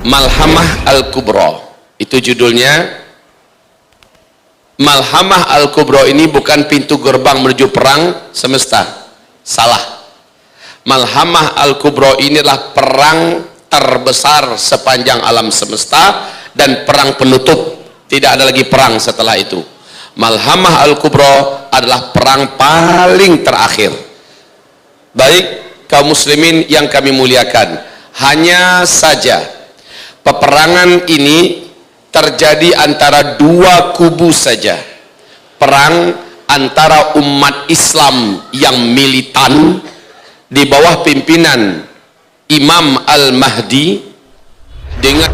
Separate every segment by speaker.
Speaker 1: Malhamah Al-Kubra. Itu judulnya. Malhamah Al-Kubra ini bukan pintu gerbang menuju perang semesta. Salah. Malhamah Al-Kubra inilah perang terbesar sepanjang alam semesta dan perang penutup. Tidak ada lagi perang setelah itu. Malhamah Al-Kubra adalah perang paling terakhir. Baik, kaum muslimin yang kami muliakan, hanya saja peperangan ini terjadi antara dua kubu saja. Perang antara umat Islam yang militan di bawah pimpinan Imam Al-Mahdi dengan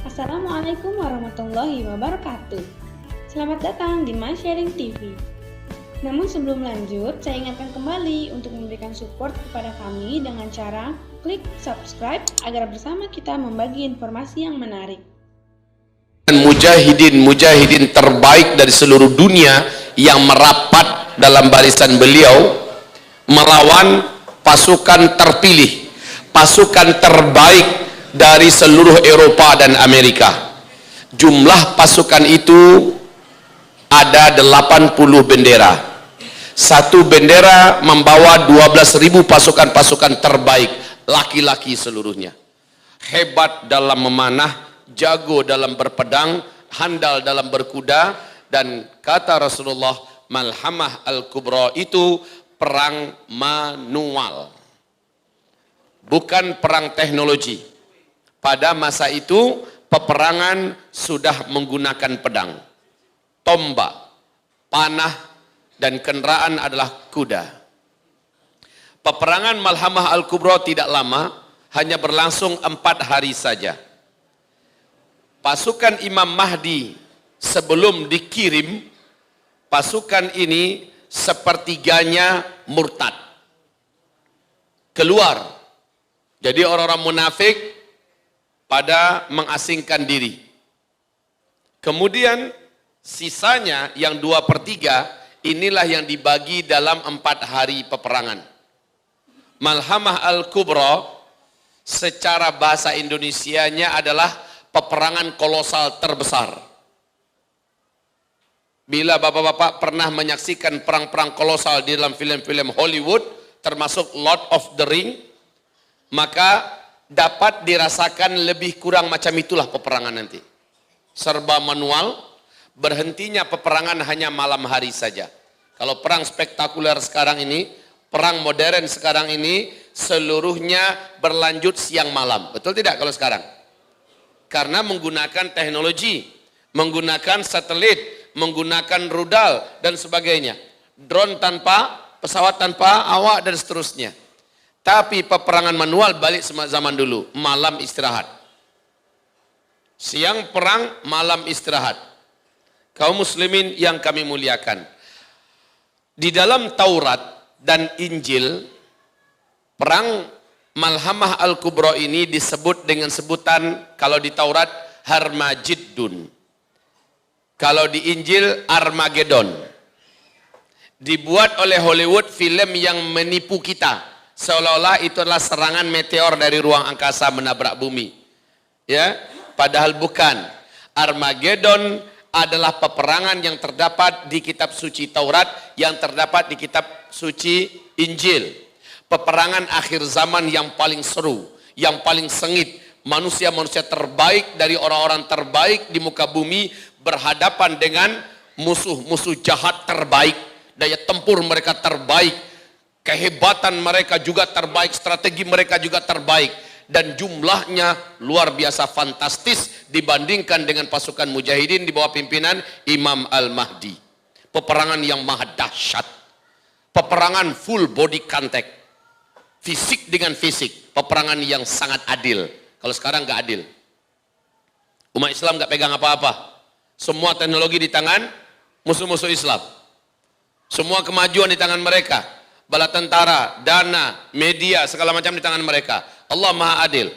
Speaker 2: Assalamualaikum warahmatullahi wabarakatuh. Selamat datang di My Sharing TV. Namun sebelum lanjut, saya ingatkan kembali untuk memberikan support kepada kami dengan cara klik subscribe agar bersama kita membagi informasi yang menarik.
Speaker 1: Mujahidin terbaik dari seluruh dunia yang merapat dalam barisan beliau melawan pasukan terpilih, pasukan terbaik dari seluruh Eropa dan Amerika. Jumlah pasukan itu ada 80 bendera. Satu bendera membawa 12.000 pasukan-pasukan terbaik, laki-laki seluruhnya. Hebat dalam memanah, jago dalam berpedang, handal dalam berkuda, dan kata Rasulullah, Malhamah Al-Kubra itu perang manual, bukan perang teknologi. Pada masa itu peperangan sudah menggunakan pedang, tombak, panah, dan kendaraan adalah kuda. Peperangan Malhamah Al-Kubra tidak lama, hanya berlangsung 4 hari saja. Pasukan Imam Mahdi sebelum dikirim, pasukan ini sepertiganya murtad, keluar. Jadi orang-orang munafik pada mengasingkan diri. Kemudian sisanya yang 2/3 inilah yang dibagi dalam 4 hari peperangan. Malhamah Al-Kubra secara bahasa Indonesianya adalah peperangan kolosal terbesar. Bila bapak-bapak pernah menyaksikan perang-perang kolosal di dalam film-film Hollywood, termasuk Lord of the Ring, maka dapat dirasakan lebih kurang macam itulah peperangan nanti. Serba manual, berhentinya peperangan hanya malam hari saja. Kalau perang spektakuler sekarang ini, perang modern sekarang ini, seluruhnya berlanjut siang malam. Betul tidak kalau sekarang? Karena menggunakan teknologi, menggunakan satelit, menggunakan rudal, dan sebagainya. Drone tanpa, pesawat tanpa awak, dan seterusnya. Tapi peperangan manual balik zaman dulu, malam istirahat. Siang perang, malam istirahat. Kaum muslimin yang kami muliakan, di dalam Taurat dan Injil, perang Malhamah Al-Kubra ini disebut dengan sebutan, kalau di Taurat Harmajiddun, kalau di Injil Armageddon. Dibuat oleh Hollywood film yang menipu kita, seolah-olah itu adalah serangan meteor dari ruang angkasa menabrak bumi. Ya, padahal bukan. Armageddon adalah peperangan yang terdapat di kitab suci Taurat, yang terdapat di kitab suci Injil. Peperangan akhir zaman yang paling seru, yang paling sengit. Manusia-manusia terbaik dari orang-orang terbaik di muka bumi berhadapan dengan musuh-musuh jahat terbaik. Daya tempur mereka terbaik, kehebatan mereka juga terbaik, strategi mereka juga terbaik. Dan jumlahnya luar biasa fantastis dibandingkan dengan pasukan mujahidin di bawah pimpinan Imam Al-Mahdi. Peperangan yang maha dahsyat, peperangan full body contact, fisik dengan fisik, peperangan yang sangat adil. Kalau sekarang nggak adil, umat Islam nggak pegang apa-apa, semua teknologi di tangan musuh-musuh Islam, semua kemajuan di tangan mereka, bala tentara, dana, media, segala macam di tangan mereka. Allah maha adil.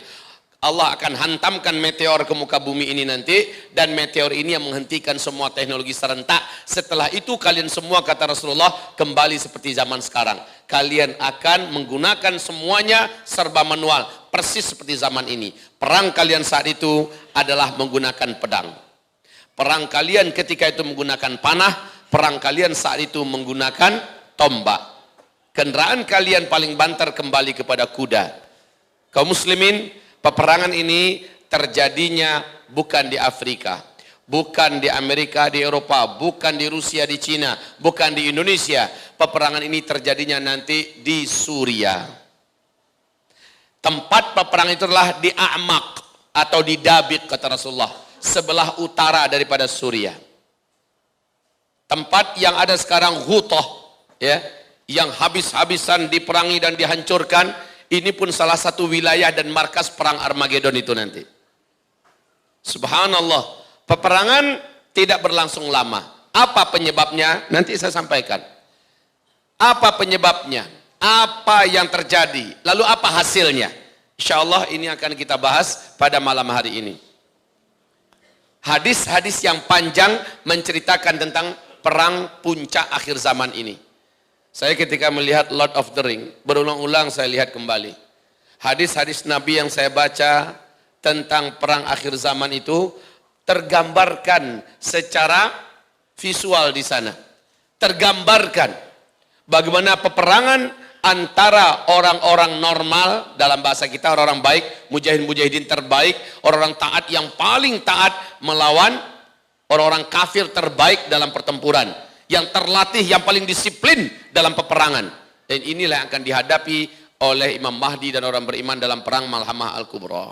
Speaker 1: Allah akan hantamkan meteor ke muka bumi ini nanti, dan meteor ini yang menghentikan semua teknologi serentak. Setelah itu kalian semua, kata Rasulullah, kembali seperti zaman sekarang. Kalian akan menggunakan semuanya serba manual, persis seperti zaman ini. Perang kalian saat itu adalah menggunakan pedang. Perang kalian ketika itu menggunakan panah, perang kalian saat itu menggunakan tombak. Kendaraan kalian paling banter kembali kepada kuda. Kaum muslimin, peperangan ini terjadinya bukan di Afrika, bukan di Amerika, di Eropa, bukan di Rusia, di Cina, bukan di Indonesia. Peperangan ini terjadinya nanti di Suriah. Tempat peperangan itu adalah di A'maq atau di Dabiq, kata Rasulullah, sebelah utara daripada Suriah. Tempat yang ada sekarang Ghutah, ya, yang habis-habisan diperangi dan dihancurkan, ini pun salah satu wilayah dan markas perang Armageddon itu nanti. Subhanallah, peperangan tidak berlangsung lama. Apa penyebabnya? Nanti saya sampaikan. Apa penyebabnya? Apa yang terjadi? Lalu apa hasilnya? Insya Allah ini akan kita bahas pada malam hari ini. Hadis-hadis yang panjang menceritakan tentang perang puncak akhir zaman ini. Saya ketika melihat Lord of the Ring, berulang-ulang saya lihat kembali. Hadis-hadis Nabi yang saya baca tentang perang akhir zaman itu tergambarkan secara visual di sana. Tergambarkan bagaimana peperangan antara orang-orang normal, dalam bahasa kita orang-orang baik, mujahidin terbaik, orang-orang taat yang paling taat melawan orang-orang kafir terbaik dalam pertempuran, yang terlatih, yang paling disiplin dalam peperangan. Dan inilah yang akan dihadapi oleh Imam Mahdi dan orang beriman dalam perang Malhamah Al-Kubra.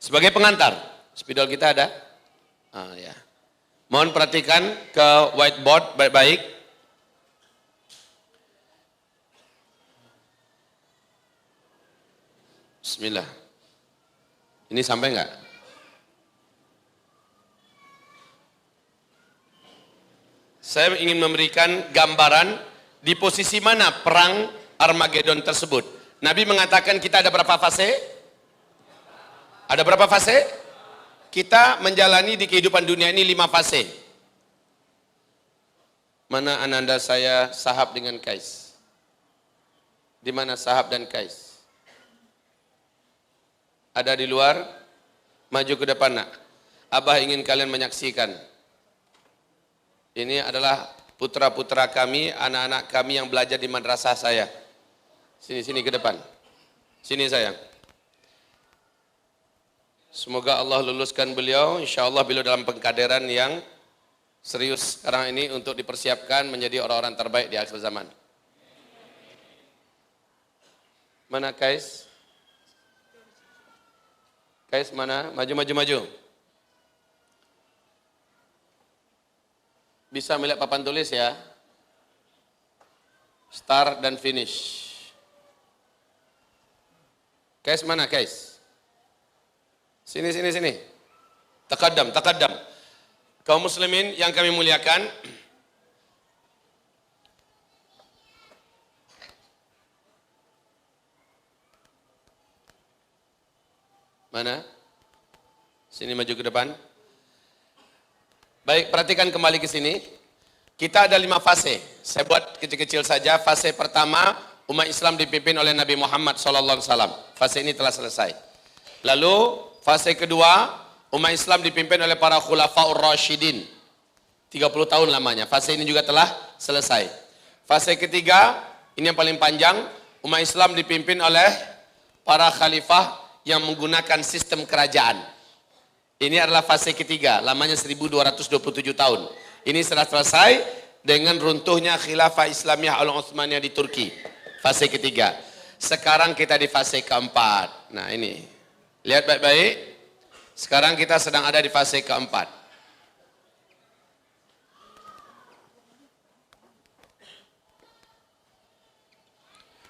Speaker 1: Sebagai pengantar, spidol kita ada? Ya. Mohon perhatikan ke whiteboard baik-baik. Bismillah. Ini sampai enggak? Saya ingin memberikan gambaran di posisi mana perang Armageddon tersebut. Nabi mengatakan kita ada berapa fase? Ada berapa fase? Kita menjalani di kehidupan dunia ini 5 fase. Mana ananda saya Sahab dengan Kais? Di mana Sahab dan Kais? Ada di luar? Maju ke depan nak. Abah ingin kalian menyaksikan. Ini adalah putra-putra kami, anak-anak kami yang belajar di madrasah saya. Sini ke depan. Sini sayang. Semoga Allah luluskan beliau, insya Allah beliau dalam pengkaderan yang serius sekarang ini untuk dipersiapkan menjadi orang-orang terbaik di akhir zaman. Mana Kais? Kais mana? Maju. Bisa melihat papan tulis ya. Start dan finish. Kais mana Kais? Sini. Taqaddam. Kaum muslimin yang kami muliakan, mana? Sini maju ke depan. Baik, perhatikan kembali ke sini. Kita ada 5 fase. Saya buat kecil-kecil saja. Fase pertama, umat Islam dipimpin oleh Nabi Muhammad SAW. Fase ini telah selesai. Lalu fase kedua, umat Islam dipimpin oleh para khulafaur rasyidin. 30 tahun lamanya. Fase ini juga telah selesai. Fase ketiga, ini yang paling panjang, umat Islam dipimpin oleh para khalifah yang menggunakan sistem kerajaan. Ini adalah fase ketiga, lamanya 1227 tahun. Ini sudah selesai dengan runtuhnya khilafah Islamiyah Al-Utsmaniyah di Turki. Fase ketiga. Sekarang kita di fase keempat. Nah ini, lihat baik-baik. Sekarang kita sedang ada di fase keempat.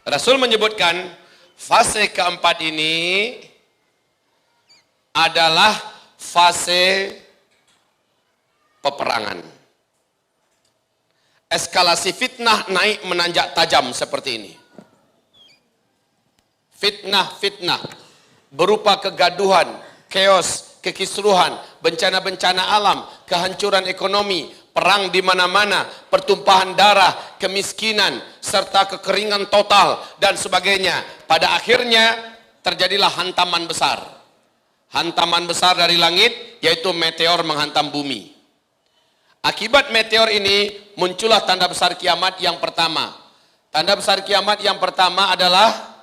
Speaker 1: Rasul menyebutkan fase keempat ini adalah fase peperangan. Eskalasi fitnah naik menanjak tajam seperti ini. Fitnah. berupa kegaduhan, chaos, kekisruhan, bencana-bencana alam, kehancuran ekonomi, perang di mana-mana, pertumpahan darah, kemiskinan, serta kekeringan total dan sebagainya. Pada akhirnya terjadilah hantaman besar. Hantaman besar dari langit, yaitu meteor menghantam bumi. Akibat meteor ini muncullah tanda besar kiamat yang pertama. Tanda besar kiamat yang pertama adalah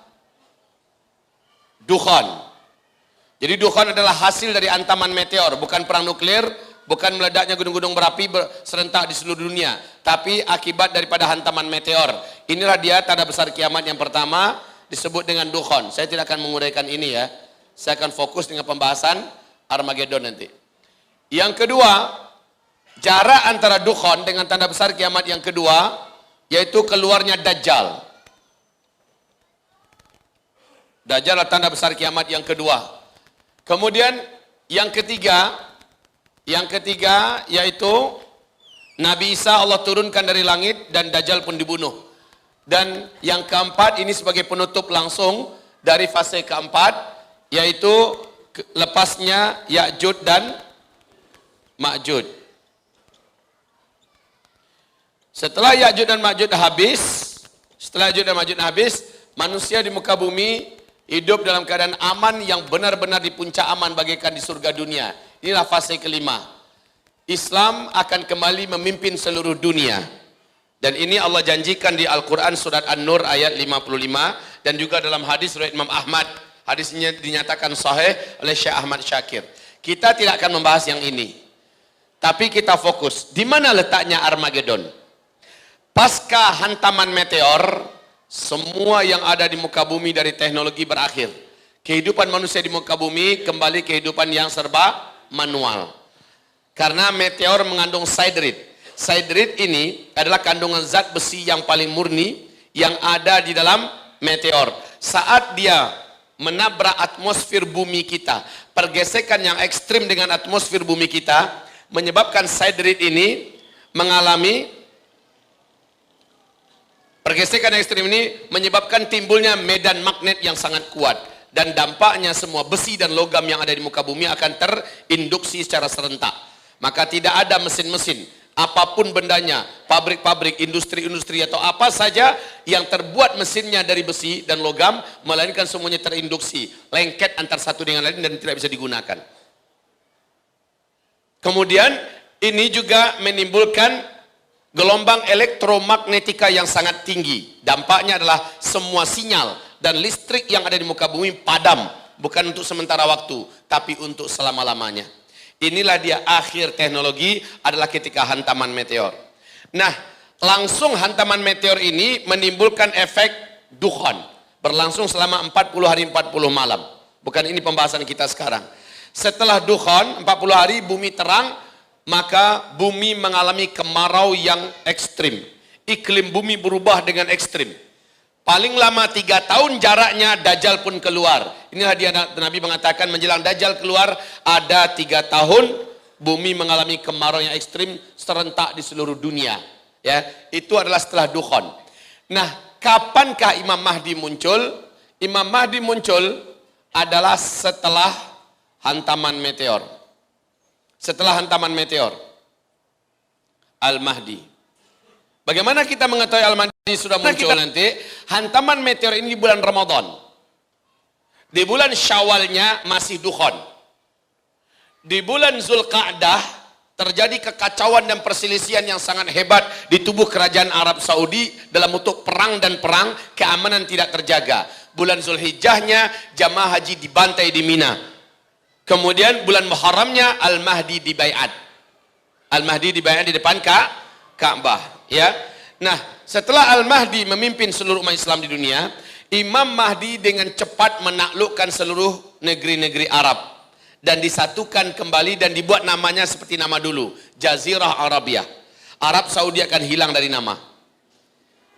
Speaker 1: dukhan. Jadi dukhan adalah hasil dari hantaman meteor, bukan perang nuklir, bukan meledaknya gunung-gunung berapi serentak di seluruh dunia, tapi akibat daripada hantaman meteor. Inilah dia tanda besar kiamat yang pertama, disebut dengan dukhan. Saya tidak akan menguraikan ini ya. Saya akan fokus dengan pembahasan Armageddon nanti. Yang kedua, jarak antara dukhan dengan tanda besar kiamat yang kedua, yaitu keluarnya Dajjal. Dajjal adalah tanda besar kiamat yang kedua. Kemudian yang ketiga yaitu Nabi Isa Allah turunkan dari langit dan Dajjal pun dibunuh. Dan yang keempat ini sebagai penutup langsung dari fase keempat, yaitu lepasnya Ya'juj dan Ma'juj. Setelah Ya'juj dan Ma'juj habis, manusia di muka bumi hidup dalam keadaan aman yang benar-benar di puncak aman bagaikan di surga dunia. Inilah fase kelima. Islam akan kembali memimpin seluruh dunia. Dan ini Allah janjikan di Al-Quran surat An-Nur ayat 55 dan juga dalam hadis riwayat Imam Ahmad. Hadisnya dinyatakan sahih oleh Syekh Ahmad Syakir. Kita tidak akan membahas yang ini. Tapi kita fokus. Di mana letaknya Armageddon? Pasca hantaman meteor, semua yang ada di muka bumi dari teknologi berakhir. Kehidupan manusia di muka bumi kembali kehidupan yang serba manual. Karena meteor mengandung siderit. Siderit ini adalah kandungan zat besi yang paling murni yang ada di dalam meteor. Saat dia menabrak atmosfer bumi kita, pergesekan yang ekstrim dengan atmosfer bumi kita menyebabkan siderit ini mengalami pergesekan ekstrim ini menyebabkan timbulnya medan magnet yang sangat kuat, dan dampaknya semua besi dan logam yang ada di muka bumi akan terinduksi secara serentak. Maka tidak ada mesin-mesin, apapun bendanya, pabrik-pabrik, industri-industri atau apa saja yang terbuat mesinnya dari besi dan logam, melainkan semuanya terinduksi, lengket antar satu dengan lain dan tidak bisa digunakan. Kemudian ini juga menimbulkan gelombang elektromagnetika yang sangat tinggi. Dampaknya adalah semua sinyal dan listrik yang ada di muka bumi padam, bukan untuk sementara waktu, tapi untuk selama-lamanya. Inilah dia akhir teknologi, adalah ketika hantaman meteor. Nah, langsung hantaman meteor ini menimbulkan efek dukhan, berlangsung selama 40 hari 40 malam. Bukan ini pembahasan kita sekarang. Setelah dukhan 40 hari bumi terang, maka bumi mengalami kemarau yang ekstrim. Iklim bumi berubah dengan ekstrim. Paling lama 3 tahun jaraknya Dajjal pun keluar. Inilah dia Nabi mengatakan menjelang Dajjal keluar ada 3 tahun bumi mengalami kemarau yang ekstrim serentak di seluruh dunia. Ya, itu adalah setelah dukhan. Nah, kapankah Imam Mahdi muncul? Imam Mahdi muncul adalah setelah hantaman meteor. Setelah hantaman meteor, Al-Mahdi. Bagaimana kita mengetahui Al-Mahdi sudah muncul nanti? Hantaman meteor ini di bulan Ramadan. Di bulan Syawalnya masih dukhan. Di bulan Zulqa'dah terjadi kekacauan dan perselisihan yang sangat hebat di tubuh kerajaan Arab Saudi dalam bentuk perang dan perang, keamanan tidak terjaga. Bulan Zulhijjahnya jamaah haji dibantai di Mina. Kemudian bulan Muharramnya Al-Mahdi dibaiat. Al-Mahdi dibaiat di depan Ka'bah. Ya, nah setelah Al-Mahdi memimpin seluruh umat Islam di dunia, Imam Mahdi dengan cepat menaklukkan seluruh negeri-negeri Arab dan disatukan kembali dan dibuat namanya seperti nama dulu, Jazirah Arabia. Arab Saudi akan hilang dari nama.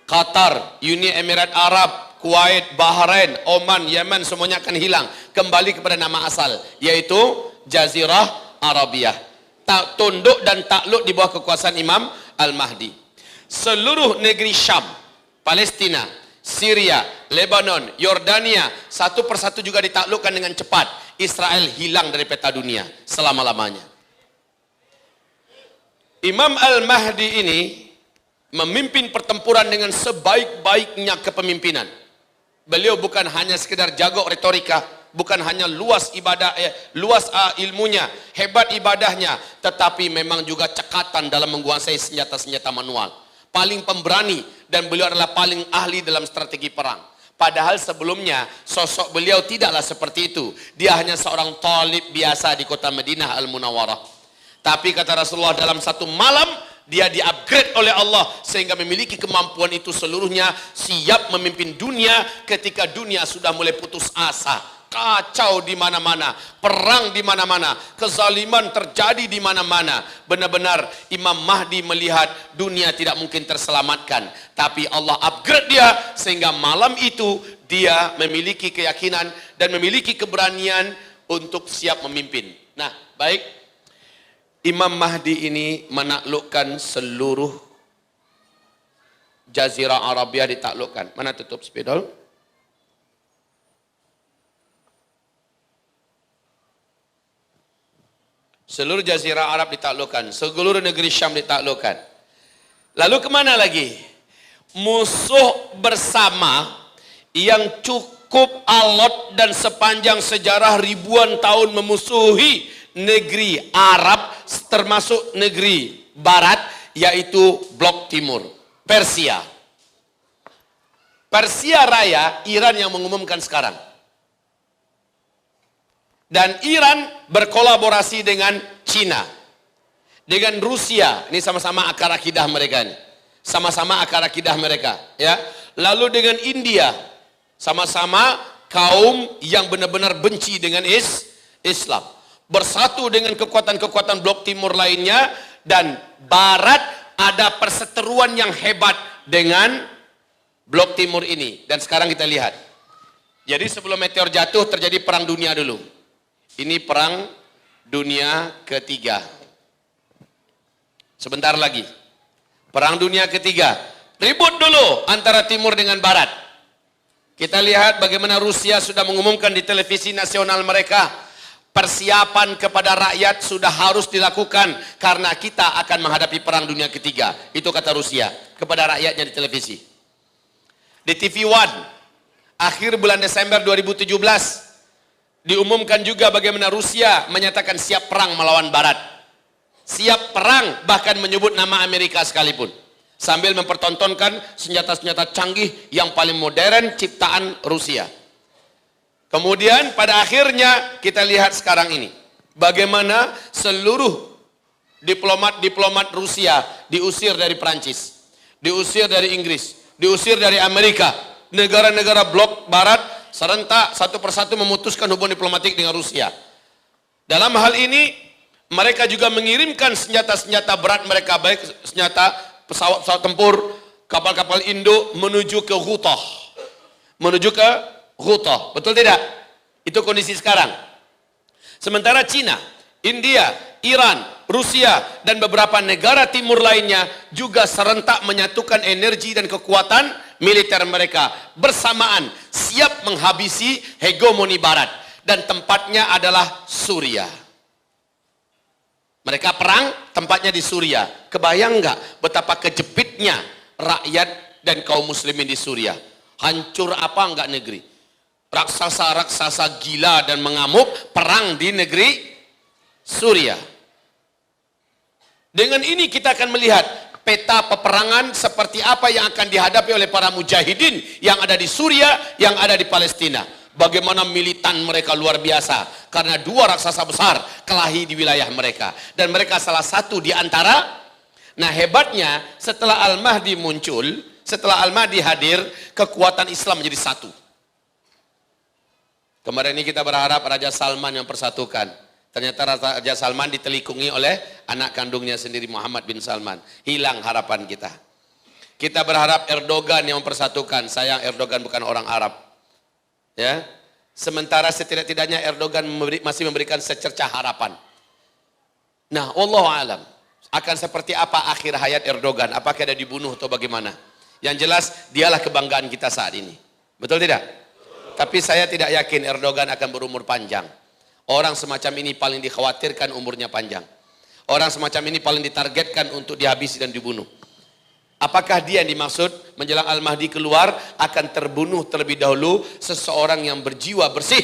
Speaker 1: Qatar, Uni Emirat Arab, Kuwait, Bahrain, Oman, Yemen semuanya akan hilang, kembali kepada nama asal, yaitu Jazirah Arabia. Tunduk dan takluk di bawah kekuasaan Imam Al-Mahdi. Seluruh negeri Syam, Palestina, Syria, Lebanon, Yordania, satu persatu juga ditaklukkan dengan cepat. Israel hilang dari peta dunia selama-lamanya. Imam Al-Mahdi ini memimpin pertempuran dengan sebaik-baiknya kepemimpinan. Beliau bukan hanya sekedar jago retorika, bukan hanya luas ilmunya, hebat ibadahnya, tetapi memang juga cekatan dalam menguasai senjata-senjata manual. Paling pemberani, dan beliau adalah paling ahli dalam strategi perang. Padahal sebelumnya sosok beliau tidaklah seperti itu. Dia hanya seorang talib biasa di kota Madinah Al-Munawwarah. Tapi kata Rasulullah, dalam satu malam dia di-upgrade oleh Allah sehingga memiliki kemampuan itu seluruhnya, siap memimpin dunia ketika dunia sudah mulai putus asa. Kacau di mana-mana, perang di mana-mana, kezaliman terjadi di mana-mana. Benar-benar Imam Mahdi melihat dunia tidak mungkin terselamatkan, tapi Allah upgrade dia sehingga malam itu dia memiliki keyakinan dan memiliki keberanian untuk siap memimpin. Nah, baik, Imam Mahdi ini menaklukkan seluruh Jazirah Arabia, ditaklukkan. Mana tutup spidol? Seluruh Jazirah Arab ditaklukkan, seluruh negeri Syam ditaklukkan. Lalu kemana lagi? Musuh bersama yang cukup alot dan sepanjang sejarah ribuan tahun memusuhi negeri Arab, termasuk negeri Barat, yaitu Blok Timur, Persia. Persia Raya, Iran yang mengumumkan sekarang. Dan Iran berkolaborasi dengan Cina, dengan Rusia. Ini sama-sama akar akidah mereka ini. Sama-sama akar akidah mereka, ya. Lalu dengan India, sama-sama kaum yang benar-benar benci dengan Islam. Bersatu dengan kekuatan-kekuatan Blok Timur lainnya, dan Barat ada perseteruan yang hebat dengan Blok Timur ini. Dan sekarang kita lihat. Jadi sebelum meteor jatuh terjadi perang dunia dulu. Ini perang dunia ketiga. Sebentar lagi. Perang dunia ketiga. Ribut dulu antara timur dengan barat. Kita lihat bagaimana Rusia sudah mengumumkan di televisi nasional mereka. Persiapan kepada rakyat sudah harus dilakukan karena kita akan menghadapi perang dunia ketiga. Itu kata Rusia kepada rakyatnya di televisi. Di TV One, akhir bulan Desember 2017, diumumkan juga bagaimana Rusia menyatakan siap perang melawan Barat. Siap perang, bahkan menyebut nama Amerika sekalipun. Sambil mempertontonkan senjata-senjata canggih yang paling modern ciptaan Rusia. Kemudian pada akhirnya kita lihat sekarang ini. Bagaimana seluruh diplomat-diplomat Rusia diusir dari Perancis. Diusir dari Inggris. Diusir dari Amerika. Negara-negara blok Barat serentak satu persatu memutuskan hubungan diplomatik dengan Rusia. Dalam hal ini, mereka juga mengirimkan senjata-senjata berat mereka, baik senjata pesawat-pesawat tempur, kapal-kapal induk menuju ke Ghouta. Menuju ke Ghouta. Betul tidak? Itu kondisi sekarang. Sementara Cina, India, Iran, Rusia, dan beberapa negara timur lainnya juga serentak menyatukan energi dan kekuatan militer mereka bersamaan siap menghabisi hegemoni barat, dan tempatnya adalah Suria. Mereka perang tempatnya di Suria. Kebayang nggak betapa kejepitnya rakyat dan kaum muslimin di Suria? Hancur apa enggak negeri? Raksasa-raksasa gila dan mengamuk perang di negeri Suria. Dengan ini kita akan melihat peta peperangan seperti apa yang akan dihadapi oleh para mujahidin yang ada di Suria, yang ada di Palestina. Bagaimana militan mereka luar biasa, karena dua raksasa besar kelahi di wilayah mereka. Dan mereka salah satu di antara. Nah hebatnya, setelah Al-Mahdi muncul, setelah Al-Mahdi hadir, kekuatan Islam menjadi satu. Kemarin ini kita berharap Raja Salman yang persatukan. Ternyata Raja Salman ditelikungi oleh anak kandungnya sendiri, Muhammad bin Salman. Hilang harapan kita. Kita berharap Erdogan yang mempersatukan. Sayang Erdogan bukan orang Arab. Ya, sementara setidak-tidaknya Erdogan masih memberikan secercah harapan. Nah, wallahu alam, akan seperti apa akhir hayat Erdogan? Apakah dia dibunuh atau bagaimana? Yang jelas dialah kebanggaan kita saat ini. Betul tidak? Tapi saya tidak yakin Erdogan akan berumur panjang. Orang semacam ini paling dikhawatirkan umurnya panjang. Orang semacam ini paling ditargetkan untuk dihabisi dan dibunuh. Apakah dia yang dimaksud menjelang Al-Mahdi keluar akan terbunuh terlebih dahulu seseorang yang berjiwa bersih,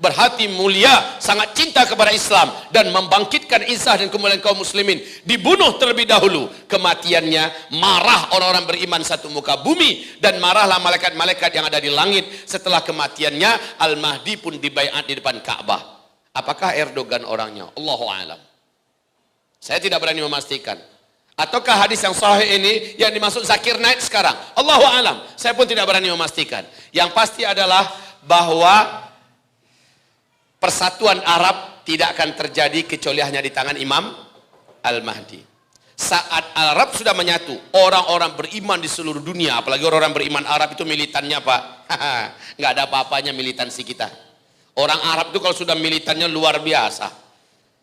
Speaker 1: berhati mulia, sangat cinta kepada Islam dan membangkitkan izah dan kemuliaan kaum muslimin, dibunuh terlebih dahulu. Kematiannya marah orang-orang beriman satu muka bumi dan marahlah malaikat-malaikat yang ada di langit. Setelah kematiannya Al-Mahdi pun dibaiat di depan Ka'bah. Apakah Erdogan orangnya? Allahu a'lam. Saya tidak berani memastikan. Ataukah hadis yang sahih ini yang dimaksud Zakir Naik sekarang? Allahu a'lam. Saya pun tidak berani memastikan. Yang pasti adalah bahwa persatuan Arab tidak akan terjadi kecuali hanya di tangan Imam Al-Mahdi. Saat Arab sudah menyatu, orang-orang beriman di seluruh dunia, apalagi orang-orang beriman Arab itu militannya Pak, nggak ada apa-apanya militansi kita. Orang Arab itu kalau sudah militannya luar biasa.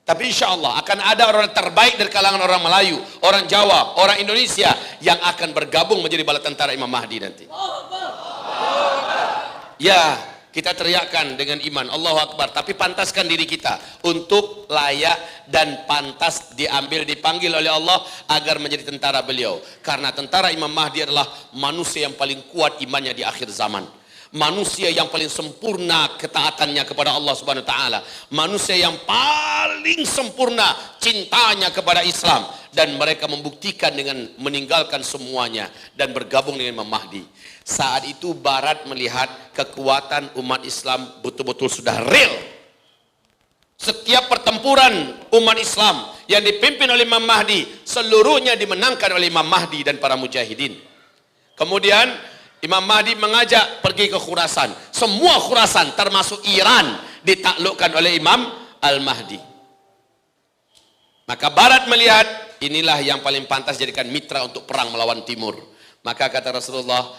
Speaker 1: Tapi insya Allah akan ada orang terbaik dari kalangan orang Melayu, orang Jawa, orang Indonesia yang akan bergabung menjadi bala tentara Imam Mahdi nanti. Ya, kita teriakkan dengan iman, Allahu Akbar. Tapi pantaskan diri kita untuk layak dan pantas dipanggil oleh Allah agar menjadi tentara beliau. Karena tentara Imam Mahdi adalah manusia yang paling kuat imannya di akhir zaman. Manusia yang paling sempurna ketaatannya kepada Allah Subhanahu wa taala, manusia yang paling sempurna cintanya kepada Islam, dan mereka membuktikan dengan meninggalkan semuanya dan bergabung dengan Imam Mahdi. Saat itu Barat melihat kekuatan umat Islam betul-betul sudah real. Setiap pertempuran umat Islam yang dipimpin oleh Imam Mahdi seluruhnya dimenangkan oleh Imam Mahdi dan para mujahidin. Kemudian Imam Mahdi mengajak pergi ke Khurasan. Semua Khurasan termasuk Iran ditaklukkan oleh Imam Al-Mahdi. Maka Barat melihat inilah yang paling pantas jadikan mitra untuk perang melawan Timur. Maka kata Rasulullah,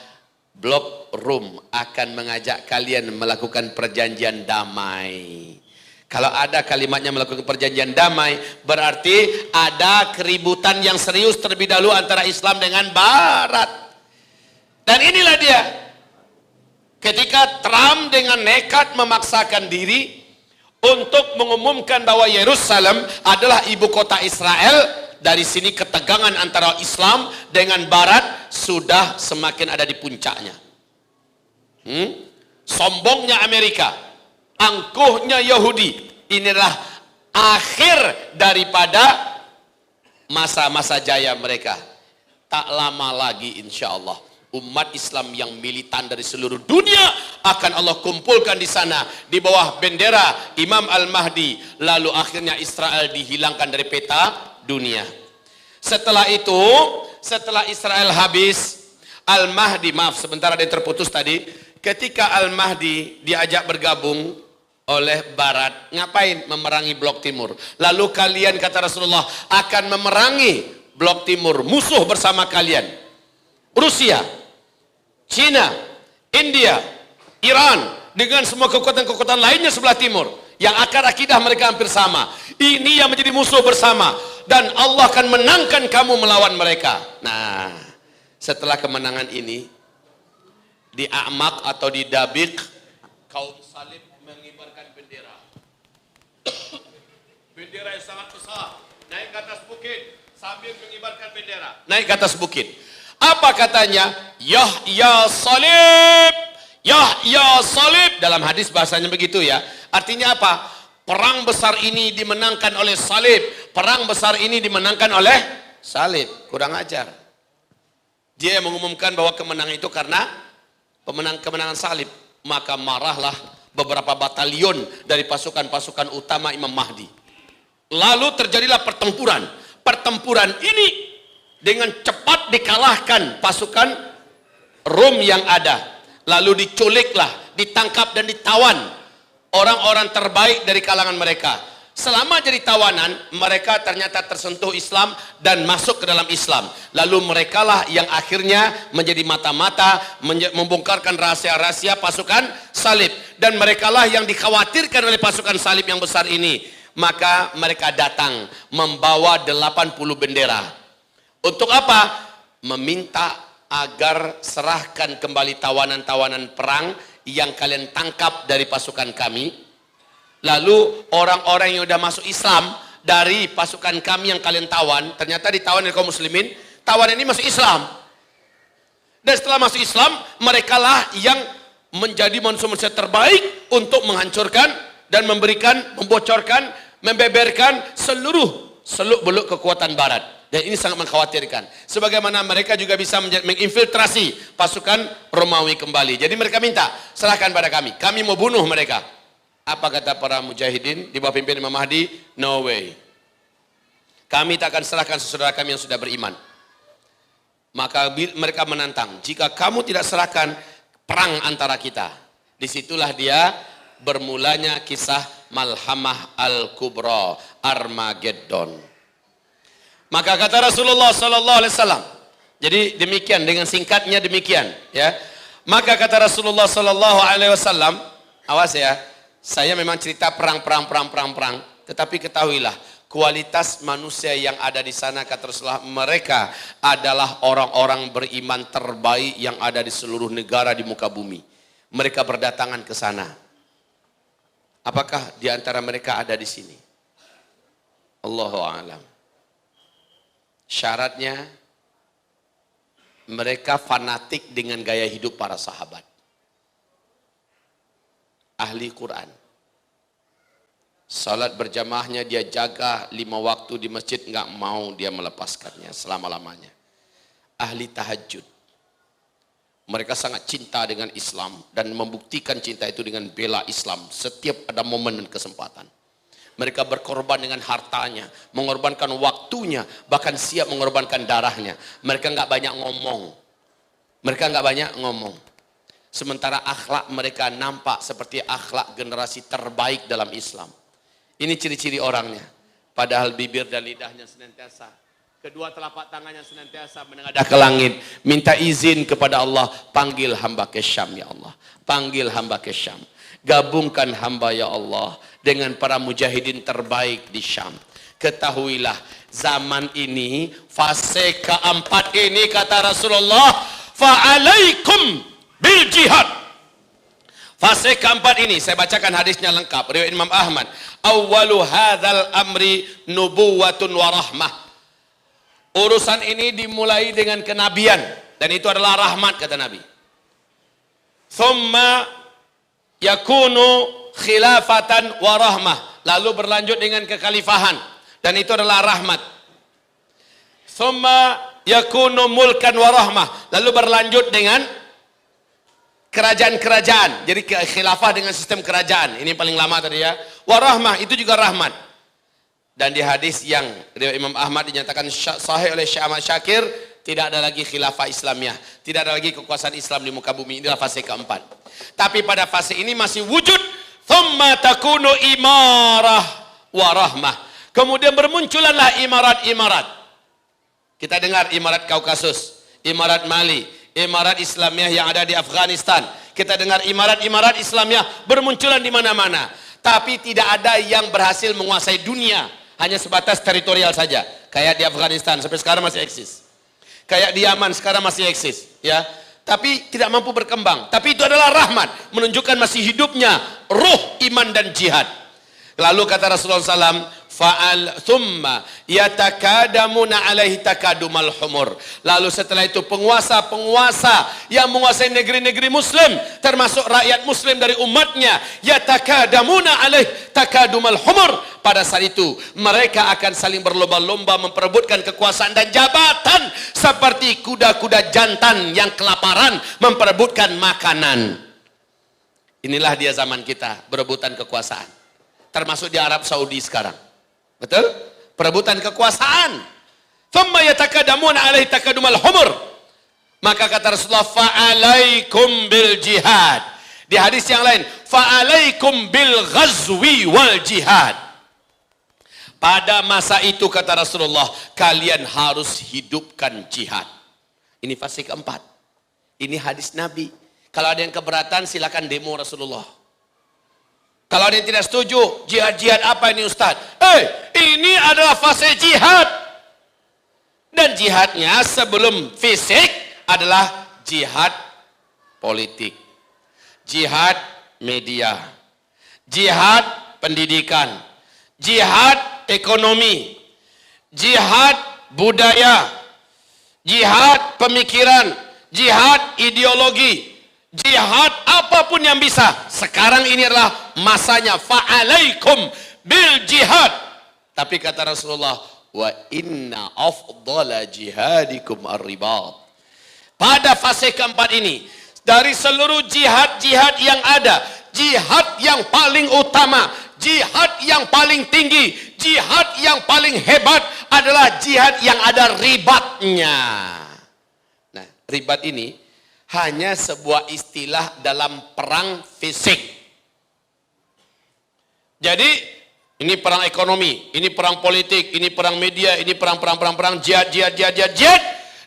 Speaker 1: blok Rum akan mengajak kalian melakukan perjanjian damai. Kalau ada kalimatnya melakukan perjanjian damai, berarti ada keributan yang serius terlebih dahulu antara Islam dengan Barat. Dan inilah dia, ketika Trump dengan nekat memaksakan diri untuk mengumumkan bahwa Yerusalem adalah ibu kota Israel, dari sini ketegangan antara Islam dengan Barat sudah semakin ada di puncaknya. Sombongnya Amerika, angkuhnya Yahudi, inilah akhir daripada masa-masa jaya mereka. Tak lama lagi insya Allah umat Islam yang militan dari seluruh dunia akan Allah kumpulkan di sana di bawah bendera Imam Al-Mahdi, lalu akhirnya Israel dihilangkan dari peta dunia. Setelah itu, setelah Israel habis, Al-Mahdi, maaf sebentar ada yang terputus tadi, ketika Al-Mahdi diajak bergabung oleh Barat, ngapain? Memerangi blok timur. Lalu kalian, kata Rasulullah, akan memerangi blok timur, musuh bersama kalian, Rusia, Cina, India, Iran, dengan semua kekuatan-kekuatan lainnya sebelah timur yang akar akidah mereka hampir sama. Ini yang menjadi musuh bersama, dan Allah akan menangkan kamu melawan mereka. Nah, setelah kemenangan ini di A'maq atau di Dabiq, kaum salib mengibarkan bendera. Bendera yang sangat besar, naik ke atas bukit sambil mengibarkan bendera. Naik ke atas bukit. Apa katanya? Yahya salib, Yahya salib. Dalam hadis bahasanya begitu ya. Artinya apa? Perang besar ini dimenangkan oleh salib. Perang besar ini dimenangkan oleh salib. Kurang ajar. Dia yang mengumumkan bahwa kemenangan itu karena kemenangan salib. Maka marahlah beberapa batalion dari pasukan-pasukan utama Imam Mahdi. Lalu terjadilah pertempuran. Pertempuran ini dengan cepat dikalahkan pasukan Rom yang ada. Lalu diculiklah, ditangkap dan ditawan orang-orang terbaik dari kalangan mereka. Selama jadi tawanan, mereka ternyata tersentuh Islam dan masuk ke dalam Islam. Lalu merekalah yang akhirnya menjadi mata-mata, membongkarkan rahasia-rahasia pasukan salib. Dan merekalah yang dikhawatirkan oleh pasukan salib yang besar ini. Maka mereka datang membawa 80 bendera. Untuk apa? Meminta agar serahkan kembali tawanan-tawanan perang yang kalian tangkap dari pasukan kami. Lalu orang-orang yang sudah masuk Islam dari pasukan kami yang kalian tawan, ternyata ditawan oleh kaum muslimin, tawanan ini masuk Islam. Dan setelah masuk Islam, mereka lah yang menjadi manusia-manusia terbaik untuk menghancurkan dan membocorkan, membeberkan seluruh seluk-beluk kekuatan barat. Dan ini sangat mengkhawatirkan. Sebagaimana mereka juga bisa menginfiltrasi pasukan Romawi kembali. Jadi mereka minta, serahkan pada kami. Kami mau bunuh mereka. Apa kata para mujahidin di bawah pimpin Imam Mahdi? No way. Kami tak akan serahkan saudara kami yang sudah beriman. Maka mereka menantang, jika kamu tidak serahkan, perang antara kita. Disitulah dia bermulanya kisah Malhamah Al-Kubra, Armageddon. Maka kata Rasulullah sallallahu alaihi wasallam. Jadi demikian, dengan singkatnya demikian, ya. Maka kata Rasulullah sallallahu alaihi wasallam, awas ya, saya memang cerita perang, tetapi ketahuilah kualitas manusia yang ada di sana, kata Rasulullah, mereka adalah orang-orang beriman terbaik yang ada di seluruh negara di muka bumi. Mereka berdatangan ke sana. Apakah di antara mereka ada di sini? Allahu a'lam. Syaratnya mereka fanatik dengan gaya hidup para sahabat. Ahli Quran. Salat berjamaahnya dia jaga 5 waktu di masjid, enggak mau dia melepaskannya selama-lamanya. Ahli tahajud. Mereka sangat cinta dengan Islam dan membuktikan cinta itu dengan bela Islam setiap ada momen dan kesempatan. Mereka berkorban dengan hartanya, mengorbankan waktunya, bahkan siap mengorbankan darahnya. Mereka enggak banyak ngomong. Sementara akhlak mereka nampak seperti akhlak generasi terbaik dalam Islam. Ini ciri-ciri orangnya. Padahal bibir dan lidahnya senantiasa, kedua telapak tangannya senantiasa menengadah ke langit, minta izin kepada Allah, panggil hamba ke Syam ya Allah. Panggil hamba ke Syam. Gabungkan hamba ya Allah dengan para mujahidin terbaik di Syam. Ketahuilah zaman ini, fase keempat ini, kata Rasulullah, fa'alaikum bil jihad. Fase keempat ini, saya bacakan hadisnya lengkap, riwayat Imam Ahmad. Awwalu hadzal amri nubuwatun wa rahmah. Urusan ini dimulai dengan kenabian, dan itu adalah rahmat, kata Nabi. Thumma yakunu khilafatan wa rahmah. Lalu berlanjut dengan kekhalifahan, dan itu adalah rahmat. Thumma yakunu mulkan wa rahmah. Lalu berlanjut dengan kerajaan-kerajaan. Jadi khilafah dengan sistem kerajaan. Ini paling lama tadi ya. Warahmah itu juga rahmat. Dan di hadis yang riwayat Imam Ahmad dinyatakan sahih oleh Syekh Ahmad Syakir, tidak ada lagi khilafah Islamiyah, tidak ada lagi kekuasaan Islam di muka bumi. Inilah fase keempat. Tapi pada fase ini masih wujud thumma takunu imarah warahmah. Kemudian bermunculanlah imarat-imarat. Kita dengar imarat Kaukasus, imarat Mali, imarat Islamiyah yang ada di Afghanistan. Kita dengar imarat-imarat Islamiyah bermunculan di mana-mana. Tapi tidak ada yang berhasil menguasai dunia. Hanya sebatas teritorial saja. Kayak di Afghanistan sampai sekarang masih eksis. Kayak di Yaman sekarang masih eksis. Ya. Tapi tidak mampu berkembang. Tapi itu adalah rahmat. Menunjukkan masih hidupnya ruh iman dan jihad. Lalu kata Rasulullah SAW, fa'al thumma yatakadamuna alaihi takadumal humur. Lalu setelah itu penguasa-penguasa yang menguasai negeri-negeri muslim, termasuk rakyat muslim dari umatnya, yatakadamuna alaihi takadumal humur. Pada saat itu mereka akan saling berlomba-lomba memperebutkan kekuasaan dan jabatan, seperti kuda-kuda jantan yang kelaparan memperebutkan makanan. Inilah dia zaman kita, berebutan kekuasaan. Termasuk di Arab Saudi sekarang. Betul? Perebutan kekuasaan. Thumma yatakadamuna alaihi takadumal humur. Maka kata Rasulullah, fa'alaikum bil jihad. Di hadis yang lain, fa'alaikum bil ghazwi wal jihad. Pada masa itu kata Rasulullah, kalian harus hidupkan jihad. Ini fase keempat. Ini hadis Nabi. Kalau ada yang keberatan silakan demo Rasulullah. Kalau ada yang tidak setuju, jihad-jihad apa ini Ustaz? Ini adalah fase jihad. Dan jihadnya sebelum fisik adalah jihad politik, jihad media, jihad pendidikan, jihad ekonomi, jihad budaya, jihad pemikiran, jihad ideologi, jihad apapun yang bisa. Sekarang ini adalah masanya fa'alaikum bil jihad. Tapi kata Rasulullah, wa inna afdala jihadikum ar-ribat. Pada fase keempat ini, dari seluruh jihad-jihad yang ada, jihad yang paling utama, jihad yang paling tinggi, jihad yang paling hebat adalah jihad yang ada ribatnya. Nah, ribat ini hanya sebuah istilah dalam perang fisik. Jadi, ini perang ekonomi, ini perang politik, ini perang media, ini perang, jihad.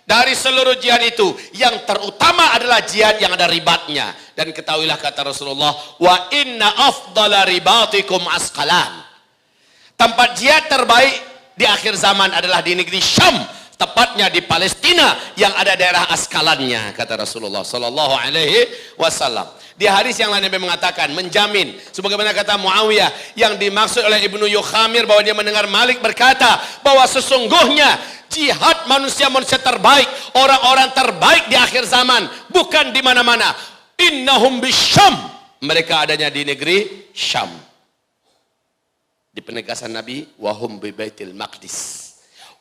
Speaker 1: Dari seluruh jihad itu, yang terutama adalah jihad yang ada ribatnya. Dan ketahuilah kata Rasulullah, wa inna afdala ribatikum asqalan. Tempat jihad terbaik di akhir zaman adalah di negeri Syam, tepatnya di Palestina yang ada daerah Askalannya, kata Rasulullah sallallahu alaihi wasallam. Di hadis yang lain Nabi mengatakan, menjamin sebagaimana kata Muawiyah yang dimaksud oleh Ibnu Yukhamir bahwa dia mendengar Malik berkata bahwa sesungguhnya jihad manusia-manusia terbaik, orang-orang terbaik di akhir zaman bukan di mana-mana. Innahum bisyam, mereka adanya di negeri Syam. Di penegasan Nabi, wahum bi Baitul Maqdis.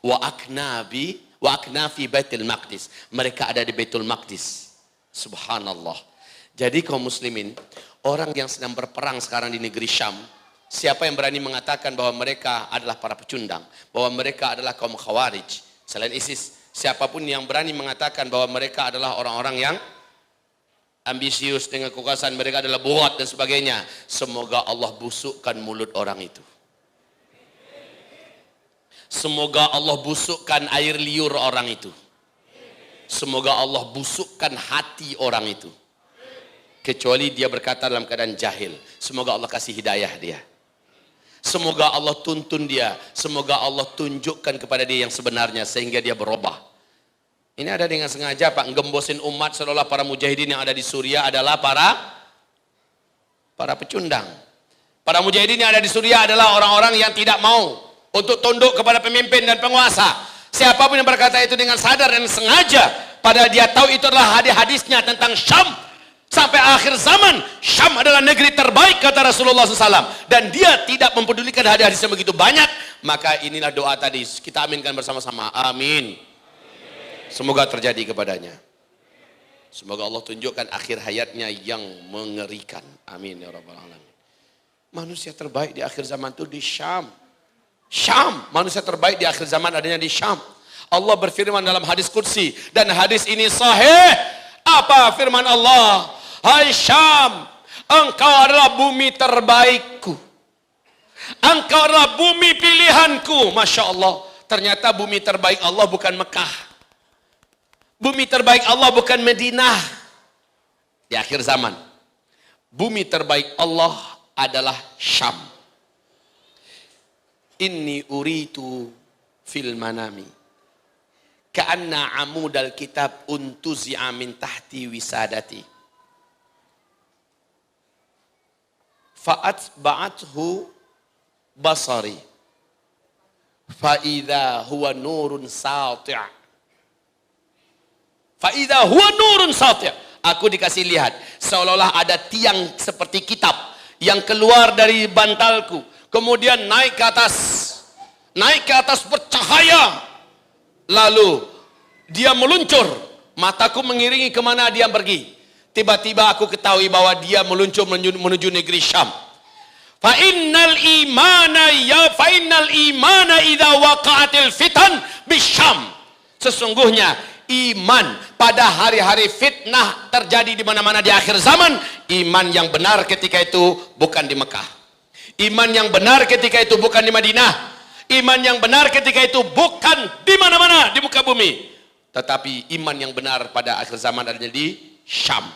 Speaker 1: Wa aknafi Baitul Maqdis. Mereka ada di Baitul Maqdis. Subhanallah. Jadi kaum muslimin, orang yang sedang berperang sekarang di negeri Syam, siapa yang berani mengatakan bahwa mereka adalah para pecundang, bahwa mereka adalah kaum Khawarij, selain ISIS, siapapun yang berani mengatakan bahwa mereka adalah orang-orang yang ambisius dengan kekuasaan mereka adalah buat dan sebagainya, semoga Allah busukkan mulut orang itu. Semoga Allah busukkan air liur orang itu. Semoga Allah busukkan hati orang itu. Kecuali dia berkata dalam keadaan jahil. Semoga Allah kasih hidayah dia. Semoga Allah tuntun dia. Semoga Allah tunjukkan kepada dia yang sebenarnya sehingga dia berubah. Ini ada dengan sengaja Pak, ngembosin umat seolah para mujahidin yang ada di Suriah adalah para pecundang. Para mujahidin yang ada di Suriah adalah orang-orang yang tidak mau untuk tunduk kepada pemimpin dan penguasa. Siapapun yang berkata itu dengan sadar dan sengaja, padahal dia tahu itu adalah hadis-hadisnya tentang Syam. Sampai akhir zaman, Syam adalah negeri terbaik kata Rasulullah SAW. Dan dia tidak mempedulikan hadis-hadis yang begitu banyak. Maka inilah doa tadi, kita aminkan bersama-sama. Amin. Semoga terjadi kepadanya. Semoga Allah tunjukkan akhir hayatnya yang mengerikan. Amin ya rabbal alamin. Manusia terbaik di akhir zaman itu di Syam. Syam, manusia terbaik di akhir zaman adanya di Syam. Allah berfirman dalam hadis qudsi, dan hadis ini sahih. Apa firman Allah? Hai Syam, engkau adalah bumi terbaikku. Engkau adalah bumi pilihanku. Masya Allah, ternyata bumi terbaik Allah bukan Mekah. Bumi terbaik Allah bukan Madinah. Di akhir zaman, bumi terbaik Allah adalah Syam. Inni uritu fil manami ka'anna amudal kitab untuzi'a min tahti wisadati fa'atba'athu basari fa'idha huwa nurun sati' fa'idha huwa nurun sati'. Aku dikasih lihat seolah-olah ada tiang seperti kitab yang keluar dari bantalku, kemudian naik ke atas bercahaya, lalu dia meluncur, mataku mengiringi kemana dia pergi. Tiba-tiba aku ketahui bahwa dia meluncur menuju negeri Syam. Fa innal imana idza waqa'atil fitan bisyam. Sesungguhnya iman pada hari-hari fitnah terjadi di mana-mana di akhir zaman, iman yang benar ketika itu bukan di Mekah. Iman yang benar ketika itu bukan di Madinah. Iman yang benar ketika itu bukan di mana-mana di muka bumi. Tetapi iman yang benar pada akhir zaman adanya di Syam.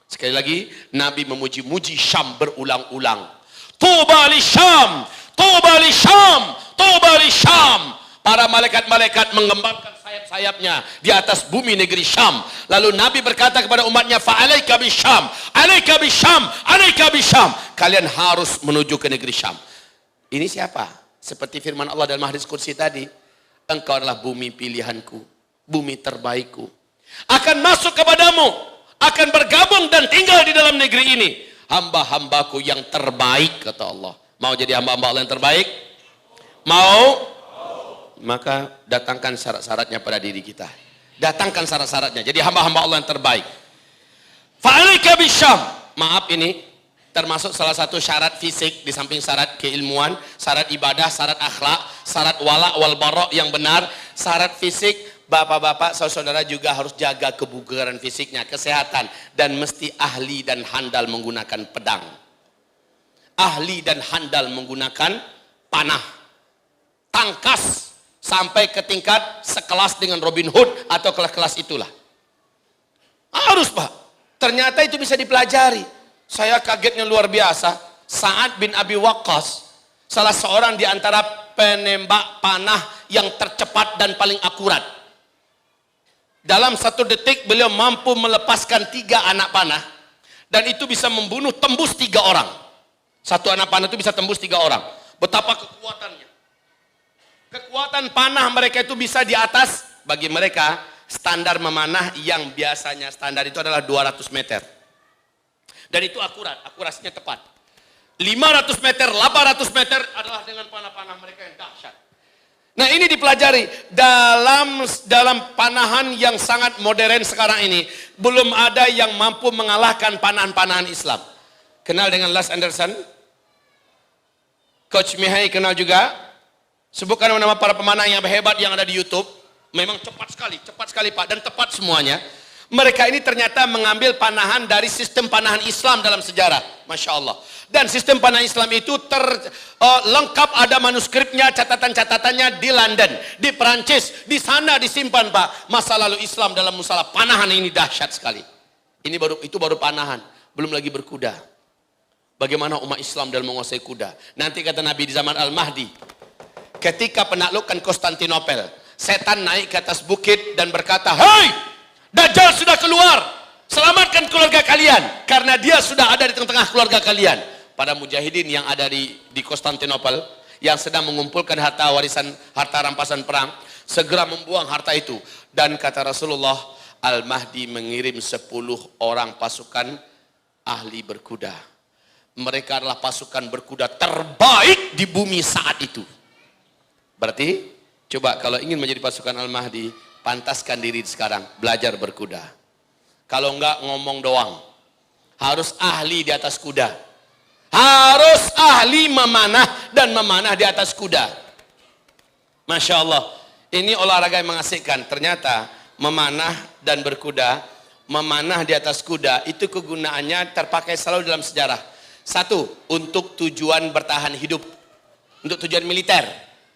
Speaker 1: Sekali lagi, Nabi memuji-muji Syam berulang-ulang. Tuba li Syam, tuba li Syam, tuba li Syam. Para malaikat-malaikat mengembangkan sayap sayap-sayapnya di atas bumi negeri Syam. Lalu Nabi berkata kepada umatnya, fa'alaika bisyam, alaika bisyam, alaika bisyam. Kalian harus menuju ke negeri Syam. Ini siapa? Seperti firman Allah dalam hadis qudsi tadi, engkau adalah bumi pilihanku, bumi terbaikku. Akan masuk kepadamu, akan bergabung dan tinggal di dalam negeri ini hamba-hambaku yang terbaik, kata Allah. Mau jadi hamba-hamba Allah yang terbaik? Mau? Maka datangkan syarat-syaratnya pada diri kita. Datangkan syarat-syaratnya. Jadi hamba-hamba Allah yang terbaik. Fa'alaika bisyam. Maaf, ini termasuk salah satu syarat fisik di samping syarat keilmuan, syarat ibadah, syarat akhlak, syarat wala wal bara yang benar, syarat fisik. Bapak-bapak, saudara-saudara juga harus jaga kebugaran fisiknya, kesehatan, dan mesti ahli dan handal menggunakan pedang. Ahli dan handal menggunakan panah, tangkas, sampai ke tingkat sekelas dengan Robin Hood atau kelas-kelas itulah. Harus, Pak. Ternyata itu bisa dipelajari. Saya kagetnya luar biasa. Sa'ad bin Abi Waqqas, salah seorang di antara penembak panah yang tercepat dan paling akurat. Dalam 1 detik beliau mampu melepaskan 3 anak panah. Dan itu bisa membunuh tembus 3 orang. 1 anak panah itu bisa tembus 3 orang. Betapa kekuatannya. Kekuatan panah mereka itu bisa di atas, bagi mereka standar memanah yang biasanya standar itu adalah 200 meter. Dan itu akurat, akurasinya tepat. 500 meter, 800 meter adalah dengan panah-panah mereka yang dahsyat. Nah, ini dipelajari dalam panahan yang sangat modern sekarang ini. Belum ada yang mampu mengalahkan panahan-panahan Islam. Kenal dengan Les Anderson? Coach Mihai kenal juga? Sebutkan nama para pemanah yang hebat yang ada di YouTube. Memang cepat sekali Pak, dan tepat semuanya. Mereka ini ternyata mengambil panahan dari sistem panahan Islam dalam sejarah. Masya Allah. Dan sistem panahan Islam itu lengkap, ada manuskripnya, catatan-catatannya di London, di Perancis. Di sana disimpan, Pak. Masa lalu Islam dalam masalah panahan ini dahsyat sekali. Itu baru panahan, belum lagi berkuda. Bagaimana umat Islam dalam menguasai kuda. Nanti kata Nabi di zaman Al-Mahdi, ketika penaklukan Konstantinopel, setan naik ke atas bukit dan berkata, "Hei, Dajjal sudah keluar, selamatkan keluarga kalian, karena dia sudah ada di tengah-tengah keluarga kalian." Para mujahidin yang ada di Konstantinopel, yang sedang mengumpulkan harta warisan, harta rampasan perang, segera membuang harta itu. Dan kata Rasulullah, Al-Mahdi mengirim 10 orang pasukan ahli berkuda. Mereka adalah pasukan berkuda terbaik di bumi saat itu. Berarti, coba kalau ingin menjadi pasukan Al-Mahdi, pantaskan diri sekarang, belajar berkuda. Kalau enggak ngomong doang, harus ahli di atas kuda. Harus ahli memanah dan memanah di atas kuda. Masya Allah, ini olahraga yang mengasihkan. Ternyata memanah dan berkuda, memanah di atas kuda, itu kegunaannya terpakai selalu dalam sejarah. 1, untuk tujuan bertahan hidup, untuk tujuan militer.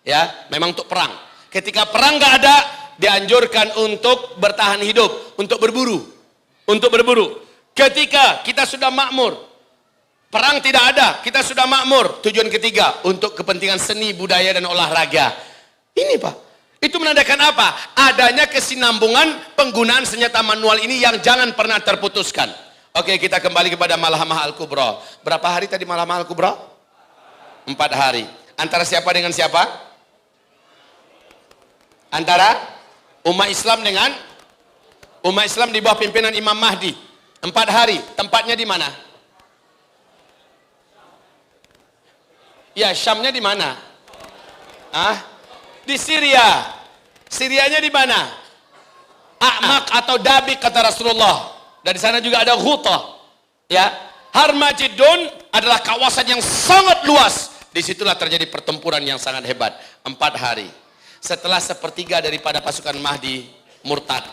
Speaker 1: Ya, memang untuk perang. Ketika perang nggak ada, dianjurkan untuk bertahan hidup, untuk berburu, Ketika kita sudah makmur, perang tidak ada, kita sudah makmur. Tujuan ketiga, untuk kepentingan seni, budaya dan olahraga. Ini Pak, itu menandakan apa? Adanya kesinambungan penggunaan senjata manual ini yang jangan pernah terputuskan. Oke, kita kembali kepada Malhamah Al-Kubra. Berapa hari tadi Malhamah Al-Kubra? 4 hari. Antara siapa dengan siapa? Antara umat Islam dengan umat Islam di bawah pimpinan Imam Mahdi. 4 hari. Tempatnya di mana? Ya, Syamnya di mana? Di Syria. Syrianya di mana? A'maq atau Dabik kata Rasulullah. Dari sana juga ada Ghuta. Ya, Harmajidun adalah kawasan yang sangat luas. Disitulah terjadi pertempuran yang sangat hebat. 4 hari. Setelah sepertiga daripada pasukan Mahdi murtad,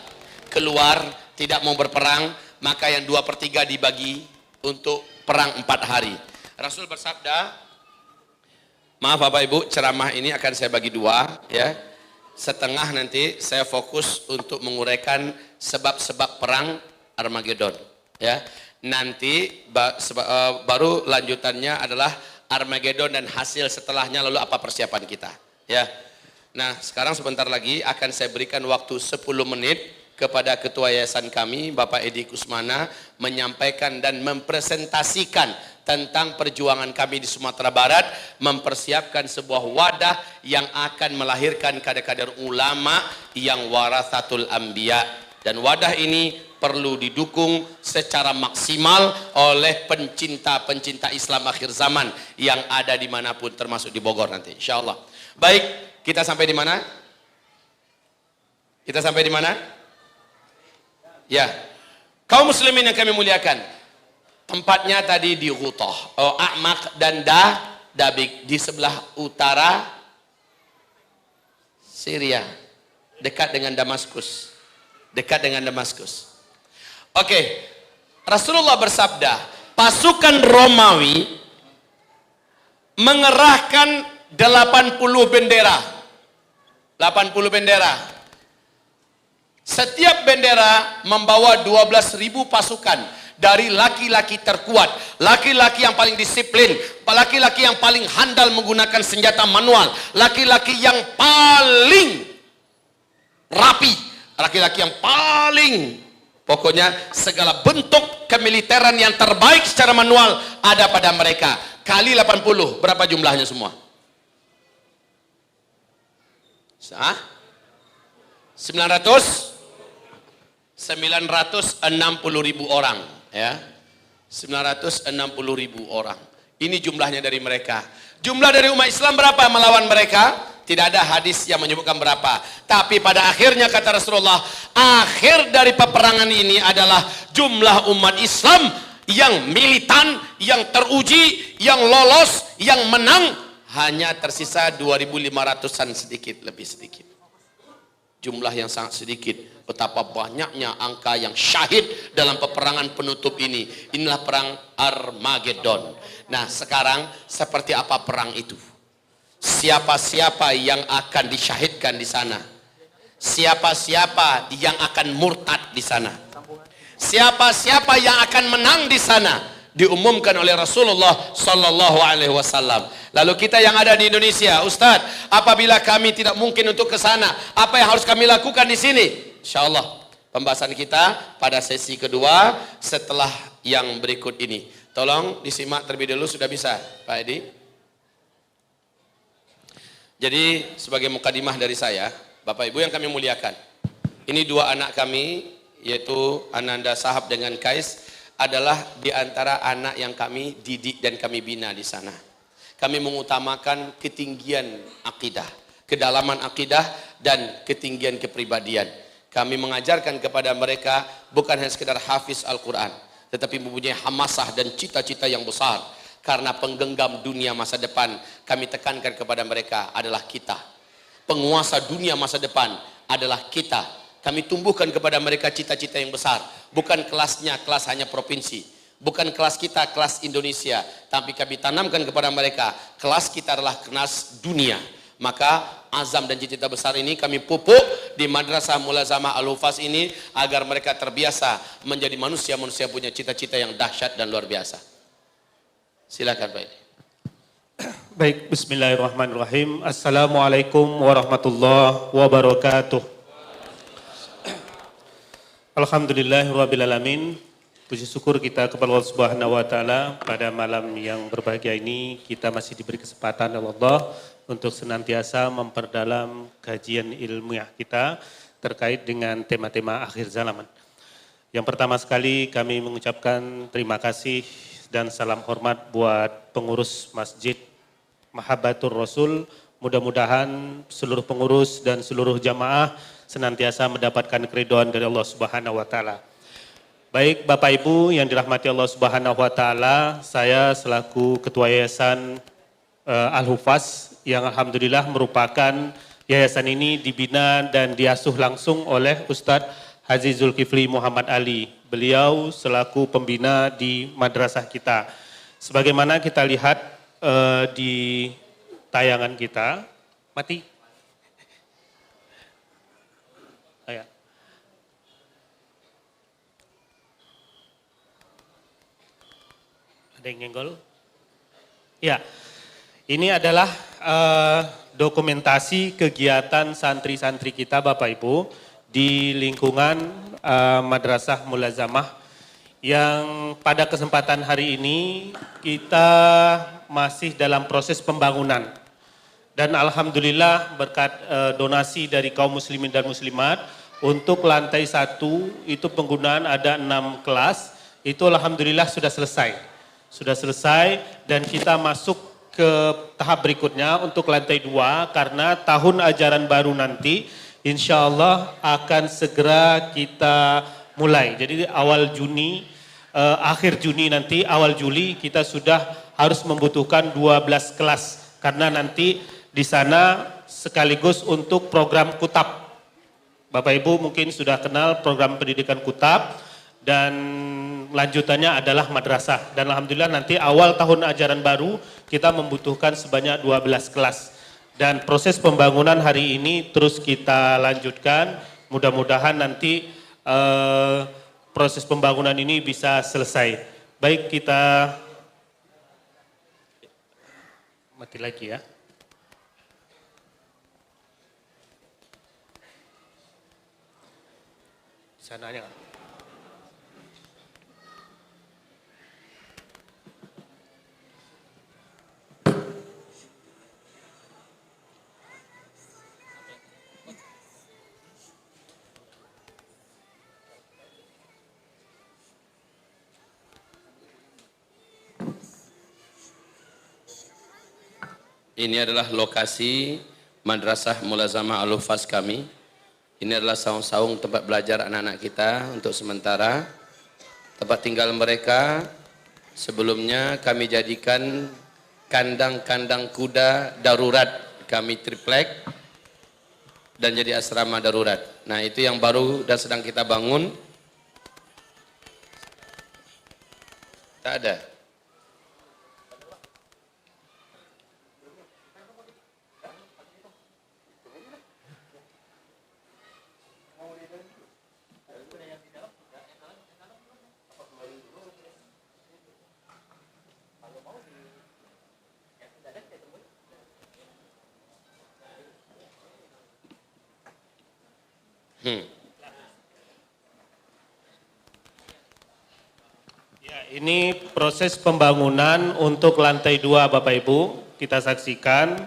Speaker 1: keluar, tidak mau berperang, maka yang 2/3 dibagi untuk perang 4 hari. Rasul bersabda, maaf Bapak Ibu, ceramah ini akan saya bagi 2, ya. Setengah nanti saya fokus untuk menguraikan sebab-sebab perang Armageddon, ya. Nanti baru lanjutannya adalah Armageddon dan hasil setelahnya, lalu apa persiapan kita, ya. Nah, sekarang sebentar lagi akan saya berikan waktu 10 menit kepada Ketua Yayasan kami, Bapak Edi Kusmana, menyampaikan dan mempresentasikan tentang perjuangan kami di Sumatera Barat, mempersiapkan sebuah wadah yang akan melahirkan kader-kader ulama yang warathatul anbiya. Dan wadah ini perlu didukung secara maksimal oleh pencinta-pencinta Islam akhir zaman yang ada dimanapun, termasuk di Bogor nanti, insya Allah. Baik, kita sampai di mana? Kita sampai di mana? Ya, kaum muslimin yang kami muliakan, tempatnya tadi di Ghutah, A'maq dan Dabik, di sebelah utara Syria, dekat dengan Damaskus. Oke, Rasulullah bersabda, pasukan Romawi mengerahkan 80 bendera. 80 bendera. Setiap bendera membawa 12.000 pasukan dari laki-laki terkuat, laki-laki yang paling disiplin, laki-laki yang paling handal menggunakan senjata manual, laki-laki yang paling rapi, laki-laki yang paling, pokoknya segala bentuk kemiliteran yang terbaik secara manual ada pada mereka. Kali 80, berapa jumlahnya semua? 960.000 orang, ya. 960.000 orang. Ini jumlahnya dari mereka. Jumlah dari umat Islam berapa melawan mereka? Tidak ada hadis yang menyebutkan berapa. Tapi pada akhirnya kata Rasulullah, akhir dari peperangan ini adalah jumlah umat Islam yang militan, yang teruji, yang lolos, yang menang hanya tersisa 2.500-an sedikit, lebih sedikit. Jumlah yang sangat sedikit. Betapa banyaknya angka yang syahid dalam peperangan penutup ini. Inilah perang Armageddon. Nah, sekarang seperti apa perang itu? Siapa-siapa yang akan disyahidkan di sana? Siapa-siapa yang akan murtad di sana? Siapa-siapa yang akan menang di sana? Diumumkan oleh Rasulullah Sallallahu Alaihi Wasallam. Lalu kita yang ada di Indonesia, Ustadz, apabila kami tidak mungkin untuk ke sana, apa yang harus kami lakukan di sini? Insya Allah pembahasan kita pada sesi kedua setelah yang berikut ini. Tolong disimak terlebih dulu, sudah bisa, Pak Edi? Jadi sebagai mukadimah dari saya, Bapak Ibu yang kami muliakan, ini dua anak kami, yaitu Ananda Sahab dengan Kais, adalah di antara anak yang kami didik dan kami bina di sana. Kami mengutamakan ketinggian akidah, kedalaman akidah dan ketinggian kepribadian. Kami mengajarkan kepada mereka bukan hanya sekedar hafiz Al-Quran, tetapi mempunyai hamasah dan cita-cita yang besar. Karena penggenggam dunia masa depan, kami tekankan kepada mereka adalah kita. Penguasa dunia masa depan adalah kita. Kami tumbuhkan kepada mereka cita-cita yang besar. Bukan kelasnya, kelas hanya provinsi. Bukan kelas kita, kelas Indonesia. Tapi kami tanamkan kepada mereka, kelas kita adalah kelas dunia. Maka azam dan cita-cita besar ini kami pupuk di Madrasah Mulazamah Al-Hufaz ini, agar mereka terbiasa menjadi manusia-manusia punya cita-cita yang dahsyat dan luar biasa. Silakan Pak Edi.
Speaker 3: Baik, bismillahirrahmanirrahim. Assalamualaikum warahmatullahi wabarakatuh. Alhamdulillahirrabbilalamin. Puji syukur kita kepada Allah Subhanahu wa taala, pada malam yang berbahagia ini kita masih diberi kesempatan oleh Allah untuk senantiasa memperdalam kajian ilmiah kita terkait dengan tema-tema akhir zaman. Yang pertama sekali kami mengucapkan terima kasih dan salam hormat buat pengurus Masjid Mahabbatur Rasul. Mudah-mudahan seluruh pengurus dan seluruh jamaah senantiasa mendapatkan keridhaan dari Allah Subhanahu wa taala. Baik Bapak Ibu yang dirahmati Allah Subhanahu wa taala, saya selaku Ketua Yayasan Al-Hufaz yang alhamdulillah merupakan yayasan ini dibina dan diasuh langsung oleh Ustadz Haji Zulkifli Muhammad Ali. Beliau selaku pembina di madrasah kita. Sebagaimana kita lihat di tayangan kita, mati. Ayo. Ada yang nyenggol? Ya, ini adalah dokumentasi kegiatan santri-santri kita Bapak Ibu di lingkungan Madrasah Mulazamah yang pada kesempatan hari ini kita masih dalam proses pembangunan. Dan alhamdulillah berkat donasi dari kaum muslimin dan muslimat untuk lantai 1 itu penggunaan ada 6 kelas, itu alhamdulillah sudah selesai. Sudah selesai dan kita masuk ke tahap berikutnya untuk lantai 2 karena tahun ajaran baru nanti insya Allah akan segera kita mulai. Jadi awal Juni, akhir Juni nanti, awal Juli kita sudah harus membutuhkan 12 kelas karena nanti di sana sekaligus untuk program kutab. Bapak Ibu mungkin sudah kenal program pendidikan kutab dan lanjutannya adalah madrasah. Dan alhamdulillah nanti awal tahun ajaran baru kita membutuhkan sebanyak 12 kelas. Dan proses pembangunan hari ini terus kita lanjutkan. Mudah-mudahan nanti proses pembangunan ini bisa selesai. Baik, kita mati lagi ya. Sananya.
Speaker 1: Ini adalah lokasi Madrasah Mulazamah Al-Hufaz kami. Ini adalah saung-saung tempat belajar anak-anak kita untuk sementara. Tempat tinggal mereka sebelumnya kami jadikan kandang-kandang kuda darurat, kami triplek dan jadi asrama darurat. Nah, itu yang baru dan sedang kita bangun. Tak ada.
Speaker 3: Ya, ini proses pembangunan untuk lantai 2 Bapak Ibu, kita saksikan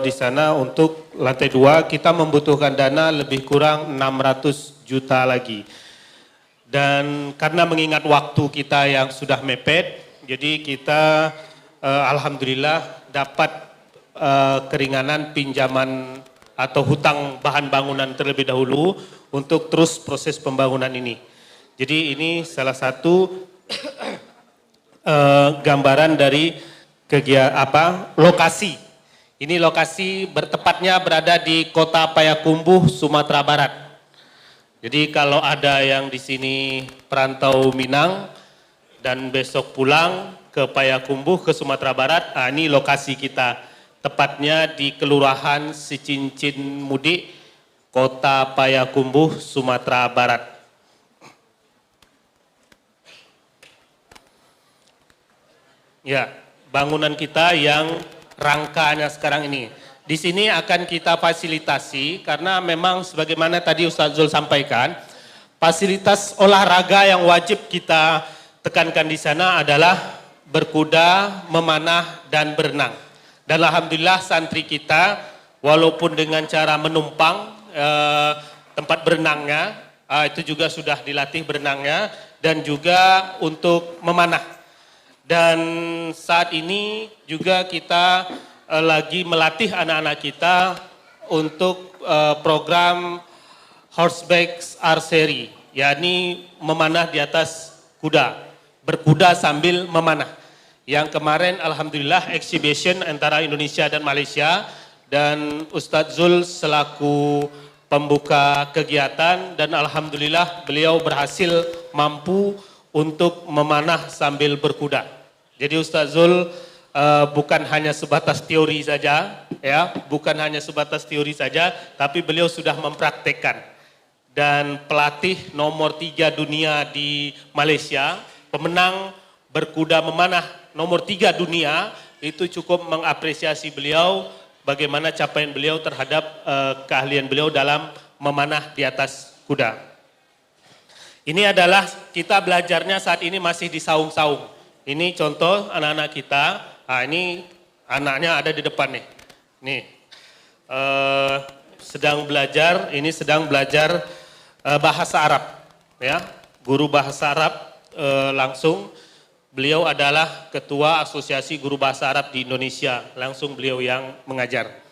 Speaker 3: di sana untuk lantai 2 kita membutuhkan dana lebih kurang 600 juta lagi. Dan karena mengingat waktu kita yang sudah mepet, jadi kita alhamdulillah dapat keringanan pinjaman atau hutang bahan bangunan terlebih dahulu untuk terus proses pembangunan ini. Jadi ini salah satu gambaran dari lokasi. Ini lokasi bertepatnya berada di Kota Payakumbuh, Sumatera Barat. Jadi kalau ada yang di sini perantau Minang dan besok pulang ke Payakumbuh ke Sumatera Barat, ini lokasi kita. Tepatnya di Kelurahan Sicincin Mudik, Kota Payakumbuh, Sumatera Barat. Ya, bangunan kita yang rangkanya sekarang ini. Di sini akan kita fasilitasi karena memang sebagaimana tadi Ustaz Zul sampaikan, fasilitas olahraga yang wajib kita tekankan di sana adalah berkuda, memanah, dan berenang. Dan alhamdulillah santri kita walaupun dengan cara menumpang tempat berenangnya, itu juga sudah dilatih berenangnya dan juga untuk memanah. Dan saat ini juga kita lagi melatih anak-anak kita untuk program horseback archery, yakni memanah di atas kuda, berkuda sambil memanah. Yang kemarin alhamdulillah exhibition antara Indonesia dan Malaysia dan Ustadz Zul selaku pembuka kegiatan dan alhamdulillah beliau berhasil mampu untuk memanah sambil berkuda. Jadi Ustadz Zul bukan hanya sebatas teori saja, ya, bukan hanya sebatas teori saja, tapi beliau sudah mempraktekkan. Dan pelatih nomor 3 dunia di Malaysia, pemenang berkuda memanah nomor 3 dunia, itu cukup mengapresiasi beliau bagaimana capaian beliau terhadap keahlian beliau dalam memanah di atas kuda. Ini adalah kita belajarnya saat ini masih di saung-saung. Ini contoh anak-anak kita. Nah, ini anaknya ada di depan nih. Nih, sedang belajar. Ini sedang belajar bahasa Arab, ya. Guru bahasa Arab langsung. Beliau adalah Ketua Asosiasi Guru Bahasa Arab di Indonesia, langsung beliau yang mengajar.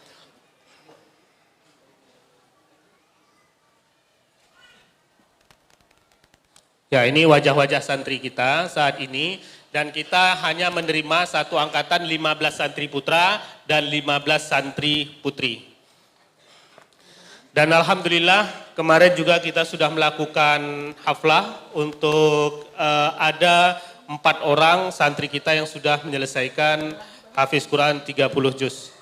Speaker 3: Ya, ini wajah-wajah santri kita saat ini, dan kita hanya menerima satu angkatan 15 santri putra dan 15 santri putri. Dan alhamdulillah kemarin juga kita sudah melakukan haflah untuk ada 4 orang santri kita yang sudah menyelesaikan hafiz Quran 30 juz.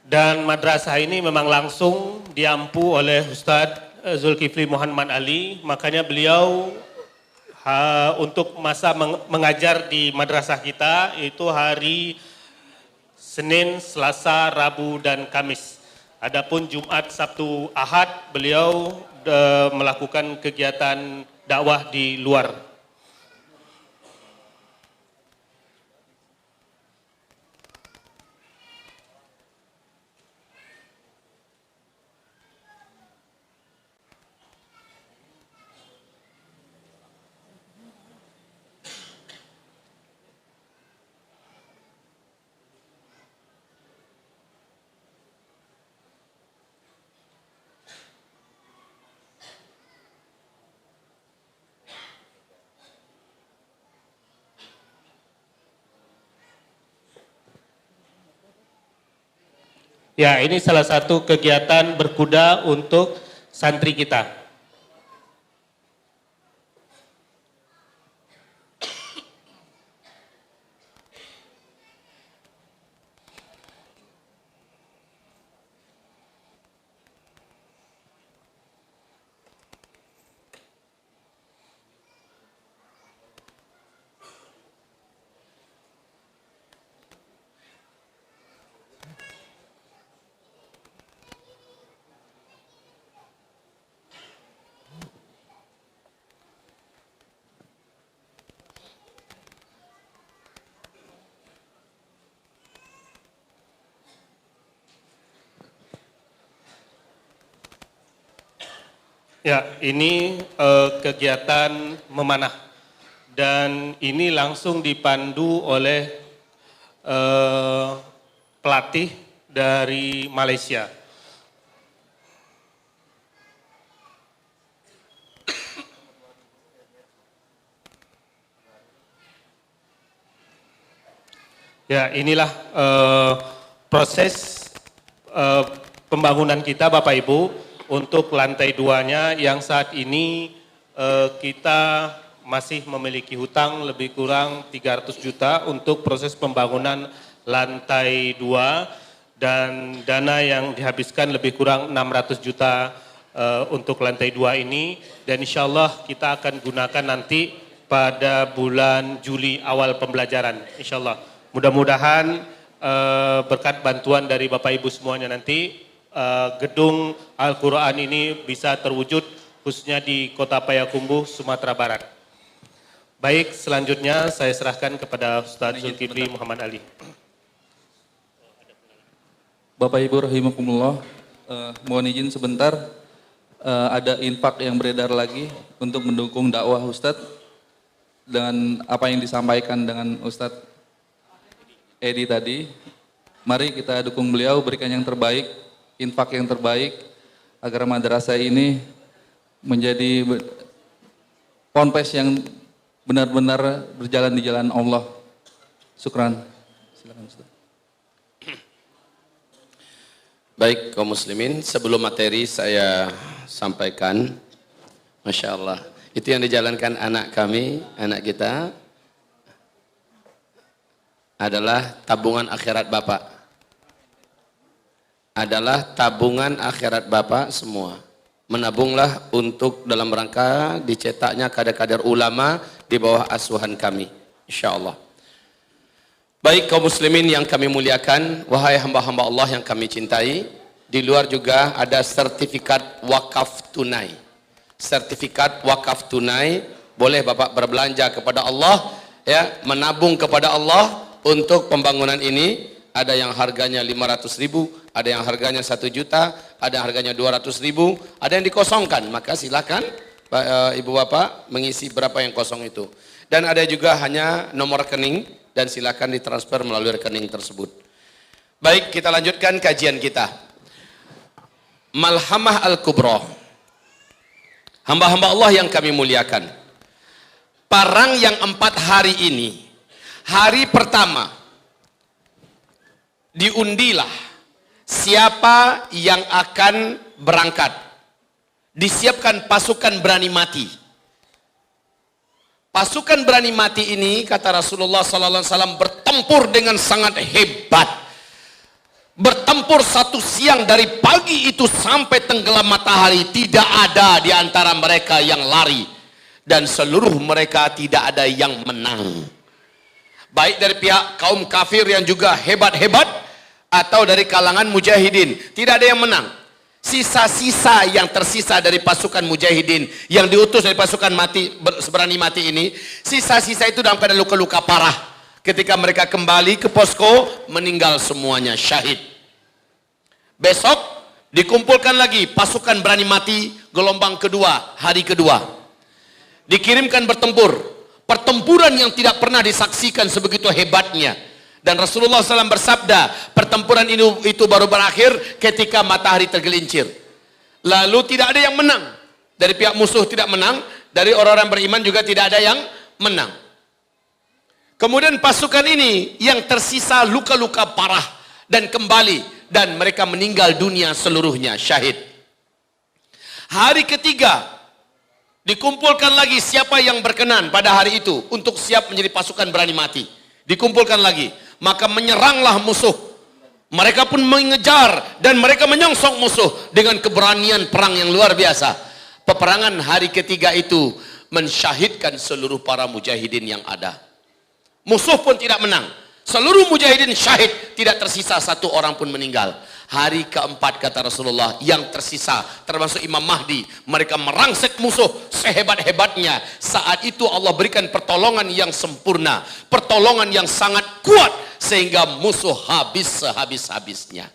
Speaker 3: Dan madrasah ini memang langsung diampu oleh Ustadz Zulkifli Muhammad Ali, makanya beliau untuk masa mengajar di madrasah kita itu hari Senin, Selasa, Rabu, dan Kamis. Adapun Jumat, Sabtu, Ahad beliau melakukan kegiatan dakwah di luar. Ya, ini salah satu kegiatan berkuda untuk santri kita. Ya, ini kegiatan memanah dan ini langsung dipandu oleh pelatih dari Malaysia. Ya, inilah proses pembangunan kita Bapak Ibu. Untuk lantai 2-nya yang saat ini kita masih memiliki hutang lebih kurang 300 juta untuk proses pembangunan lantai 2 dan dana yang dihabiskan lebih kurang 600 juta untuk lantai 2 ini, dan insya Allah kita akan gunakan nanti pada bulan Juli awal pembelajaran insya Allah. Mudah-mudahan berkat bantuan dari Bapak Ibu semuanya nanti gedung Al-Quran ini bisa terwujud khususnya di Kota Payakumbuh, Sumatera Barat. Baik, selanjutnya saya serahkan kepada Ustadz Zulkifli Muhammad Ali.
Speaker 4: Bapak Ibu rahimakumullah, mohon izin sebentar, ada infak yang beredar lagi untuk mendukung dakwah Ustadz dengan apa yang disampaikan dengan Ustadz Edi tadi. Mari kita dukung beliau, berikan yang terbaik, infak yang terbaik agar madrasah ini menjadi ponpes yang benar-benar berjalan di jalan Allah. Syukran. Silakan Ustaz.
Speaker 1: Baik kaum muslimin, sebelum materi saya sampaikan, Masya Allah. Itu yang dijalankan anak kami, anak kita adalah tabungan akhirat Bapak. Adalah tabungan akhirat Bapak semua. Menabunglah untuk dalam rangka dicetaknya kader-kader ulama di bawah asuhan kami, insyaallah. Baik kaum muslimin yang kami muliakan, wahai hamba-hamba Allah yang kami cintai, di luar juga ada sertifikat wakaf tunai. Sertifikat wakaf tunai, boleh Bapak berbelanja kepada Allah, ya, menabung kepada Allah untuk pembangunan ini. Ada yang harganya 500.000, ada yang harganya 1 juta, ada yang harganya 200.000, ada yang dikosongkan. Maka silakan Ibu Bapak mengisi berapa yang kosong itu. Dan ada juga hanya nomor rekening dan silakan ditransfer melalui rekening tersebut. Baik, kita lanjutkan kajian kita. Malhamah Al-Kubra. Hamba-hamba Allah yang kami muliakan. Parang yang 4 hari ini, hari pertama diundilah siapa yang akan berangkat. Disiapkan pasukan berani mati. Pasukan berani mati ini, kata Rasulullah SAW, bertempur dengan sangat hebat. Bertempur 1 siang dari pagi itu sampai tenggelam matahari. Tidak ada di antara mereka yang lari. Dan seluruh mereka tidak ada yang menang. Baik dari pihak kaum kafir yang juga hebat-hebat, atau dari kalangan mujahidin, tidak ada yang menang. Sisa-sisa yang tersisa dari pasukan mujahidin yang diutus dari pasukan berani mati ini, sisa-sisa itu dalam keadaan luka-luka parah. Ketika mereka kembali ke posko, meninggal semuanya, syahid. Besok dikumpulkan lagi pasukan berani mati gelombang kedua, hari kedua. Dikirimkan bertempur. Pertempuran yang tidak pernah disaksikan sebegitu hebatnya. Dan Rasulullah SAW bersabda, pertempuran itu baru berakhir ketika matahari tergelincir. Lalu tidak ada yang menang. Dari pihak musuh tidak menang, dari orang-orang beriman juga tidak ada yang menang. Kemudian pasukan ini yang tersisa luka-luka parah dan kembali, dan mereka meninggal dunia seluruhnya, syahid. Hari ketiga, dikumpulkan lagi siapa yang berkenan pada hari itu untuk siap menjadi pasukan berani mati. Dikumpulkan lagi, maka menyeranglah musuh. Mereka pun mengejar dan mereka menyongsong musuh dengan keberanian perang yang luar biasa. Peperangan hari ketiga itu mensyahidkan seluruh para mujahidin yang ada. Musuh pun tidak menang. Seluruh mujahidin syahid, tidak tersisa 1 orang pun meninggal. Hari keempat, kata Rasulullah, yang tersisa termasuk Imam Mahdi, mereka merangsek musuh sehebat-hebatnya. Saat itu Allah berikan pertolongan yang sempurna, pertolongan yang sangat kuat, sehingga musuh habis sehabis-habisnya.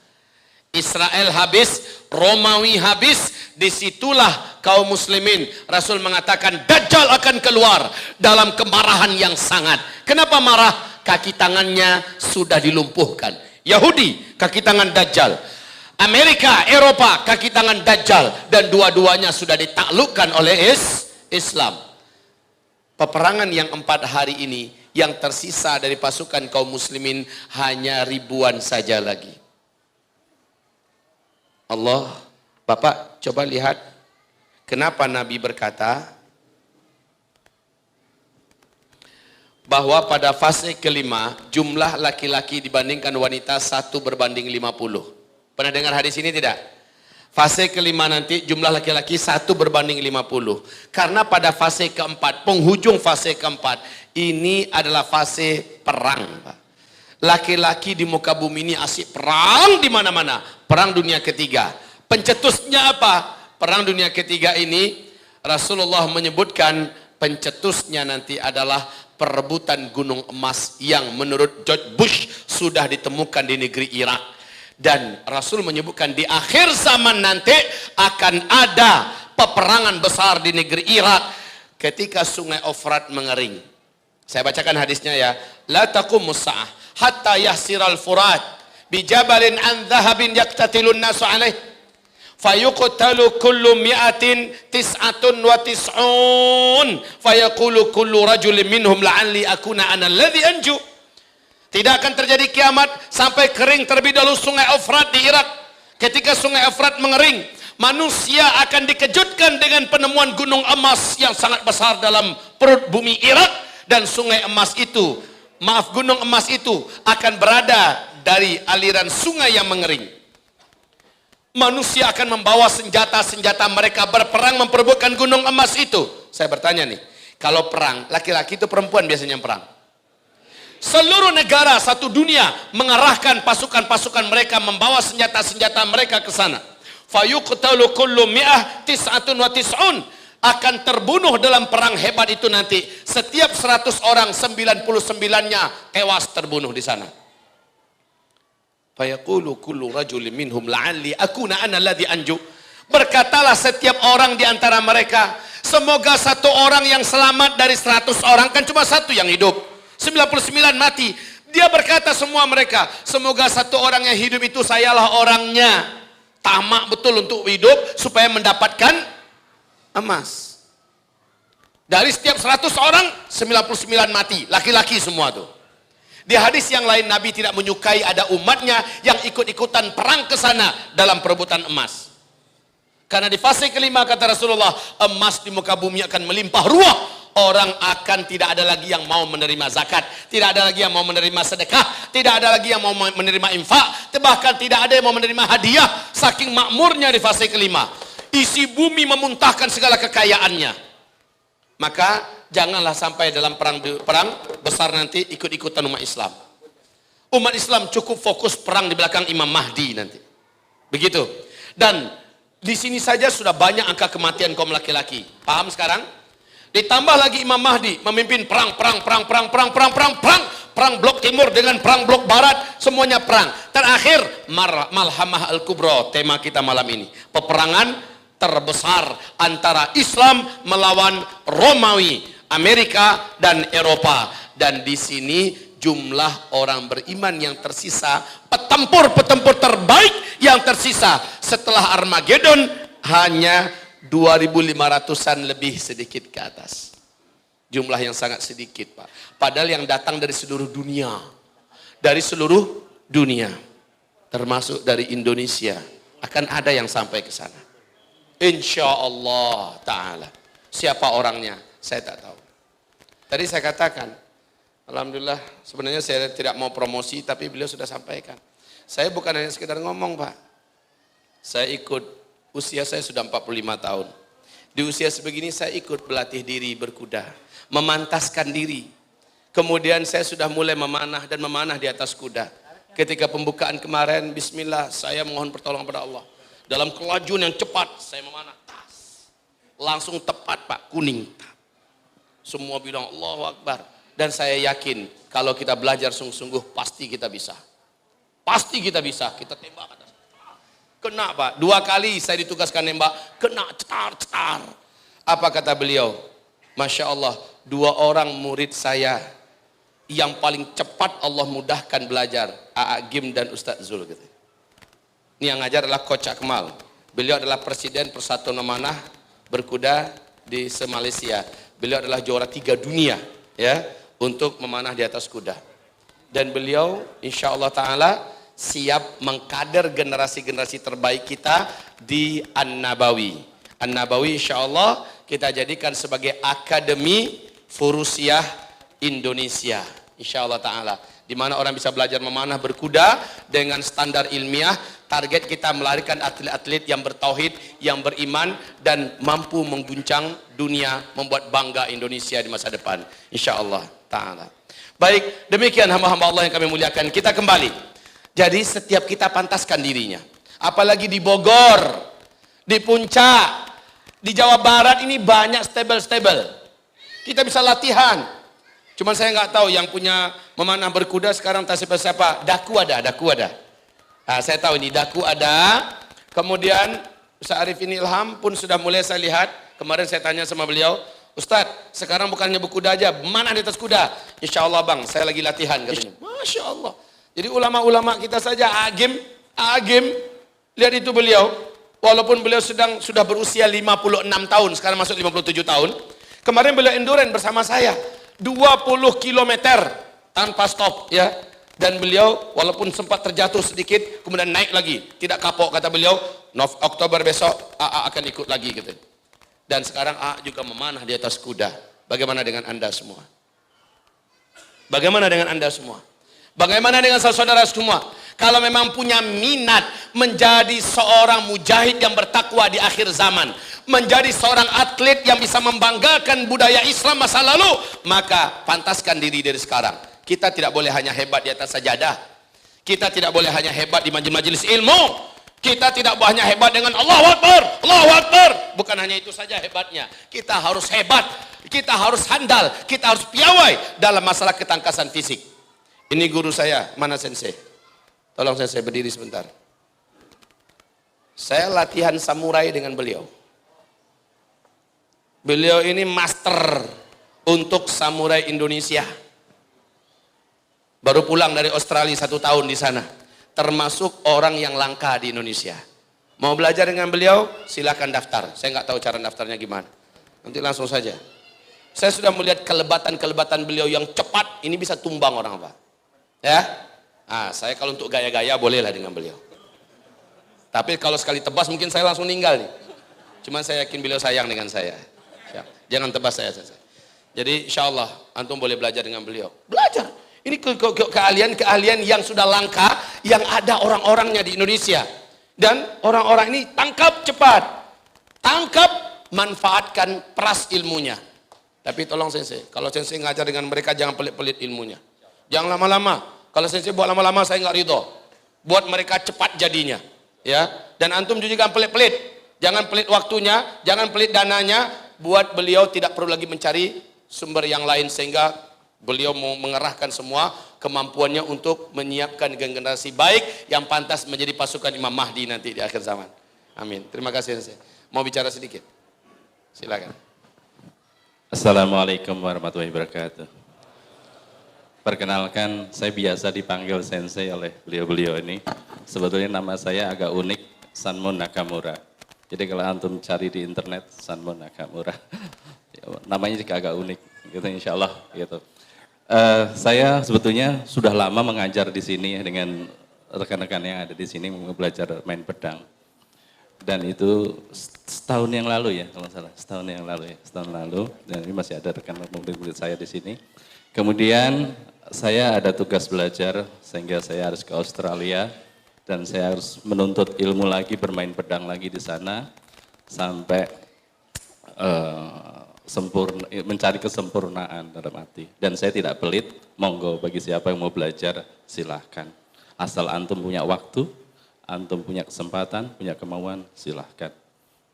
Speaker 1: Israel habis, Romawi habis. Disitulah kaum muslimin, Rasul mengatakan Dajjal akan keluar dalam kemarahan yang sangat. Kenapa marah? Kaki tangannya sudah dilumpuhkan. Yahudi, kaki tangan Dajjal. Amerika, Eropa, kaki tangan Dajjal. Dan dua-duanya sudah ditaklukkan oleh Islam. Peperangan yang 4 hari ini, yang tersisa dari pasukan kaum muslimin hanya ribuan saja lagi. Allah, Bapak coba lihat, kenapa Nabi berkata bahwa pada fase kelima jumlah laki-laki dibandingkan wanita 1 berbanding 50. Pernah dengar hadis ini tidak? Fase kelima nanti jumlah laki-laki 1 berbanding 50. Karena pada fase keempat, penghujung fase keempat, ini adalah fase perang. Laki-laki di muka bumi ini asik perang di mana-mana. Perang dunia ketiga. Pencetusnya apa? Perang dunia ketiga ini Rasulullah menyebutkan pencetusnya nanti adalah perebutan gunung emas yang menurut George Bush sudah ditemukan di negeri Irak. Dan Rasul menyebutkan di akhir zaman nanti akan ada peperangan besar di negeri Irak ketika sungai Efrat mengering. Saya bacakan hadisnya ya. La taqumus sa'ah hatta yahsiral furat bijabalin an dhahabin yaktatilun nasu alaih fayuqtalu kullu mi'atin 99 fayaqulu kullu rajulin minhum la'alli akuna ana alladhi anju. Tidak akan terjadi kiamat sampai kering terlebih dahulu sungai Efrat di Irak. Ketika sungai Efrat mengering, Manusia akan dikejutkan dengan penemuan gunung emas yang sangat besar dalam perut bumi Irak, dan sungai emas itu, gunung emas itu akan berada dari aliran sungai yang mengering. Manusia akan membawa senjata-senjata mereka berperang memperebutkan gunung emas itu. Saya bertanya nih, kalau perang, laki-laki itu perempuan biasanya yang perang. Seluruh negara satu dunia mengarahkan pasukan-pasukan mereka, membawa senjata-senjata mereka ke sana. Fayuqtalu kullu mi'ah tis'atun wa tis'un, akan terbunuh dalam perang hebat itu nanti. Setiap 100 orang 99-nya tewas terbunuh di sana. Fayaqulu kullu rajulin minhum la'alli akuna ana alladhi anju. Berkatalah setiap orang di antara mereka, semoga satu orang yang selamat dari 100 orang, kan cuma satu yang hidup, 99 mati. Dia berkata semua mereka, semoga satu orang yang hidup itu sayalah orangnya. Tamak betul untuk hidup supaya mendapatkan emas. Dari setiap 100 orang 99 mati, laki-laki semua tuh. Di hadis yang lain, Nabi tidak menyukai ada umatnya yang ikut-ikutan perang ke sana dalam perebutan emas. Karena di fase kelima kata Rasulullah, emas di muka bumi akan melimpah ruah. Orang akan tidak ada lagi yang mau menerima zakat, tidak ada lagi yang mau menerima sedekah, tidak ada lagi yang mau menerima infak, bahkan tidak ada yang mau menerima hadiah. Saking makmurnya di fase kelima, isi bumi memuntahkan segala kekayaannya. Maka janganlah sampai dalam perang besar nanti ikut-ikutan umat Islam. Umat Islam cukup fokus perang di belakang Imam Mahdi nanti. Begitu. Dan di sini saja sudah banyak angka kematian kaum laki-laki. Paham sekarang? Ditambah lagi Imam Mahdi memimpin perang blok timur dengan perang blok barat, semuanya perang. Terakhir Malhamah Al-Kubra, tema kita malam ini, peperangan terbesar antara Islam melawan Romawi, Amerika dan Eropa. Dan di sini jumlah orang beriman yang tersisa, petempur-petempur terbaik yang tersisa setelah Armageddon hanya 2.500-an lebih sedikit ke atas. Jumlah yang sangat sedikit, Pak. Padahal yang datang dari seluruh dunia. Dari seluruh dunia. Termasuk dari Indonesia. Akan ada yang sampai ke sana. Insya Allah Ta'ala. Siapa orangnya? Saya tak tahu. Tadi saya katakan, alhamdulillah, sebenarnya saya tidak mau promosi, tapi beliau sudah sampaikan. Saya bukan hanya sekedar ngomong, Pak. Saya ikut. Usia saya sudah 45 tahun. Di usia sebegini saya ikut berlatih diri berkuda, memantaskan diri. Kemudian saya sudah mulai memanah dan memanah di atas kuda. Ketika pembukaan kemarin, bismillah, saya mohon pertolongan pada Allah. Dalam kelajuan yang cepat, saya memanah. Tas. Langsung tepat, Pak, kuning. Semua bilang Allahu Akbar. Dan saya yakin kalau kita belajar sungguh-sungguh pasti kita bisa. Pasti kita bisa. Kita tembak atas. Kena, Pak. 2 kali saya ditugaskan nembak, kena cetar. Apa kata beliau? Masya Allah, 2 orang murid saya yang paling cepat Allah mudahkan belajar, A'agim dan Ustadz Zul. Gitu. Ini yang ngajar adalah Coach Akmal. Beliau adalah Presiden Persatuan Memanah Berkuda di Malaysia. Beliau adalah juara 3 dunia ya untuk memanah di atas kuda. Dan beliau insya Allah Ta'ala siap mengkader generasi-generasi terbaik kita di An-Nabawi. An-Nabawi insya Allah kita jadikan sebagai Akademi Furusiah Indonesia. Insya Allah Ta'ala. Di mana orang bisa belajar memanah berkuda dengan standar ilmiah. Target kita melahirkan atlet-atlet yang bertauhid, yang beriman, dan mampu mengguncang dunia, membuat bangga Indonesia di masa depan. Insya Allah Ta'ala. Baik, demikian hamba-hamba Allah yang kami muliakan. Kita kembali. Jadi setiap kita pantaskan dirinya. Apalagi di Bogor, di Puncak, di Jawa Barat ini banyak stable-stable. Kita bisa latihan. Cuman saya nggak tahu yang punya memanah berkuda sekarang tak siapa-siapa. Daku ada. Nah, saya tahu ini Daku ada. Kemudian Ustaz Arifin Ilham pun sudah mulai saya lihat. Kemarin saya tanya sama beliau, Ustadz, sekarang bukannya berkuda aja, mana di atas kuda? Insya Allah bang, saya lagi latihan katanya. Masya Allah. Jadi ulama-ulama kita saja, Agim, lihat itu beliau, walaupun beliau sudah berusia 56 tahun, sekarang masuk 57 tahun. Kemarin beliau endurance bersama saya, 20 km tanpa stop ya. Dan beliau walaupun sempat terjatuh sedikit, kemudian naik lagi, tidak kapok kata beliau. Oktober besok AA akan ikut lagi gitu. Dan sekarang AA juga memanah di atas kuda. Bagaimana dengan Anda semua? Bagaimana dengan Anda semua? Bagaimana dengan saudara semua? Kalau memang punya minat menjadi seorang mujahid yang bertakwa di akhir zaman, menjadi seorang atlet yang bisa membanggakan budaya Islam masa lalu, maka pantaskan diri dari sekarang. Kita tidak boleh hanya hebat di atas sajadah. Kita tidak boleh hanya hebat di majelis ilmu. Kita tidak boleh hanya hebat dengan Allahu Akbar, Allahu Akbar. Bukan hanya itu saja hebatnya. Kita harus hebat, kita harus handal, kita harus piawai dalam masalah ketangkasan fisik. Ini guru saya, mana sensei? Tolong sensei berdiri sebentar. Saya latihan samurai dengan beliau. Beliau ini master untuk samurai Indonesia. Baru pulang dari Australia 1 tahun di sana. Termasuk orang yang langka di Indonesia. Mau belajar dengan beliau? Silakan daftar. Saya nggak tahu cara daftarnya gimana. Nanti langsung saja. Saya sudah melihat kelebatan-kelebatan beliau yang cepat. Ini bisa tumbang orang, Pak. Ya, saya kalau untuk gaya-gaya bolehlah dengan beliau. Tapi kalau sekali tebas mungkin saya langsung ninggal nih. Cuman saya yakin beliau sayang dengan saya. Jangan tebas saya. Jadi insya Allah antum boleh belajar dengan beliau. Belajar. Ini keahlian-keahlian yang sudah langka, yang ada orang-orangnya di Indonesia. Dan orang-orang ini tangkap cepat. Tangkap, manfaatkan peras ilmunya. Tapi tolong sensei, kalau sensei ngajar dengan mereka jangan pelit-pelit ilmunya. Jangan lama-lama. Kalau sensei buat lama-lama saya nggak ridho. Buat mereka cepat jadinya. Ya. Dan antum juga jangan pelit-pelit. Jangan pelit waktunya, jangan pelit dananya. Buat beliau tidak perlu lagi mencari sumber yang lain sehingga beliau mau mengerahkan semua kemampuannya untuk menyiapkan generasi baik yang pantas menjadi pasukan Imam Mahdi nanti di akhir zaman. Amin. Terima kasih. Mau bicara sedikit? Silakan.
Speaker 5: Assalamualaikum warahmatullahi wabarakatuh. Perkenalkan, saya biasa dipanggil sensei oleh beliau-beliau ini. Sebetulnya nama saya agak unik, Sanmon Nakamura. Jadi kalau antum cari di internet, Sanmon Nakamura. Namanya juga agak unik, gitu insya Allah. Gitu. Saya sebetulnya sudah lama mengajar di sini dengan rekan-rekan yang ada di sini belajar main pedang. Dan itu setahun yang lalu ya, kalau salah, setahun lalu. Dan ini masih ada rekan murid-murid saya di sini. Kemudian saya ada tugas belajar sehingga saya harus ke Australia dan saya harus menuntut ilmu lagi, bermain pedang lagi di sana sampai mencari kesempurnaan dalam arti. Dan saya tidak pelit, monggo bagi siapa yang mau belajar silahkan. Asal antum punya waktu, antum punya kesempatan, punya kemauan, silahkan.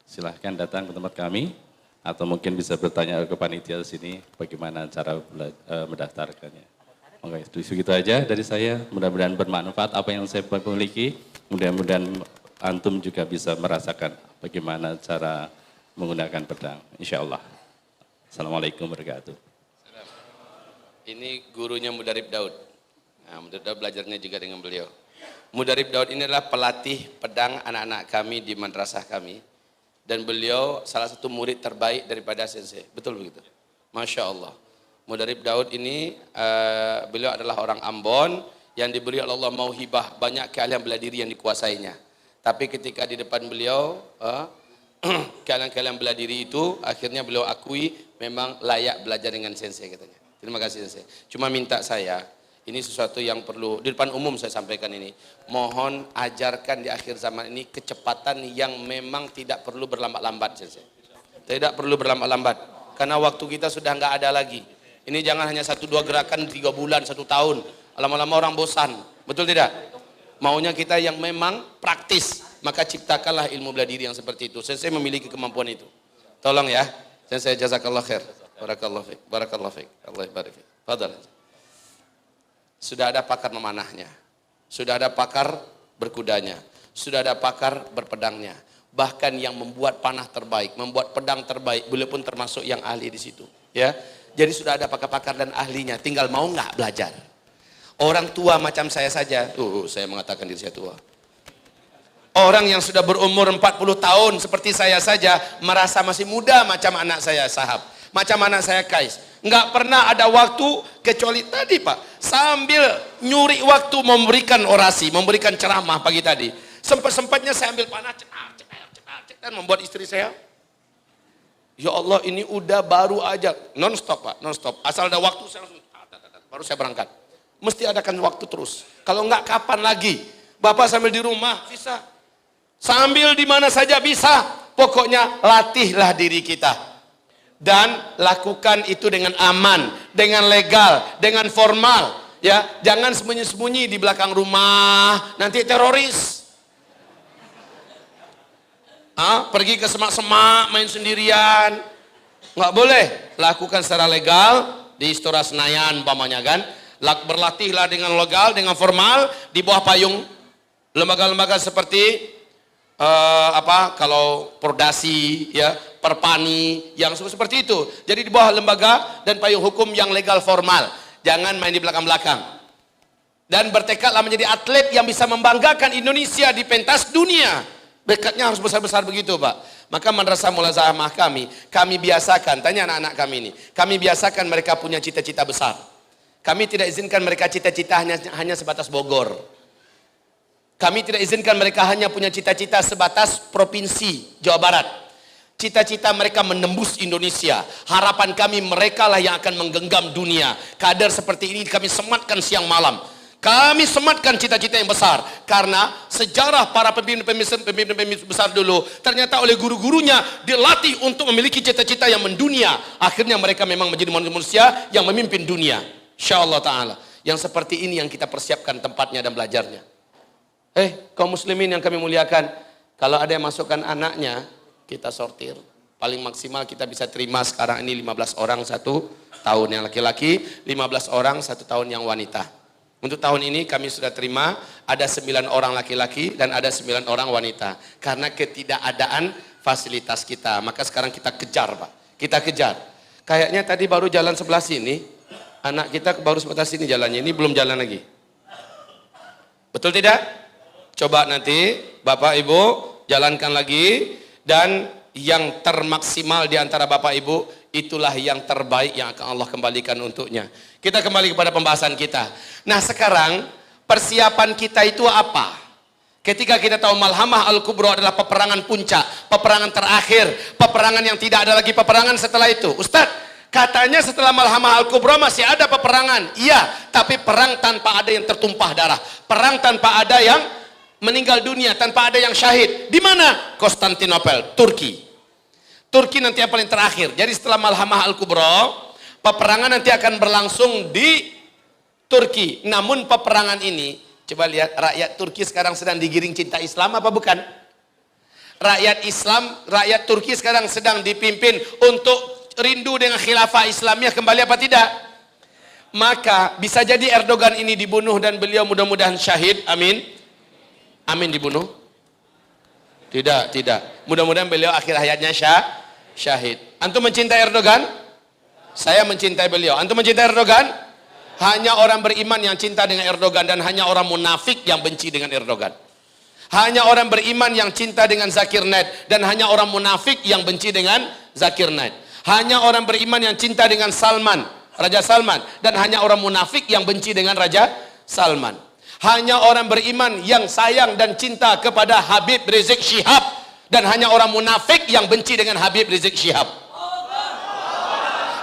Speaker 5: Silahkan datang ke tempat kami, atau mungkin bisa bertanya ke panitia di sini bagaimana cara mendaftarkannya. Oke, begitu aja dari saya. Mudah-mudahan bermanfaat apa yang saya miliki. Mudah-mudahan antum juga bisa merasakan bagaimana cara menggunakan pedang. Insya Allah. Assalamualaikum warahmatullahi wabarakatuh.
Speaker 1: Ini gurunya Mudarib Daud. Nah, Mudarib Daud belajarnya juga dengan beliau. Mudarib Daud ini adalah pelatih pedang anak-anak kami di madrasah kami. Dan beliau salah satu murid terbaik daripada sensei. Betul begitu? Masya Allah. Mudarib Daud ini, beliau adalah orang Ambon yang diberi oleh Allah mauhibah, banyak keahlian bela diri yang dikuasainya. Tapi ketika di depan beliau, keahlian-keahlian bela diri itu akhirnya beliau akui memang layak belajar dengan sensei katanya. Terima kasih sensei. Cuma minta saya, ini sesuatu yang perlu di depan umum saya sampaikan ini. Mohon ajarkan di akhir zaman ini kecepatan yang memang tidak perlu berlambat-lambat sensei. Tidak perlu berlambat-lambat karena waktu kita sudah nggak ada lagi. Ini jangan hanya 1-2 gerakan 3 bulan 1 tahun. Lama-lama orang bosan. Betul tidak? Maunya kita yang memang praktis. Maka ciptakanlah ilmu bela diri yang seperti itu. Sensei memiliki kemampuan itu. Tolong ya. Sensei jazakallah khair. Barakallahu fiik. Barakallahu fiik. Allah barik fiik. Fadhal. Sudah ada pakar memanahnya. Sudah ada pakar berkudanya. Sudah ada pakar berpedangnya. Bahkan yang membuat panah terbaik, membuat pedang terbaik, beliau pun termasuk yang ahli di situ. Ya. Jadi sudah ada pakar-pakar dan ahlinya. Tinggal mau nggak belajar. Orang tua macam saya saja. Saya mengatakan diri saya tua. Orang yang sudah berumur 40 tahun seperti saya saja merasa masih muda macam anak saya Sahab, macam anak saya Kais. Enggak pernah ada waktu kecuali tadi Pak, sambil nyuri waktu memberikan orasi, memberikan ceramah pagi tadi. Sempat-sempatnya saya ambil panah, cepat, membuat istri saya. Ya Allah, ini udah baru aja, non-stop Pak, non-stop. Asal ada waktu saya langsung, baru saya berangkat. Mesti adakan waktu terus. Kalau enggak kapan lagi? Bapak sambil di rumah bisa, sambil di mana saja bisa. Pokoknya latihlah diri kita dan lakukan itu dengan aman, dengan legal, dengan formal. Ya, jangan sembunyi-sembunyi di belakang rumah, nanti teroris. Pergi ke semak-semak, main sendirian. Nggak boleh. Lakukan secara legal di Istora Senayan umpamanya kan. Berlatihlah dengan legal, dengan formal di bawah payung lembaga-lembaga seperti kalau Pordasi, ya, Perpani, yang seperti itu. Jadi di bawah lembaga dan payung hukum yang legal formal. Jangan main di belakang-belakang. Dan bertekadlah menjadi atlet yang bisa membanggakan Indonesia di pentas dunia. Bekatnya harus besar-besar begitu Pak. Maka madrasah mulazamah kami biasakan, tanya anak-anak kami ini, kami biasakan mereka punya cita-cita besar. Kami tidak izinkan mereka cita-cita hanya sebatas Bogor. Kami tidak izinkan mereka hanya punya cita-cita sebatas provinsi Jawa Barat. Cita-cita mereka menembus Indonesia. Harapan kami mereka lah yang akan menggenggam dunia. Kader seperti ini kami sematkan siang malam. Kami sematkan cita-cita yang besar. Karena sejarah para pemimpin besar dulu, ternyata oleh guru-gurunya dilatih untuk memiliki cita-cita yang mendunia. Akhirnya mereka memang menjadi manusia yang memimpin dunia. InsyaAllah ta'ala. Yang seperti ini yang kita persiapkan tempatnya dan belajarnya. Kaum muslimin yang kami muliakan, kalau ada yang masukkan anaknya, kita sortir. Paling maksimal kita bisa terima sekarang ini 15 orang 1 tahun yang laki-laki, 15 orang 1 tahun yang wanita. Untuk tahun ini kami sudah terima ada 9 orang laki-laki dan ada 9 orang wanita. Karena ketidakadaan fasilitas kita. Maka sekarang kita kejar Pak. Kita kejar. Kayaknya tadi baru jalan sebelah sini. Anak kita baru sebelah sini jalannya. Ini belum jalan lagi. Betul tidak? Coba nanti Bapak Ibu jalankan lagi. Dan yang termaksimal di antara Bapak Ibu, itulah yang terbaik yang akan Allah kembalikan untuknya. Kita kembali kepada pembahasan kita. Nah sekarang persiapan kita itu apa? Ketika kita tahu Malhamah Al-Kubra adalah peperangan puncak, peperangan terakhir, peperangan yang tidak ada lagi peperangan setelah itu. Ustadz, katanya setelah Malhamah Al-Kubra masih ada peperangan. Iya, tapi perang tanpa ada yang tertumpah darah. Perang tanpa ada yang meninggal dunia, tanpa ada yang syahid. Di mana? Konstantinopel, Turki. Turki nanti yang paling terakhir. Jadi setelah Malhamah Al-Kubra, peperangan nanti akan berlangsung di Turki. Namun peperangan ini, coba lihat, rakyat Turki sekarang sedang digiring cinta Islam apa bukan? Rakyat Turki sekarang sedang dipimpin untuk rindu dengan khilafah Islamiyah kembali apa tidak? Maka bisa jadi Erdogan ini dibunuh dan beliau mudah-mudahan syahid. Amin. Amin, dibunuh? Tidak. Mudah-mudahan beliau akhir hayatnya syahid. Antum mencintai Erdogan? Saya mencintai beliau. Antum mencintai Erdogan? Hanya orang beriman yang cinta dengan Erdogan dan hanya orang munafik yang benci dengan Erdogan. Hanya orang beriman yang cinta dengan Zakir Naik dan hanya orang munafik yang benci dengan Zakir Naik. Hanya orang beriman yang cinta dengan Raja Salman dan hanya orang munafik yang benci dengan Raja Salman. Hanya orang beriman yang sayang dan cinta kepada Habib Rizik Syihab dan hanya orang munafik yang benci dengan Habib Rizik Syihab.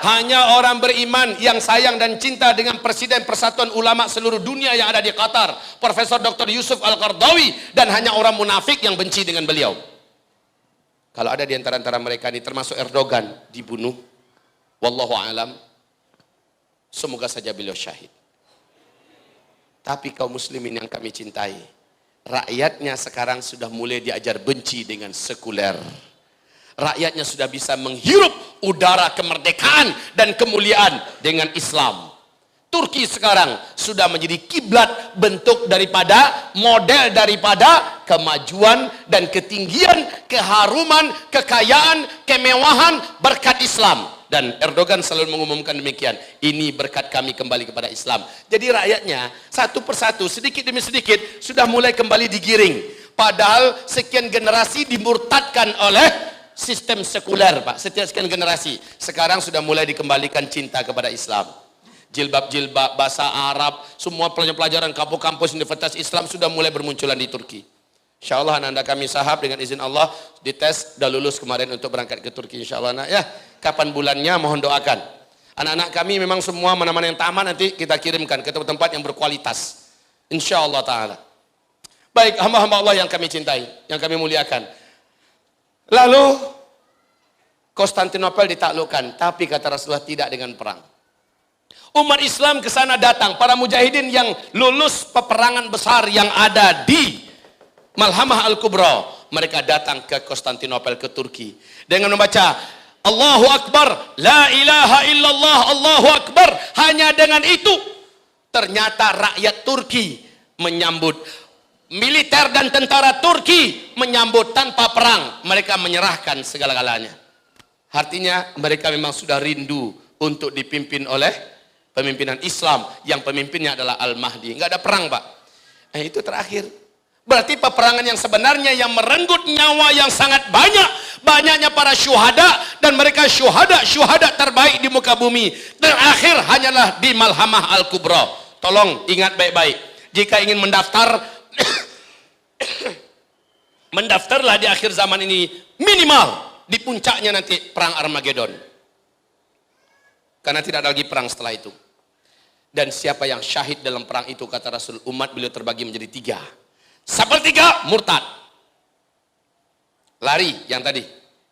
Speaker 1: Hanya orang beriman yang sayang dan cinta dengan Presiden Persatuan Ulama seluruh dunia yang ada di Qatar, Profesor Dr. Yusuf Al-Qardawi, dan hanya orang munafik yang benci dengan beliau. Kalau ada di antara mereka ini termasuk Erdogan dibunuh, wallahu alam, semoga saja beliau syahid. Tapi kaum muslimin yang kami cintai, rakyatnya sekarang sudah mulai diajar benci dengan sekuler. Rakyatnya sudah bisa menghirup udara kemerdekaan dan kemuliaan dengan Islam. Turki sekarang sudah menjadi kiblat bentuk daripada model daripada kemajuan dan ketinggian, keharuman, kekayaan, kemewahan berkat Islam. Dan Erdogan selalu mengumumkan demikian, ini berkat kami kembali kepada Islam. Jadi rakyatnya satu persatu, sedikit demi sedikit sudah mulai kembali digiring. Padahal sekian generasi dimurtadkan oleh sistem sekuler, Pak. Setiap sekian generasi sekarang sudah mulai dikembalikan cinta kepada Islam. Jilbab-jilbab, bahasa Arab, semua pelajaran kampus-kampus Universitas Islam sudah mulai bermunculan di Turki. Insya Allah anak-anak kami sahab dengan izin Allah dites, sudah lulus kemarin untuk berangkat ke Turki insya Allah nak ya. Kapan bulannya mohon doakan. Anak-anak kami memang semua mana-mana yang tamat nanti kita kirimkan ke tempat yang berkualitas. Insya Allah Ta'ala. Baik, hamba-hamba Allah yang kami cintai, yang kami muliakan. Lalu Konstantinopel ditaklukkan, tapi kata Rasulullah tidak dengan perang. Umat Islam ke sana datang, para mujahidin yang lulus peperangan besar yang ada di Malhamah Al-Kubra. Mereka datang ke Konstantinopel, ke Turki. Dengan membaca, Allahu Akbar, La ilaha illallah, Allahu Akbar. Hanya dengan itu, ternyata rakyat Turki menyambut. Militer dan tentara Turki menyambut tanpa perang. Mereka menyerahkan segala-galanya. Artinya mereka memang sudah rindu untuk dipimpin oleh pemimpinan Islam yang pemimpinnya adalah Al-Mahdi. Enggak ada perang, Pak. Itu terakhir. Berarti peperangan yang sebenarnya yang merenggut nyawa yang sangat banyak. Banyaknya para syuhada dan mereka syuhada terbaik di muka bumi. Terakhir hanyalah di Malhamah Al-Kubra. Tolong ingat baik-baik. Jika ingin mendaftar, mendaftarlah di akhir zaman ini minimal di puncaknya nanti perang Armageddon. Karena tidak ada lagi perang setelah itu. Dan siapa yang syahid dalam perang itu, kata Rasul, umat beliau terbagi menjadi 3. Sepertiga murtad, lari yang tadi,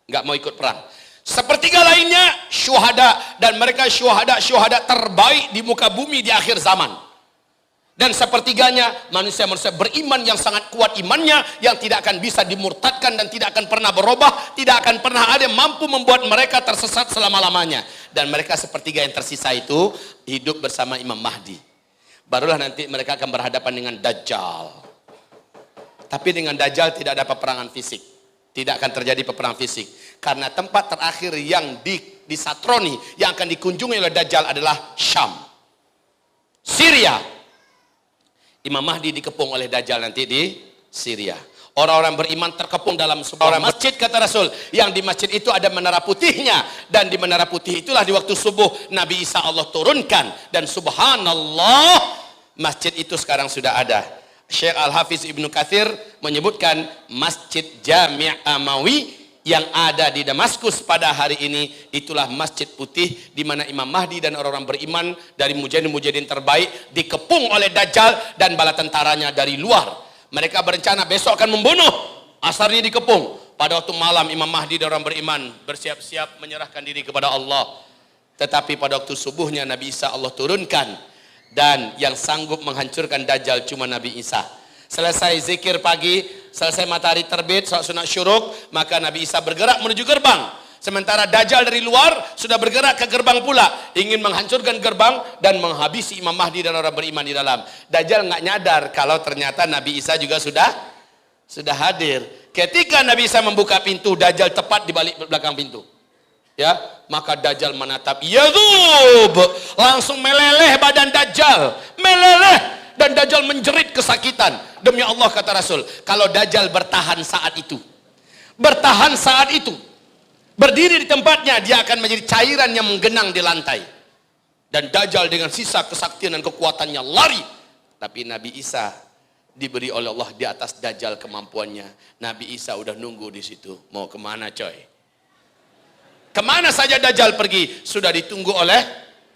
Speaker 1: nggak mau ikut perang. Sepertiga lainnya syuhada, dan mereka syuhada terbaik di muka bumi di akhir zaman. Dan sepertiganya manusia-manusia beriman yang sangat kuat imannya, yang tidak akan bisa dimurtadkan dan tidak akan pernah berubah, tidak akan pernah ada yang mampu membuat mereka tersesat selama-lamanya. Dan mereka sepertiga yang tersisa itu hidup bersama Imam Mahdi. Barulah nanti mereka akan berhadapan dengan Dajjal. Tapi dengan Dajjal tidak ada peperangan fisik. Tidak akan terjadi peperangan fisik. Karena tempat terakhir yang disatroni, yang akan dikunjungi oleh Dajjal adalah Syam, Syria. Imam Mahdi dikepung oleh Dajjal nanti di Syria. Orang-orang beriman terkepung dalam sebuah masjid, kata Rasul. Yang di masjid itu ada menara putihnya. Dan di menara putih itulah di waktu subuh Nabi Isa Allah turunkan. Dan subhanallah, masjid itu sekarang sudah ada. Syekh Al-Hafiz Ibnu Katsir menyebutkan Masjid Jami' Amawi yang ada di Damaskus pada hari ini, itulah masjid putih di mana Imam Mahdi dan orang-orang beriman dari mujahidin-mujahidin terbaik dikepung oleh Dajjal dan bala tentaranya dari luar. Mereka berencana besok akan membunuh. Asarnya dikepung. Pada waktu malam Imam Mahdi dan orang beriman bersiap-siap menyerahkan diri kepada Allah. Tetapi pada waktu subuhnya Nabi Isa Allah turunkan, dan yang sanggup menghancurkan Dajjal cuma Nabi Isa. Selesai zikir pagi, selesai matahari terbit, salat sunat syuruk, maka Nabi Isa bergerak menuju gerbang. Sementara Dajjal dari luar sudah bergerak ke gerbang pula, ingin menghancurkan gerbang dan menghabisi Imam Mahdi dan orang beriman di dalam. Dajjal nggak nyadar kalau ternyata Nabi Isa juga sudah hadir. Ketika Nabi Isa membuka pintu, Dajjal tepat di balik belakang pintu. Ya, maka Dajjal menatap, Yadub, langsung meleleh badan Dajjal, meleleh. Dan Dajjal menjerit kesakitan. Demi Allah, kata Rasul, kalau Dajjal bertahan saat itu, berdiri di tempatnya, dia akan menjadi cairan yang menggenang di lantai. Dan Dajjal dengan sisa kesaktian dan kekuatannya lari. Tapi Nabi Isa diberi oleh Allah di atas Dajjal kemampuannya. Nabi Isa udah nunggu di situ. Mau kemana coy? Kemana saja Dajjal pergi, sudah ditunggu oleh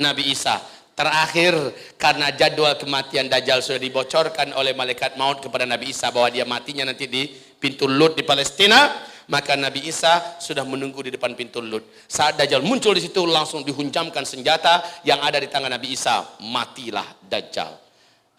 Speaker 1: Nabi Isa. Terakhir, karena jadwal kematian Dajjal sudah dibocorkan oleh malaikat maut kepada Nabi Isa bahwa dia matinya nanti di pintu Lut di Palestina, maka Nabi Isa sudah menunggu di depan pintu Lut. Saat Dajjal muncul di situ, langsung dihunjamkan senjata yang ada di tangan Nabi Isa. Matilah Dajjal.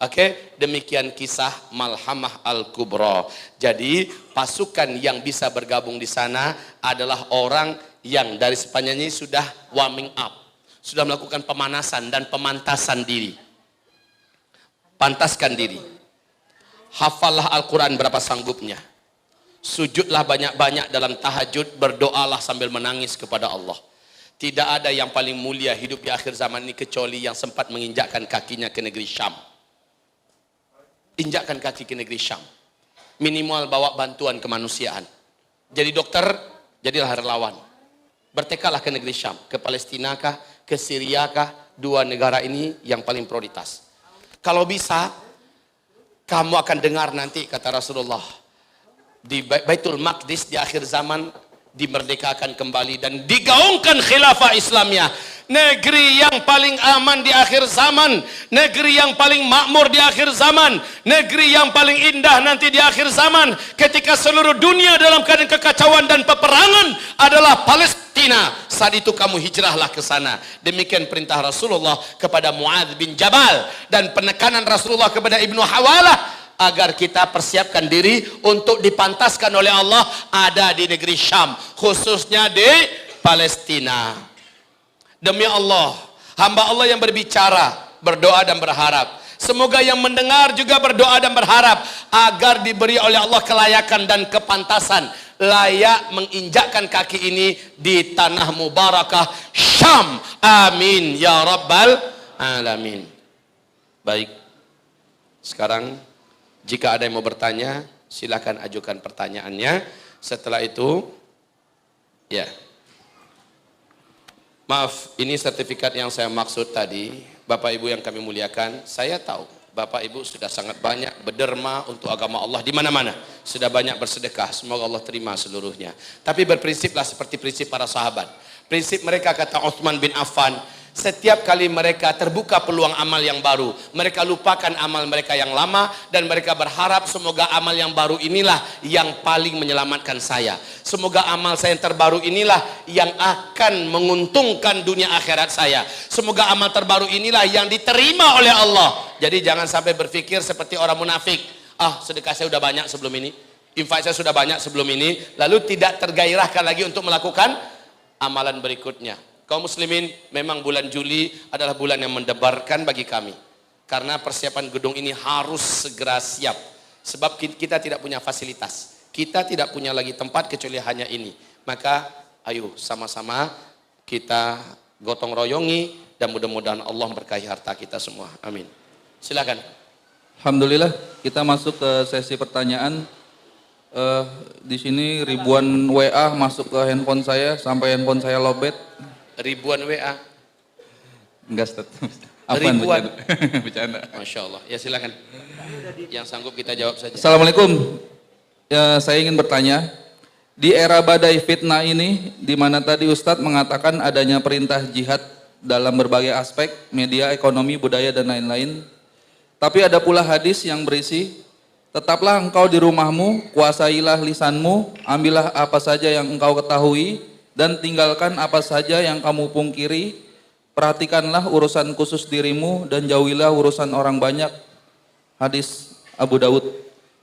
Speaker 1: Oke, demikian kisah Malhamah Al-Kubra. Jadi pasukan yang bisa bergabung di sana adalah orang yang dari sepanjang ini sudah warming up, sudah melakukan pemanasan dan pemantasan diri. Pantaskan diri. Hafallah Al-Quran berapa sanggupnya. Sujudlah banyak-banyak dalam tahajud, berdoalah sambil menangis kepada Allah. Tidak ada yang paling mulia hidup di akhir zaman ini kecuali yang sempat menginjakkan kakinya ke negeri Syam. Injakkan kaki ke negeri Syam. Minimal bawa bantuan kemanusiaan. Jadi dokter, jadilah relawan. Bertekadlah ke negeri Syam, ke Palestina kah, ke Syria kah, dua negara ini yang paling prioritas. Kalau bisa, kamu akan dengar nanti kata Rasulullah, di Baitul Maqdis di akhir zaman dimerdekakan kembali dan digaungkan khilafah Islamiyah. Negeri yang paling aman di akhir zaman, negeri yang paling makmur di akhir zaman, negeri yang paling indah nanti di akhir zaman, ketika seluruh dunia dalam keadaan kekacauan dan peperangan adalah Palestina. Saat itu kamu hijrahlah ke sana. Demikian perintah Rasulullah kepada Muadz bin Jabal dan penekanan Rasulullah kepada Ibnu Hawalah agar kita persiapkan diri untuk dipantaskan oleh Allah ada di negeri Syam, khususnya di Palestina. Demi Allah, hamba Allah yang berbicara, berdoa dan berharap. Semoga yang mendengar juga berdoa dan berharap agar diberi oleh Allah kelayakan dan kepantasan layak menginjakkan kaki ini di tanah mubarakah Syam. Amin ya rabbal alamin. Baik. Sekarang jika ada yang mau bertanya, silakan ajukan pertanyaannya. Setelah itu, ya. Maaf, ini sertifikat yang saya maksud tadi, Bapak Ibu yang kami muliakan. Saya tahu Bapak Ibu sudah sangat banyak berderma untuk agama Allah di mana-mana. Sudah banyak bersedekah, semoga Allah terima seluruhnya. Tapi berprinsiplah seperti prinsip para sahabat. Prinsip mereka kata Utsman bin Affan, setiap kali mereka terbuka peluang amal yang baru, mereka lupakan amal mereka yang lama dan mereka berharap semoga amal yang baru inilah yang paling menyelamatkan saya. Semoga amal saya yang terbaru inilah yang akan menguntungkan dunia akhirat saya. Semoga amal terbaru inilah yang diterima oleh Allah. Jadi jangan sampai berpikir seperti orang munafik. Ah, sedekah saya sudah banyak sebelum ini, infak saya sudah banyak sebelum ini, lalu tidak tergairahkan lagi untuk melakukan amalan berikutnya. Kaum muslimin, memang bulan Juli adalah bulan yang mendebarkan bagi kami. Karena persiapan gedung ini harus segera siap. Sebab kita tidak punya fasilitas. Kita tidak punya lagi tempat kecuali hanya ini. Maka ayo sama-sama kita gotong royongi dan mudah-mudahan Allah berkahi harta kita semua. Amin. Silakan.
Speaker 4: Alhamdulillah, kita masuk ke sesi pertanyaan. Di sini ribuan WA masuk ke handphone saya sampai handphone saya lobet.
Speaker 1: Ribuan WA.
Speaker 4: Enggak, Ustaz.
Speaker 1: Ribuan.
Speaker 4: Bercanda.
Speaker 1: Masya Allah. Ya silakan. Yang sanggup kita jawab saja.
Speaker 4: Assalamualaikum. Ya, saya ingin bertanya, di era badai fitnah ini, di mana tadi Ustadz mengatakan adanya perintah jihad dalam berbagai aspek, media, ekonomi, budaya, dan lain-lain. Tapi ada pula hadis yang berisi, tetaplah engkau di rumahmu, kuasailah lisanmu, ambillah apa saja yang engkau ketahui, dan tinggalkan apa saja yang kamu pungkiri, perhatikanlah urusan khusus dirimu, dan jauhilah urusan orang banyak. Hadis Abu Daud.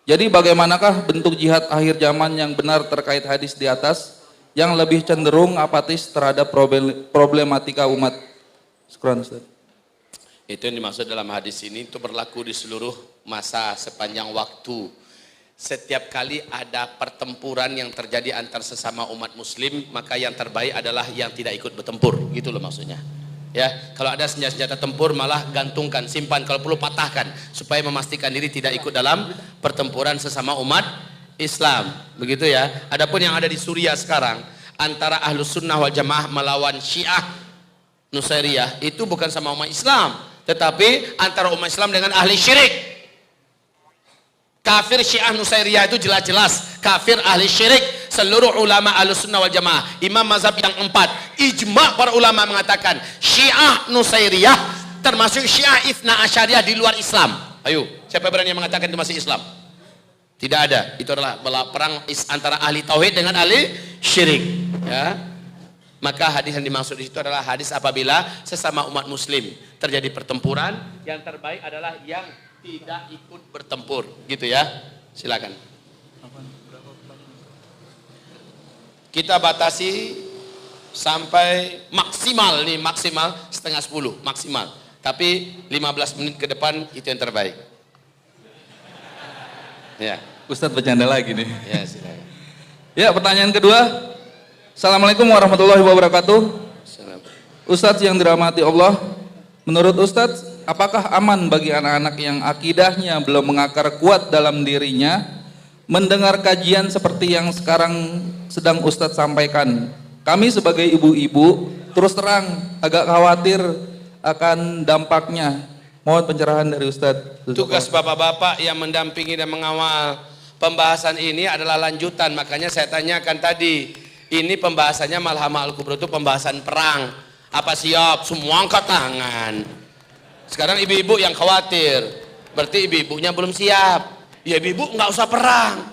Speaker 4: Jadi bagaimanakah bentuk jihad akhir zaman yang benar terkait hadis di atas, yang lebih cenderung apatis terhadap problematika umat? Syukran, Ustaz.
Speaker 1: Itu yang dimaksud dalam hadis ini, itu berlaku di seluruh masa sepanjang waktu. Setiap kali ada pertempuran yang terjadi antar sesama umat muslim, maka yang terbaik adalah yang tidak ikut bertempur, gitu loh maksudnya. Ya, kalau ada senjata tempur malah gantungkan, simpan, kalau perlu patahkan supaya memastikan diri tidak ikut dalam pertempuran sesama umat Islam. Begitu ya. Adapun yang ada di Suriah sekarang antara Ahlus Sunnah wal Jamaah melawan Syiah Nusairiyah, itu bukan sama umat Islam, tetapi antara umat Islam dengan ahli syirik. Kafir Syiah Nusairiyah itu jelas-jelas kafir ahli syirik. Seluruh ulama Ahlus Sunnah wal Jamaah, imam mazhab yang 4, ijma' para ulama mengatakan Syiah Nusairiyah termasuk Syiah Ithna Asyariyah di luar Islam. Ayo, siapa berani yang mengatakan itu masih Islam? Tidak ada. Itu adalah perang antara ahli tauhid dengan ahli syirik. Ya. Maka hadis yang dimaksud di situ adalah hadis apabila sesama umat muslim terjadi pertempuran, yang terbaik adalah yang tidak ikut bertempur, gitu ya. Silakan. Kita batasi sampai maksimal nih, maksimal setengah 10 maksimal. Tapi 15 menit ke depan itu yang terbaik. Ya.
Speaker 4: Ustadz bercanda lagi nih.
Speaker 1: Ya, silakan.
Speaker 4: Ya, pertanyaan kedua. Assalamualaikum warahmatullahi wabarakatuh. Ustadz yang dirahmati Allah, menurut Ustadz, apakah aman bagi anak-anak yang akidahnya belum mengakar kuat dalam dirinya mendengar kajian seperti yang sekarang sedang Ustadz sampaikan? Kami sebagai ibu-ibu terus terang agak khawatir akan dampaknya. Mohon pencerahan dari Ustadz.
Speaker 1: Tugas bapak-bapak yang mendampingi dan mengawal pembahasan ini adalah lanjutan. Makanya saya tanyakan tadi, ini pembahasannya Malhamah Al-Kubra itu pembahasan perang. Apa siap? Semua angkat tangan. Sekarang ibu-ibu yang khawatir, berarti ibu-ibunya belum siap. Ya ibu-ibu nggak usah perang,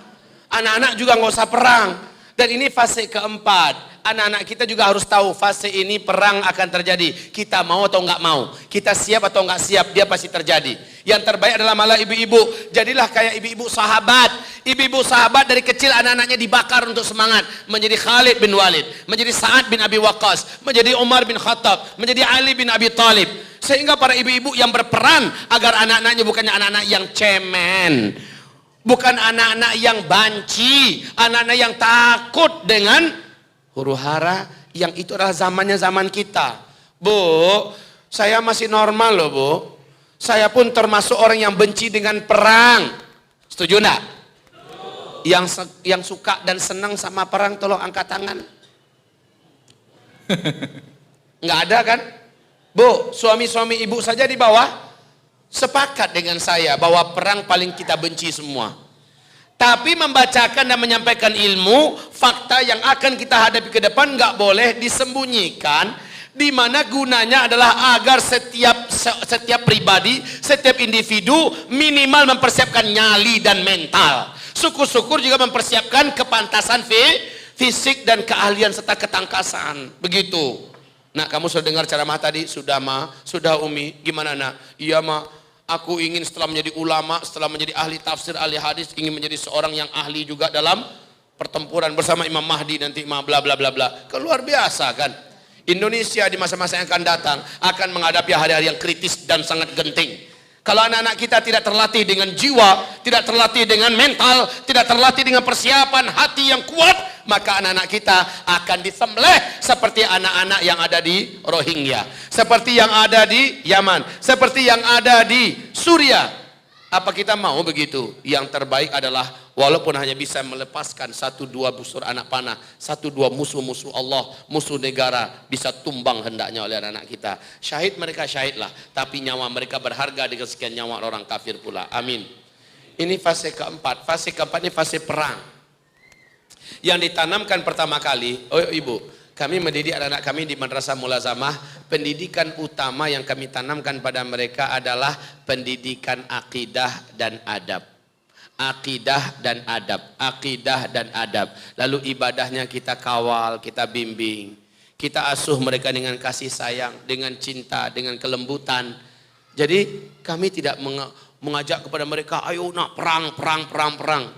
Speaker 1: anak-anak juga nggak usah perang. Dan ini fase keempat. Anak-anak kita juga harus tahu fase ini perang akan terjadi. Kita mau atau nggak mau, kita siap atau nggak siap, dia pasti terjadi. Yang terbaik adalah malah ibu-ibu. Jadilah kayak ibu-ibu sahabat. Ibu-ibu sahabat dari kecil anak-anaknya dibakar untuk semangat. Menjadi Khalid bin Walid, menjadi Sa'ad bin Abi Waqqas, menjadi Umar bin Khattab, menjadi Ali bin Abi Thalib. Sehingga para ibu-ibu yang berperan agar anak-anaknya bukannya anak-anak yang cemen, bukan anak-anak yang banci, anak-anak yang takut dengan huru hara, yang itu adalah zamannya zaman kita. Bu, saya masih normal loh bu. Saya pun termasuk orang yang benci dengan perang. Setuju enggak? Yang suka dan senang sama perang tolong angkat tangan. Enggak ada kan? Bu, suami-suami ibu saja di bawah sepakat dengan saya bahwa perang paling kita benci semua. Tapi membacakan dan menyampaikan ilmu, fakta yang akan kita hadapi ke depan nggak boleh disembunyikan, di mana gunanya adalah agar setiap pribadi, setiap individu minimal mempersiapkan nyali dan mental. Syukur-syukur juga mempersiapkan kepantasan fisik dan keahlian serta ketangkasan. Begitu. Nah, kamu sudah dengar ceramah tadi? Sudah ma? Sudah Umi? Gimana nak? Iya ma. Aku ingin setelah menjadi ulama, setelah menjadi ahli tafsir, ahli hadis, ingin menjadi seorang yang ahli juga dalam pertempuran bersama Imam Mahdi nanti, bla bla bla bla. Luar biasa kan? Indonesia di masa-masa yang akan datang akan menghadapi hari-hari yang kritis dan sangat genting. Kalau anak-anak kita tidak terlatih dengan jiwa, tidak terlatih dengan mental, tidak terlatih dengan persiapan hati yang kuat, maka anak-anak kita akan disembelih seperti anak-anak yang ada di Rohingya, seperti yang ada di Yaman, seperti yang ada di Suriah. Apa kita mau begitu? Yang terbaik adalah walaupun hanya bisa melepaskan 1-2 busur anak panah, 1-2 musuh-musuh Allah, musuh negara bisa tumbang hendaknya oleh anak-anak kita. Syahid mereka syahidlah, tapi nyawa mereka berharga dengan sekian nyawa orang kafir pula. Amin. Ini fase keempat. Fase keempat ini fase perang. Yang ditanamkan pertama kali, oh ibu, kami mendidik anak-anak kami di Madrasah Mulazamah, pendidikan utama yang kami tanamkan pada mereka adalah pendidikan akidah dan adab. Akidah dan adab, akidah dan adab. Lalu ibadahnya kita kawal, kita bimbing. Kita asuh mereka dengan kasih sayang, dengan cinta, dengan kelembutan. Jadi kami tidak mengajak kepada mereka, ayo nak perang.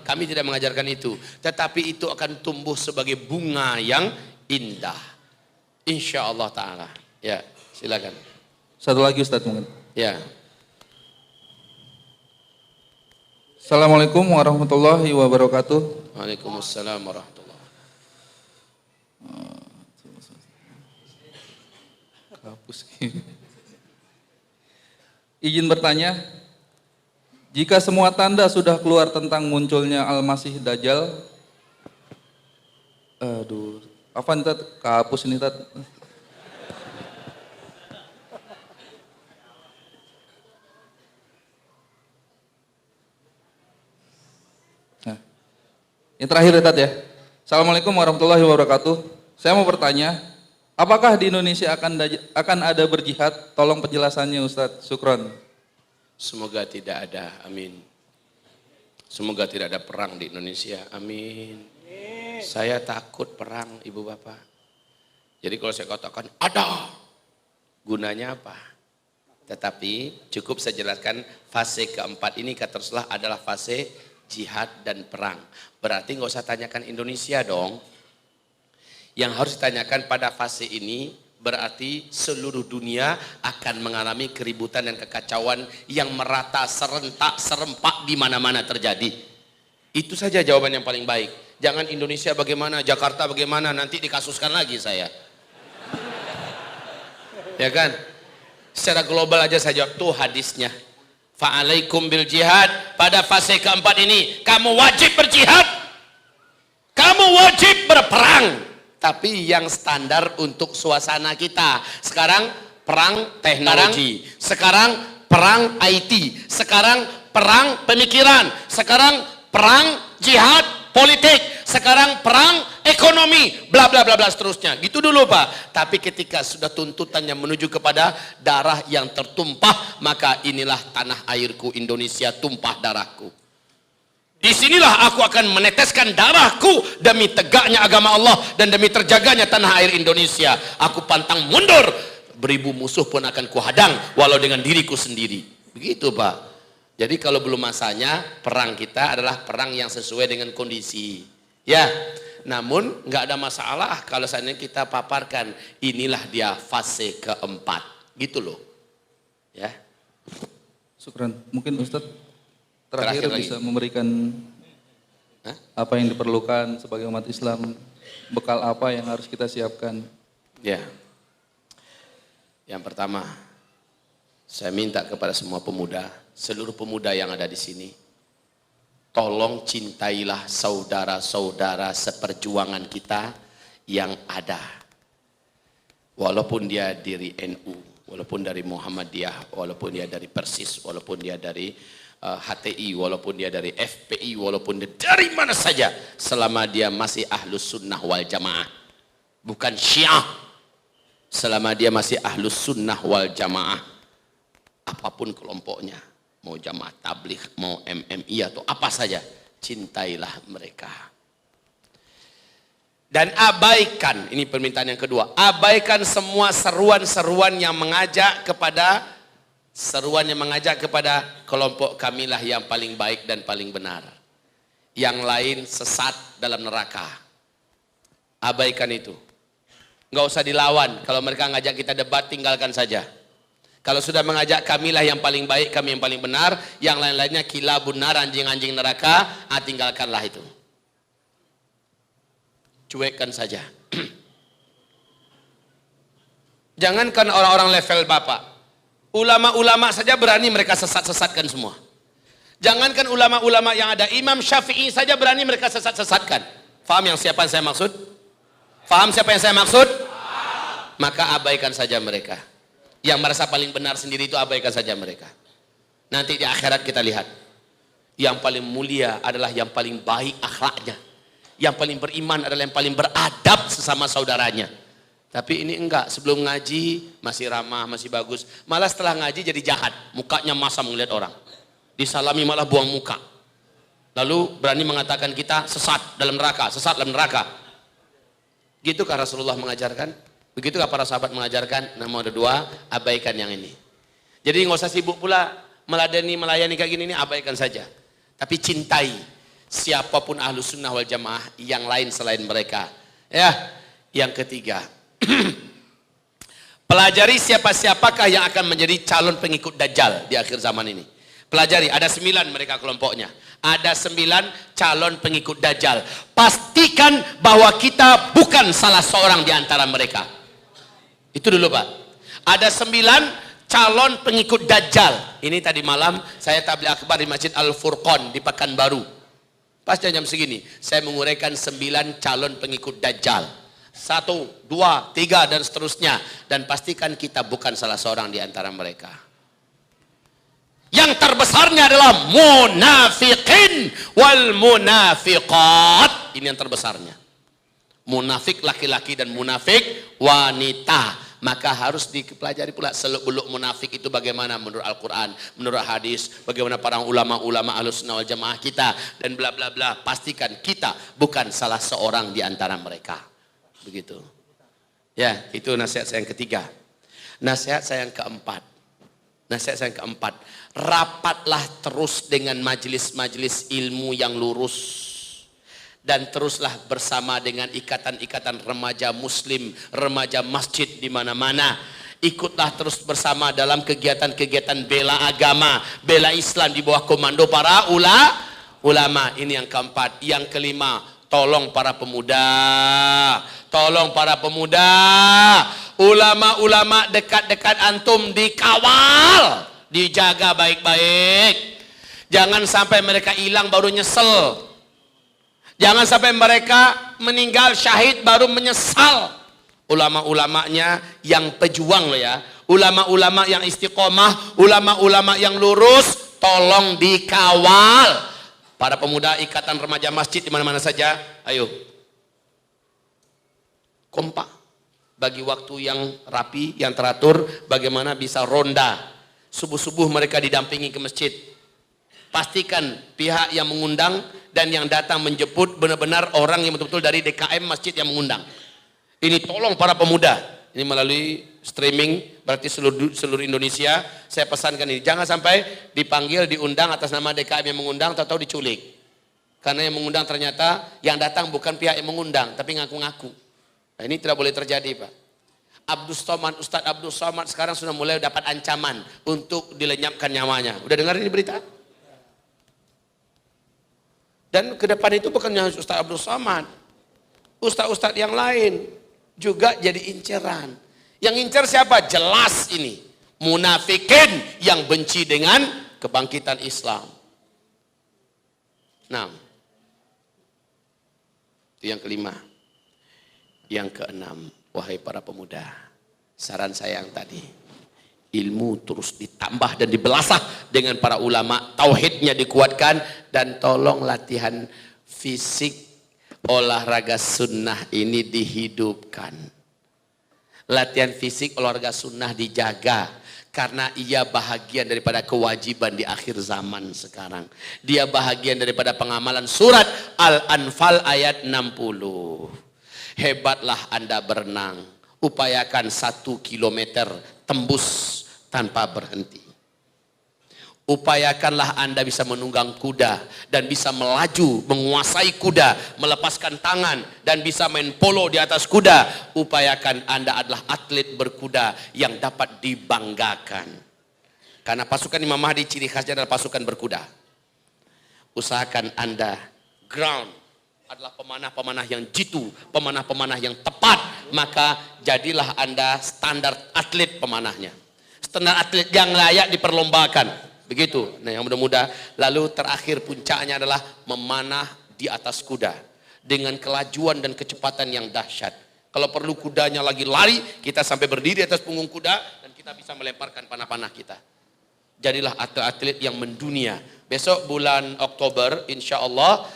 Speaker 1: Kami tidak mengajarkan itu. Tetapi itu akan tumbuh sebagai bunga yang indah. Insya Allah Ta'ala. Ya, silakan.
Speaker 4: Satu lagi Ustadz mungkin.
Speaker 1: Ya.
Speaker 4: Assalamualaikum warahmatullahi wabarakatuh.
Speaker 1: Waalaikumsalam warahmatullahi
Speaker 4: wabarakatuh. Izin bertanya, jika semua tanda sudah keluar tentang munculnya Al-Masih Dajjal, apa nih Tat? Kehapus ini Tat. Nah, yang terakhir ya Tat ya. Assalamualaikum warahmatullahi wabarakatuh. Saya mau bertanya, apakah di Indonesia akan ada berjihad? Tolong penjelasannya Ustadz. Syukron.
Speaker 1: Semoga tidak ada, amin. Semoga tidak ada perang di Indonesia, amin. Saya takut perang, ibu bapak. Jadi kalau saya katakan ada, gunanya apa? Tetapi cukup saya jelaskan fase keempat ini kata Rasulullah adalah fase jihad dan perang. Berarti nggak usah tanyakan Indonesia dong. Yang harus ditanyakan pada fase ini berarti seluruh dunia akan mengalami keributan dan kekacauan yang merata serentak serempak di mana-mana terjadi. Itu saja jawaban yang paling baik. Jangan Indonesia bagaimana, Jakarta bagaimana, nanti dikasuskan lagi saya. Ya kan? Secara global aja saya jawab, tuh hadisnya. Fa'alaikum bil jihad. Pada fase keempat ini, kamu wajib berjihad. Kamu wajib berperang. Tapi yang standar untuk suasana kita. Sekarang perang teknologi, sekarang perang IT, sekarang perang pemikiran, sekarang perang jihad politik, sekarang perang ekonomi, bla bla bla bla seterusnya. Gitu dulu Pak. Tapi ketika sudah tuntutannya menuju kepada darah yang tertumpah, maka inilah tanah airku Indonesia, tumpah darahku. Disinilah aku akan meneteskan darahku demi tegaknya agama Allah dan demi terjaganya tanah air Indonesia. Aku pantang mundur, beribu musuh pun akan kuhadang walau dengan diriku sendiri. Begitu Pak. Jadi kalau belum masanya, perang kita adalah perang yang sesuai dengan kondisi. Ya, namun nggak ada masalah kalau seandainya kita paparkan, inilah dia fase keempat. Gitu loh. Ya.
Speaker 4: Syukran. Mungkin Ustadz
Speaker 1: Terakhir
Speaker 4: terakhir bisa
Speaker 1: lagi.
Speaker 4: memberikan apa yang diperlukan sebagai umat Islam, bekal apa yang harus kita siapkan.
Speaker 1: Ya. Yang pertama, saya minta kepada semua pemuda, seluruh pemuda yang ada di sini, tolong cintailah saudara-saudara seperjuangan kita yang ada. Walaupun dia dari NU, walaupun dari Muhammadiyah, walaupun dia dari Persis, walaupun dia dari HTI, walaupun dia dari FPI, walaupun dia dari mana saja, selama dia masih ahlus sunnah wal jamaah, bukan syiah, selama dia masih ahlus sunnah wal jamaah, apapun kelompoknya, mau jamaah tabligh, mau MMI atau apa saja, cintailah mereka. Dan abaikan, ini permintaan yang kedua, abaikan semua seruan-seruan yang mengajak kepada kelompok kamilah yang paling baik dan paling benar. Yang lain sesat dalam neraka. Abaikan itu. Nggak usah dilawan. Kalau mereka ngajak kita debat, tinggalkan saja. Kalau sudah mengajak kamilah yang paling baik, kami yang paling benar, yang lain-lainnya kilabun nar, anjing-anjing neraka, tinggalkanlah itu. Cuekkan saja. Jangankan orang-orang level Bapak. Ulama-ulama saja berani mereka sesat-sesatkan semua. Jangankan ulama-ulama yang ada, Imam Syafi'i saja berani mereka sesat-sesatkan. Faham yang siapa yang saya maksud? Faham siapa yang saya maksud? Maka abaikan saja mereka. Yang merasa paling benar sendiri itu abaikan saja mereka. Nanti di akhirat kita lihat. Yang paling mulia adalah yang paling baik akhlaknya. Yang paling beriman adalah yang paling beradab sesama saudaranya. Tapi ini enggak, sebelum ngaji masih ramah, masih bagus. Malah setelah ngaji jadi jahat, mukanya masam melihat orang. Disalami malah buang muka. Lalu berani mengatakan kita sesat dalam neraka, sesat dalam neraka. Gitukah Rasulullah mengajarkan? Begitukah para sahabat mengajarkan? Namun ada dua, abaikan yang ini. Jadi nggak usah sibuk pula melayani kayak gini, ini abaikan saja. Tapi cintai siapapun ahlus sunnah wal jamaah yang lain selain mereka. Ya, yang ketiga. Pelajari siapa-siapakah yang akan menjadi calon pengikut Dajjal di akhir zaman ini. Pelajari, ada 9 mereka kelompoknya. Ada 9 calon pengikut Dajjal. Pastikan bahwa kita bukan salah seorang di antara mereka. Itu dulu Pak. Ada 9 calon pengikut Dajjal. Ini tadi malam saya tabligh akbar di Masjid Al-Furqan di Pekanbaru. Pas jam segini, saya menguraikan 9 calon pengikut Dajjal. 1, 2, 3 dan seterusnya. Dan pastikan kita bukan salah seorang di antara mereka. Yang terbesarnya adalah munafiqin wal munafiqat. Ini yang terbesarnya. Munafik laki-laki dan munafik wanita. Maka harus dipelajari pula seluk-beluk munafik itu bagaimana menurut Al-Quran, menurut hadis, bagaimana para ulama-ulama Ahlus Sunnah wal Jamaah kita, dan bla bla bla. Pastikan kita bukan salah seorang di antara mereka. Begitu. Ya, itu nasihat saya yang ketiga. Nasihat saya yang keempat. Nasihat saya yang keempat. Rapatlah terus dengan majelis-majelis ilmu yang lurus. Dan teruslah bersama dengan ikatan-ikatan remaja muslim, remaja masjid di mana-mana. Ikutlah terus bersama dalam kegiatan-kegiatan bela agama, bela Islam di bawah komando para ulama. Ini yang keempat. Yang kelima, tolong para pemuda. Tolong para pemuda. Ulama-ulama dekat-dekat antum dikawal, dijaga baik-baik. Jangan sampai mereka hilang baru nyesel. Jangan sampai mereka meninggal syahid baru menyesal. Ulama-ulamanya yang pejuang loh ya. ulama-ulama yang istiqomah, ulama-ulama yang lurus, tolong dikawal. Para pemuda ikatan remaja masjid di mana-mana saja, ayo kompak, bagi waktu yang rapi, yang teratur, bagaimana bisa ronda. Subuh-subuh mereka didampingi ke masjid. Pastikan pihak yang mengundang dan yang datang menjemput benar-benar orang yang betul-betul dari DKM masjid yang mengundang. Ini tolong para pemuda. Ini melalui streaming, berarti seluruh Indonesia, saya pesankan ini. Jangan sampai dipanggil, diundang atas nama DKM yang mengundang, atau diculik. Karena yang mengundang ternyata, yang datang bukan pihak yang mengundang, tapi ngaku-ngaku. Nah, ini tidak boleh terjadi, Pak. Ustadz Abdul Somad sekarang sudah mulai dapat ancaman untuk dilenyapkan nyawanya. Udah dengar ini berita? Dan ke depan itu bukan hanya Ustadz Abdul Somad, ustadz-ustadz yang lain juga jadi inceran. Yang incer siapa? Jelas ini munafikin yang benci dengan kebangkitan Islam. Nah, itu yang kelima. Yang keenam, wahai para pemuda, saran saya yang tadi, ilmu terus ditambah dan dibelasah dengan para ulama, tauhidnya dikuatkan, dan tolong latihan fisik, olahraga sunnah ini dihidupkan. Latihan fisik, olahraga sunnah dijaga, karena ia bahagian daripada kewajiban di akhir zaman sekarang. Dia bahagian daripada pengamalan surat Al-Anfal ayat 60. Hebatlah Anda berenang, upayakan 1 kilometer tembus tanpa berhenti. Upayakanlah Anda bisa menunggang kuda dan bisa melaju, menguasai kuda, melepaskan tangan dan bisa main polo di atas kuda. Upayakan Anda adalah atlet berkuda yang dapat dibanggakan. Karena pasukan Imam Mahdi ciri khasnya adalah pasukan berkuda. Usahakan Anda ground adalah pemanah-pemanah yang jitu, pemanah-pemanah yang tepat, maka jadilah Anda standar atlet pemanahnya. Standar atlet yang layak diperlombakan. Begitu. Nah, yang mudah-mudah. Lalu terakhir puncaknya adalah memanah di atas kuda dengan kelajuan dan kecepatan yang dahsyat. Kalau perlu kudanya lagi lari, kita sampai berdiri atas punggung kuda dan kita bisa melemparkan panah-panah kita. Jadilah atlet-atlet yang mendunia. Besok bulan Oktober, insya Allah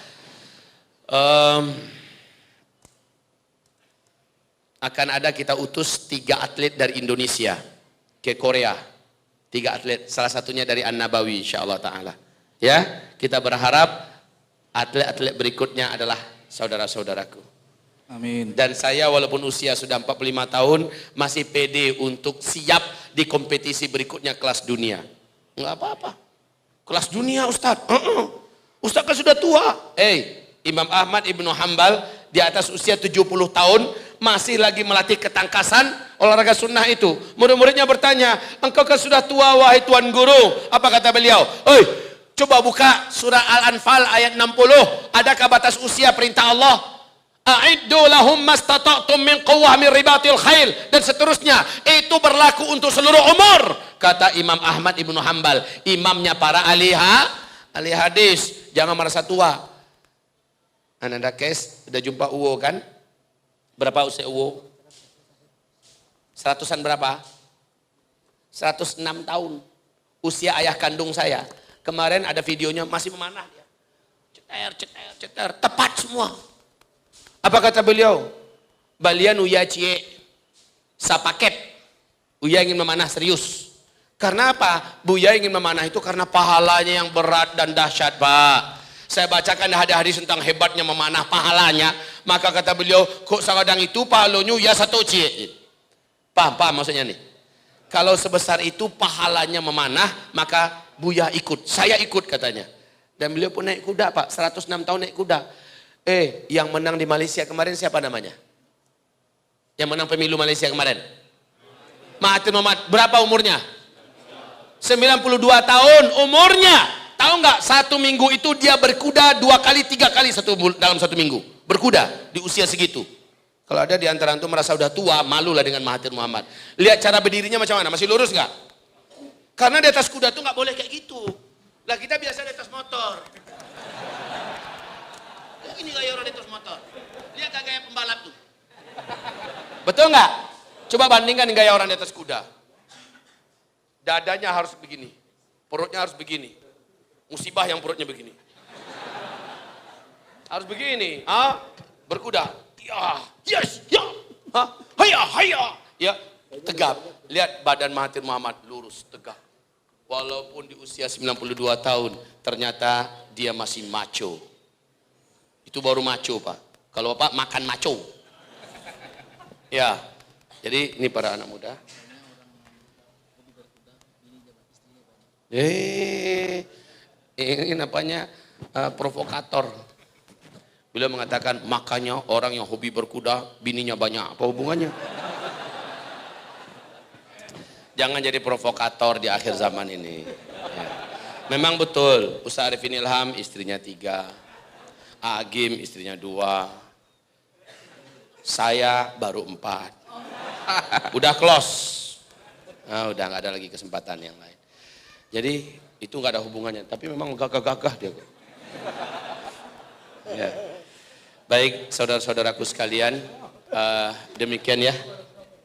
Speaker 1: akan ada kita utus 3 atlet dari Indonesia ke Korea. 3 atlet, salah satunya dari An-Nabawi insyaallah ta'ala. Ya, kita berharap atlet-atlet berikutnya adalah saudara-saudaraku.
Speaker 4: Amin.
Speaker 1: Dan saya walaupun usia sudah 45 tahun, masih pede untuk siap di kompetisi berikutnya kelas dunia. Enggak apa-apa. Kelas dunia Ustadz. Ustadz kan sudah tua. Imam Ahmad Ibnu Hanbal di atas usia 70 tahun masih lagi melatih ketangkasan olahraga sunnah itu. Murid-muridnya bertanya, engkau kan sudah tua wahai tuan guru. Apa kata beliau? Coba buka surah Al-Anfal ayat 60. Adakah batas usia perintah Allah? A'iddu lahum mastata'tum min quwwah min ribatil khail, dan seterusnya. Itu berlaku untuk seluruh umur, kata Imam Ahmad Ibnu Hanbal, imamnya para ahli hadis. Jangan merasa tua. Ananda Kes, udah jumpa Uwo kan? Berapa usia Uwo? 100-an berapa? 106 tahun. Usia ayah kandung saya. Kemarin ada videonya masih memanah dia. Ceter. Tepat semua. Apa kata beliau? Balian uya cie sapaket. Uya ingin memanah serius. Karena apa? Buya ingin memanah itu karena pahalanya yang berat dan dahsyat, Pak. Saya bacakan hadis tentang hebatnya memanah pahalanya. Maka kata beliau, kok sagadang itu pahalanya ya 1 cie. Paham maksudnya nih? Kalau sebesar itu pahalanya memanah, maka Buya ikut. Saya ikut katanya. Dan beliau pun naik kuda, Pak. 106 tahun naik kuda. Yang menang di Malaysia kemarin siapa namanya? Yang menang pemilu Malaysia kemarin? Mahathir Mohamad. Berapa umurnya? 92 tahun umurnya. Tahu nggak, 1 minggu itu dia berkuda 2 kali, 3 kali dalam 1 minggu. Berkuda di usia segitu. Kalau ada di antara antum merasa udah tua, malulah dengan Mahathir Mohamad. Lihat cara berdirinya macam mana, masih lurus nggak? Karena di atas kuda tuh nggak boleh kayak gitu. Lah kita biasa di atas motor. Ini gaya orang di atas motor. Lihat gaya pembalap tuh. Betul nggak? Coba bandingkan gaya orang di atas kuda. Dadanya harus begini. Perutnya harus begini. Musibah yang perutnya begini. Harus begini. Berkuda. Ya, yes, ya. Haya, haya. Ya, tegap. Lihat badan Mahathir Muhammad lurus, tegap. Walaupun di usia 92 tahun, ternyata dia masih macho. Itu baru macho, Pak. Kalau Bapak makan macho. Ya, jadi ini para anak muda. Ini namanya provokator. Beliau mengatakan, makanya orang yang hobi berkuda, bininya banyak. Apa hubungannya? Jangan jadi provokator di akhir zaman ini. Ya. Memang betul, Ustaz Arifin Ilham istrinya 3, Agim istrinya 2, saya baru 4. Udah close. Nah, udah nggak ada lagi kesempatan yang lain. Jadi itu nggak ada hubungannya, tapi memang gagah-gagah dia. Ya. Baik, saudara-saudaraku sekalian, demikian ya.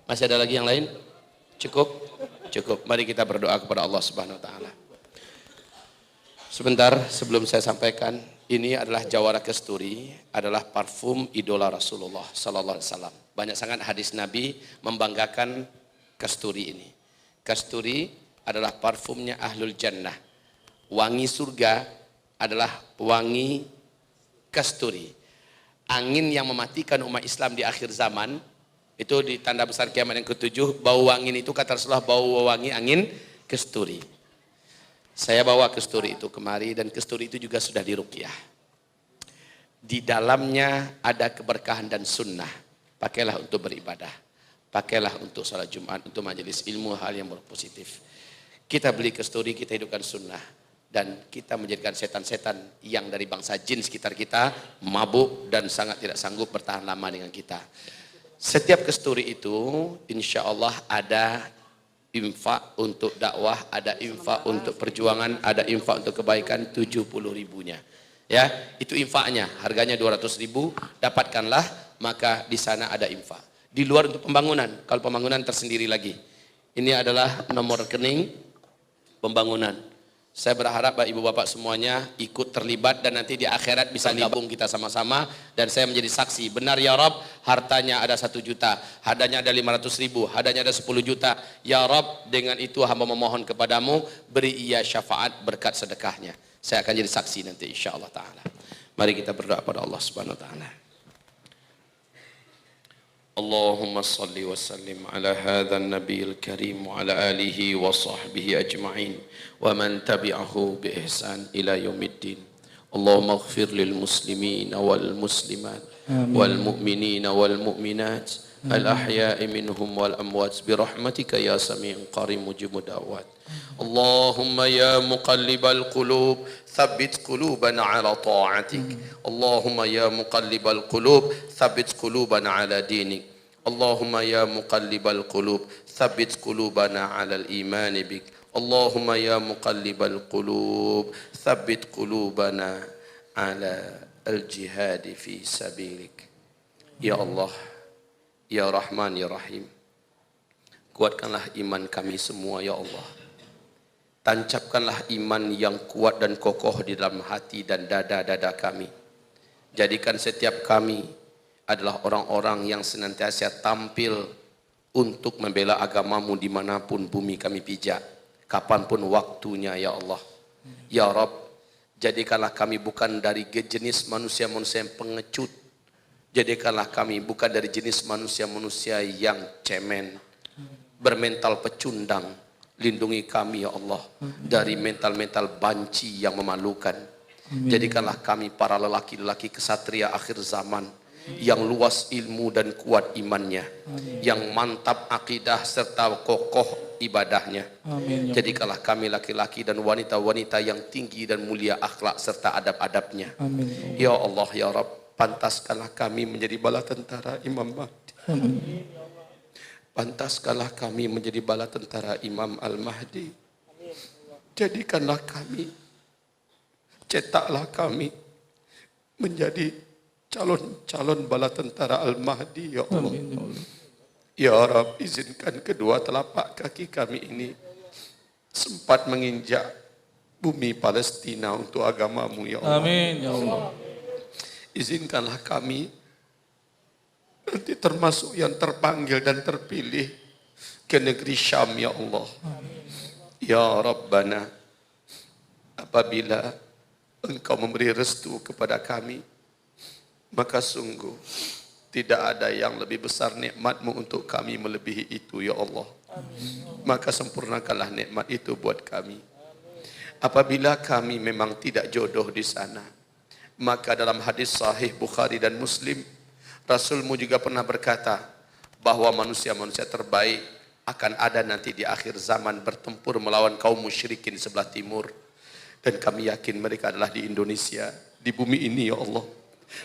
Speaker 1: Masih ada lagi yang lain? Cukup? Cukup. Mari kita berdoa kepada Allah Subhanahu wa taala. Sebentar sebelum saya sampaikan, ini adalah Jawara Kasturi, adalah parfum idola Rasulullah sallallahu alaihi wasallam. Banyak sangat hadis Nabi membanggakan kasturi ini. Kasturi adalah parfumnya Ahlul Jannah. Wangi surga adalah wangi kasturi. Angin yang mematikan umat Islam di akhir zaman, itu di tanda besar kiamat yang ke-7, bau wangi itu kata Rasulullah bau wangi angin kasturi. Saya bawa kasturi itu kemari dan kasturi itu juga sudah diruqyah. Di dalamnya ada keberkahan dan sunnah. Pakailah untuk beribadah. Pakailah untuk salat Jumat, untuk majelis ilmu, hal yang berpositif. Kita beli kasturi, kita hidupkan sunnah. Dan kita menjadikan setan-setan yang dari bangsa jin sekitar kita mabuk dan sangat tidak sanggup bertahan lama dengan kita. Setiap kasturi itu insya Allah ada infak untuk dakwah, ada infak untuk perjuangan, ada infak untuk kebaikan 70 ribunya. Ya, itu infaknya, harganya 200 ribu, dapatkanlah, maka di sana ada infak. Di luar untuk pembangunan, kalau pembangunan tersendiri lagi. Ini adalah nomor rekening pembangunan. Saya berharap Ibu Bapak semuanya ikut terlibat dan nanti di akhirat bisa gabung kita sama-sama dan saya menjadi saksi. Benar ya Rob, hartanya ada 1 juta, hadanya ada 500 ribu, hadanya ada 10 juta. Ya Rob, dengan itu hamba memohon kepadamu, beri ia syafaat berkat sedekahnya. Saya akan jadi saksi nanti insyaAllah ta'ala. Mari kita berdoa pada Allah subhanahu wa ta'ala. اللهم صل وسلم على هذا النبي الكريم وعلى آله وصحبه أجمعين ومن تبعه بإحسان إلى يوم الدين. اللهم اغفر للمسلمين والمسلمات والمؤمنين والمؤمنات الأحياء منهم والأموات برحمتك يا سميع قريب مجيب الدعوات. اللهم يا مقلب القلوب ثبت قلوبنا على طاعتك. اللهم يا مقلب القلوب ثبت قلوبنا على دينك. اللهم يا مقلب القلوب ثبت قلوبنا على الإيمان بك. اللهم يا مقلب القلوب ثبت قلوبنا على الجهاد في سبيلك. يا الله Ya Rahman Ya Rahim, kuatkanlah iman kami semua ya Allah. Tancapkanlah iman yang kuat dan kokoh di dalam hati dan dada-dada kami. Jadikan setiap kami adalah orang-orang yang senantiasa tampil untuk membela agamamu dimanapun bumi kami pijak, kapanpun waktunya ya Allah. Ya Rabb, jadikanlah kami bukan dari jenis manusia-manusia yang pengecut. Jadikanlah kami bukan dari jenis manusia-manusia yang cemen, bermental pecundang. Lindungi kami ya Allah dari mental-mental banci yang memalukan. Jadikanlah kami para lelaki-lelaki kesatria akhir zaman yang luas ilmu dan kuat imannya, yang mantap akidah serta kokoh ibadahnya. Jadikanlah kami laki-laki dan wanita-wanita yang tinggi dan mulia akhlak serta adab-adabnya. Ya Allah ya Rabb, pantaskanlah kami menjadi bala tentara Imam Mahdi. Pantaskanlah kami menjadi bala tentara Imam Al-Mahdi. Jadikanlah kami, cetaklah kami menjadi calon-calon bala tentara Al-Mahdi ya Allah. Ya Rabb, izinkan kedua telapak kaki kami ini sempat menginjak bumi Palestina untuk agamamu ya Allah.
Speaker 4: Amin ya Allah.
Speaker 1: Izinkanlah kami nanti termasuk yang terpanggil dan terpilih ke negeri Syam ya Allah. Ya Rabbana, apabila Engkau memberi restu kepada kami, maka sungguh tidak ada yang lebih besar nikmat-Mu untuk kami melebihi itu ya Allah. Maka sempurnakanlah nikmat itu buat kami. Apabila kami memang tidak jodoh di sana, maka dalam hadis sahih Bukhari dan Muslim, Rasul-Mu juga pernah berkata bahwa manusia-manusia terbaik akan ada nanti di akhir zaman bertempur melawan kaum musyrikin sebelah timur. Dan kami yakin mereka adalah di Indonesia, di bumi ini ya Allah.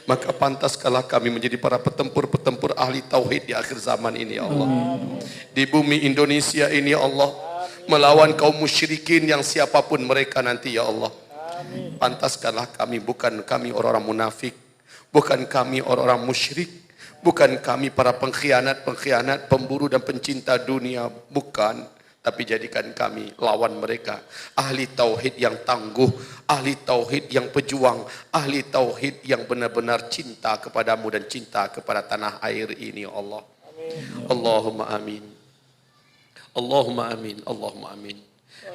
Speaker 1: Maka pantaskala kami menjadi para petempur-petempur ahli tauhid di akhir zaman ini ya Allah. Di bumi Indonesia ini ya Allah, melawan kaum musyrikin yang siapapun mereka nanti ya Allah. Pantaskanlah kami, bukan kami orang-orang munafik, bukan kami orang-orang musyrik, bukan kami para pengkhianat, pemburu dan pencinta dunia, bukan. Tapi jadikan kami lawan mereka, ahli tauhid yang tangguh, ahli tauhid yang pejuang, ahli tauhid yang benar-benar cinta kepadamu dan cinta kepada tanah air ini ya Allah. Allahumma amin. Allahumma amin. Allahumma amin.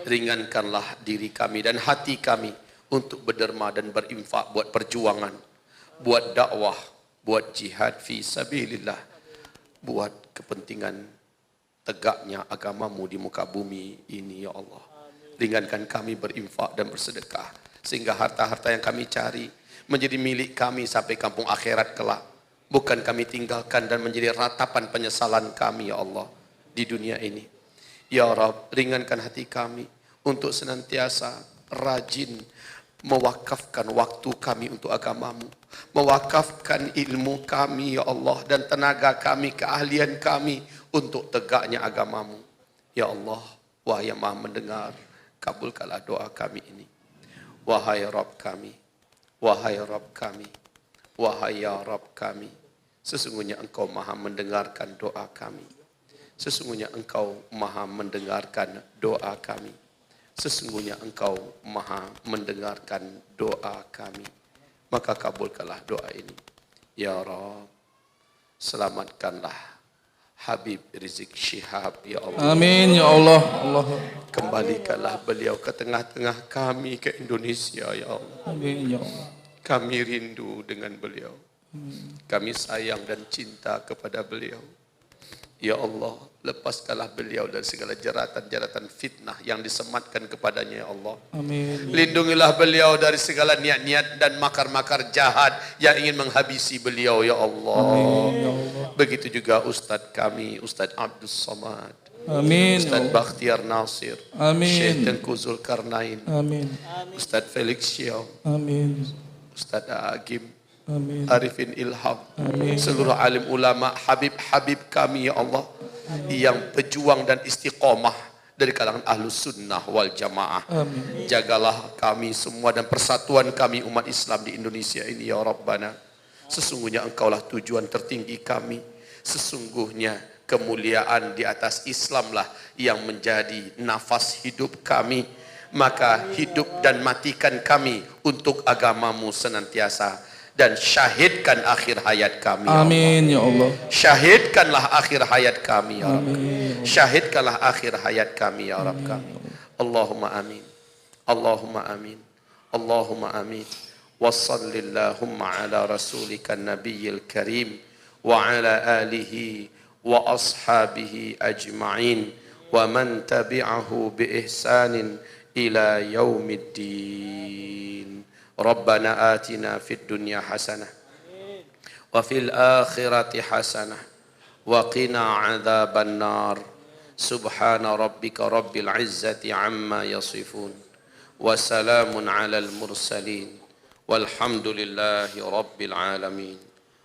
Speaker 1: Ringankanlah diri kami dan hati kami untuk berderma dan berinfak buat perjuangan, buat dakwah, buat jihad fi sabilillah, buat kepentingan tegaknya agamamu di muka bumi ini ya Allah. Ringankan kami berinfak dan bersedekah, sehingga harta-harta yang kami cari menjadi milik kami sampai kampung akhirat kelak. Bukan kami tinggalkan dan menjadi ratapan penyesalan kami ya Allah di dunia ini. Ya Rabb, ringankan hati kami untuk senantiasa rajin mewakafkan waktu kami untuk agamamu, mewakafkan ilmu kami ya Allah dan tenaga kami, keahlian kami untuk tegaknya agamamu. Ya Allah, wahai yang maha mendengar, kabulkanlah doa kami ini. Wahai Rabb kami, wahai Rabb kami, wahai ya Rabb kami, sesungguhnya Engkau maha mendengarkan doa kami. Sesungguhnya Engkau maha mendengarkan doa kami. Sesungguhnya Engkau maha mendengarkan doa kami. Maka kabulkanlah doa ini. Ya Rabb, selamatkanlah Habib Rizik Syihab ya Allah.
Speaker 4: Amin ya Allah.
Speaker 1: Kembalikanlah beliau ke tengah-tengah kami, ke Indonesia ya Allah.
Speaker 4: Amin ya Allah.
Speaker 1: Kami rindu dengan beliau. Kami sayang dan cinta kepada beliau. Ya Allah, lepaskanlah beliau dari segala jeratan-jeratan fitnah yang disematkan kepadanya ya Allah.
Speaker 4: Amin.
Speaker 1: Lindungilah beliau dari segala niat-niat dan makar-makar jahat yang ingin menghabisi beliau ya Allah.
Speaker 4: Amin ya Allah.
Speaker 1: Begitu juga Ustadz kami, Ustadz Abdul Somad,
Speaker 4: Amin.
Speaker 1: Ustadz Bakhtiar Nasir,
Speaker 4: Amin.
Speaker 1: Syekh Tengku Zulkarnain,
Speaker 4: Amin.
Speaker 1: Ustadz Felix Xiao,
Speaker 4: Amin.
Speaker 1: Ustadz Agim,
Speaker 4: Amin.
Speaker 1: Arifin Ilham,
Speaker 4: Amin.
Speaker 1: seluruh alim ulama, habib-habib kami ya Allah, yang pejuang dan istiqomah dari kalangan ahlus sunnah wal jamaah.
Speaker 4: Amin.
Speaker 1: Jagalah kami semua dan persatuan kami umat Islam di Indonesia ini ya Rabbana. Sesungguhnya Engkaulah tujuan tertinggi kami. Sesungguhnya kemuliaan di atas Islamlah yang menjadi nafas hidup kami. Maka hidup dan matikan kami untuk agamamu senantiasa. Dan syahidkan akhir hayat kami ya Allah.
Speaker 4: Amin ya Allah.
Speaker 1: Syahidkanlah akhir hayat kami ya Rabb.
Speaker 4: Amin.
Speaker 1: Syahidkanlah akhir hayat kami ya Rabb kami. Allahumma amin. Allahumma amin. Allahumma amin. Wa sallillahumma ala rasulika nabiyil karim wa ala alihi wa ashabihi ajma'in wa man tabi'ahu bi ihsanin ila yaumiddin. Rabbana atina fid dunya hasanah wa fil akhirati hasanah wa qina adzaban nar. Subhana rabbika rabbil izzati amma yasifun wa salamun alal mursalin walhamdulillahi rabbil alamin.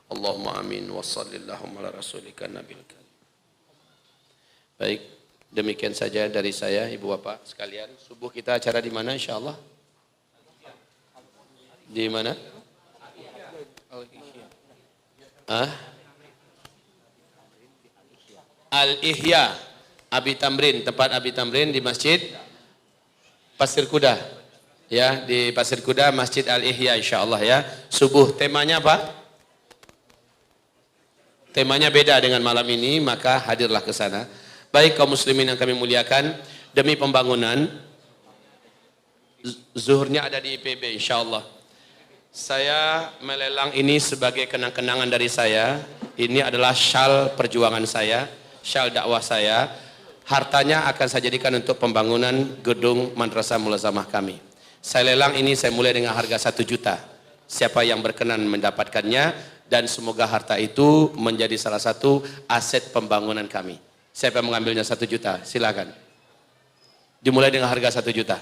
Speaker 1: Allahumma amin wa sallallahu ala rasulika nabil karim. Baik, demikian saja dari saya Ibu Bapak sekalian. Subuh kita acara di mana insyaallah? Di mana? Al-Ihya, Abi Tamrin, tempat Abi Tamrin di Masjid Pasir Kuda. Ya, di Pasir Kuda Masjid Al-Ihya insyaallah ya. Subuh temanya apa? Temanya beda dengan malam ini, maka hadirlah ke sana. Baik kaum muslimin yang kami muliakan, demi pembangunan zuhurnya ada di IPB insyaallah. Saya melelang ini sebagai kenang-kenangan dari saya. Ini adalah syal perjuangan saya, syal dakwah saya. Hartanya akan saya jadikan untuk pembangunan gedung Madrasah Mulazamah kami. Saya lelang ini, saya mulai dengan harga 1 juta. Siapa yang berkenan mendapatkannya, dan semoga harta itu menjadi salah satu aset pembangunan kami. Siapa yang mengambilnya 1 juta? Silakan. Dimulai dengan harga 1 juta.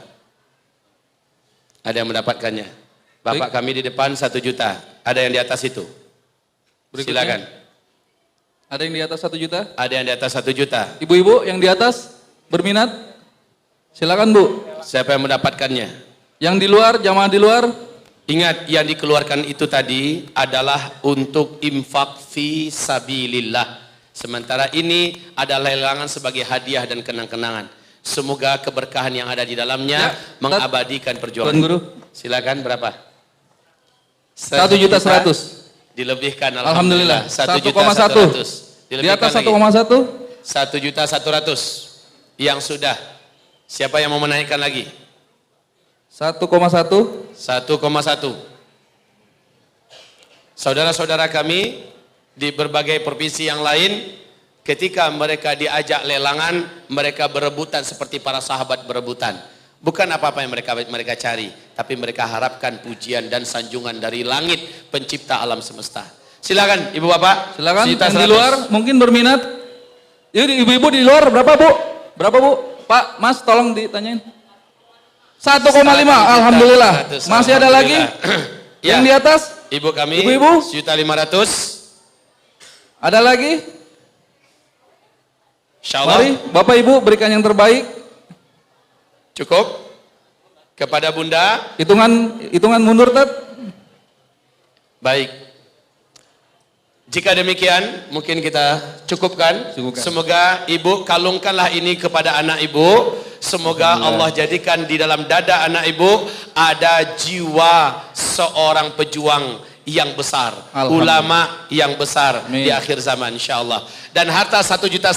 Speaker 1: Ada yang mendapatkannya? Bapak kami di depan 1 juta. Ada yang di atas itu?
Speaker 4: Berikutnya.
Speaker 1: Silakan.
Speaker 4: Ada yang di atas 1 juta?
Speaker 1: Ada yang di atas 1 juta.
Speaker 4: Ibu-ibu yang di atas berminat? Silakan Bu.
Speaker 1: Siapa yang mendapatkannya?
Speaker 4: Yang di luar, jamaah di luar?
Speaker 1: Ingat, yang dikeluarkan itu tadi adalah untuk infak fi sabilillah. Sementara ini adalah lelangan sebagai hadiah dan kenang-kenangan. Semoga keberkahan yang ada di dalamnya mengabadikan perjuangan.
Speaker 4: Tuan Guru.
Speaker 1: Silakan berapa?
Speaker 4: 1 juta 100.
Speaker 1: Dilebihkan
Speaker 4: Alhamdulillah.
Speaker 1: 1 juta
Speaker 4: 1,1.
Speaker 1: 100.
Speaker 4: Di atas 1,1?
Speaker 1: 1 juta 100. Yang sudah. Siapa yang mau menaikkan lagi?
Speaker 4: 1,1.
Speaker 1: 1,1. Saudara-saudara kami di berbagai provinsi yang lain, ketika mereka diajak lelangan, mereka berebutan seperti para sahabat berebutan. Bukan apa-apa yang mereka cari, tapi mereka harapkan pujian dan sanjungan dari langit pencipta alam semesta. Silakan Ibu Bapak.
Speaker 4: Silakan. Yang
Speaker 1: 100.
Speaker 4: di luar mungkin berminat. Ibu-ibu di luar berapa Bu? Berapa Bu? Pak, Mas tolong ditanyain. 1,5. Alhamdulillah. Masih ada lagi?
Speaker 1: Ya.
Speaker 4: Yang di atas?
Speaker 1: Ibu kami.
Speaker 4: Ibu-ibu?
Speaker 1: 1.500.000.
Speaker 4: Ada lagi?
Speaker 1: Insyaallah.
Speaker 4: Mari Bapak Ibu berikan yang terbaik.
Speaker 1: Cukup. Kepada Bunda.
Speaker 4: Hitungan mundur Tet.
Speaker 1: Baik. Jika demikian, mungkin kita cukupkan. Semoga Ibu kalungkanlah ini kepada anak Ibu. Semoga Allah jadikan di dalam dada anak Ibu ada jiwa seorang pejuang yang besar, ulama yang besar di akhir zaman insyaallah. Dan harta 1,5 juta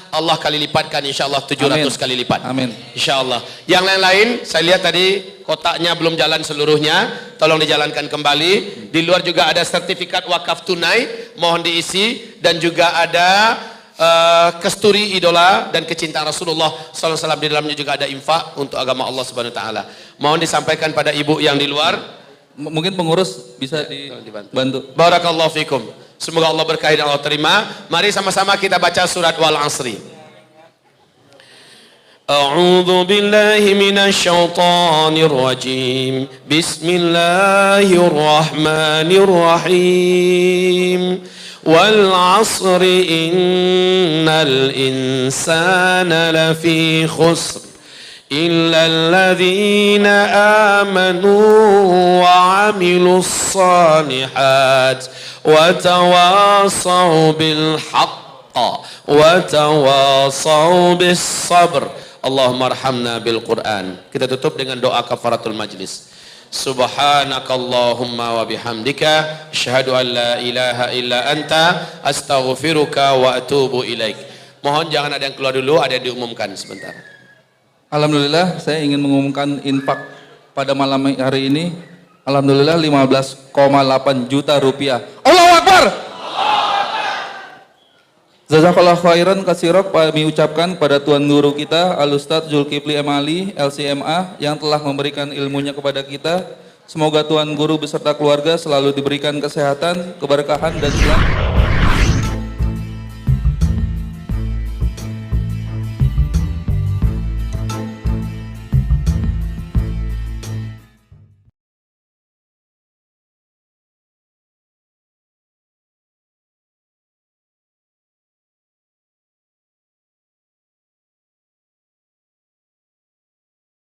Speaker 1: Allah kali lipatkan insyaallah 700 kali lipat.
Speaker 4: Amin.
Speaker 1: Insyaallah. Yang lain-lain saya lihat tadi kotaknya belum jalan seluruhnya, tolong dijalankan kembali. Di luar juga ada sertifikat wakaf tunai, mohon diisi, dan juga ada kesturi idola dan kecintaan Rasulullah SAW. Di dalamnya juga ada infak untuk agama Allah Subhanahu Wa Taala. Mohon disampaikan pada ibu yang di luar.
Speaker 4: Mungkin pengurus bisa dibantu.
Speaker 1: Barakallahu fikum. Semoga Allah berkahi dan Allah terima. Mari sama-sama kita baca surat Wal Asri. A'udzu billahi minasy syaithanir rajim. Bismillahirrahmanirrahim. Wal 'asri innal insana lafi khusr إلا الذين آمنوا وعملوا الصالحات وتواصوا بالحق وتواصوا بالصبر اللهم ارحمنا بالقرآن. Kita tutup dengan doa kafaratul majlis. Subhanakallahumma wa bihamdika asyhadu an la ilaha illa anta astaghfiruka wa atubu ilaik. Mohon jangan ada yang keluar dulu, ada yang diumumkan sebentar.
Speaker 4: Alhamdulillah, saya ingin mengumumkan infak pada malam hari ini. Alhamdulillah 15,8 juta rupiah. Allahu Akbar. Jazakallah khairan katsira kami ucapkan pada Tuan Guru kita Al Ustadz Zulkifli Emali LCMA yang telah memberikan ilmunya kepada kita. Semoga Tuan Guru beserta keluarga selalu diberikan kesehatan, keberkahan dan selamat.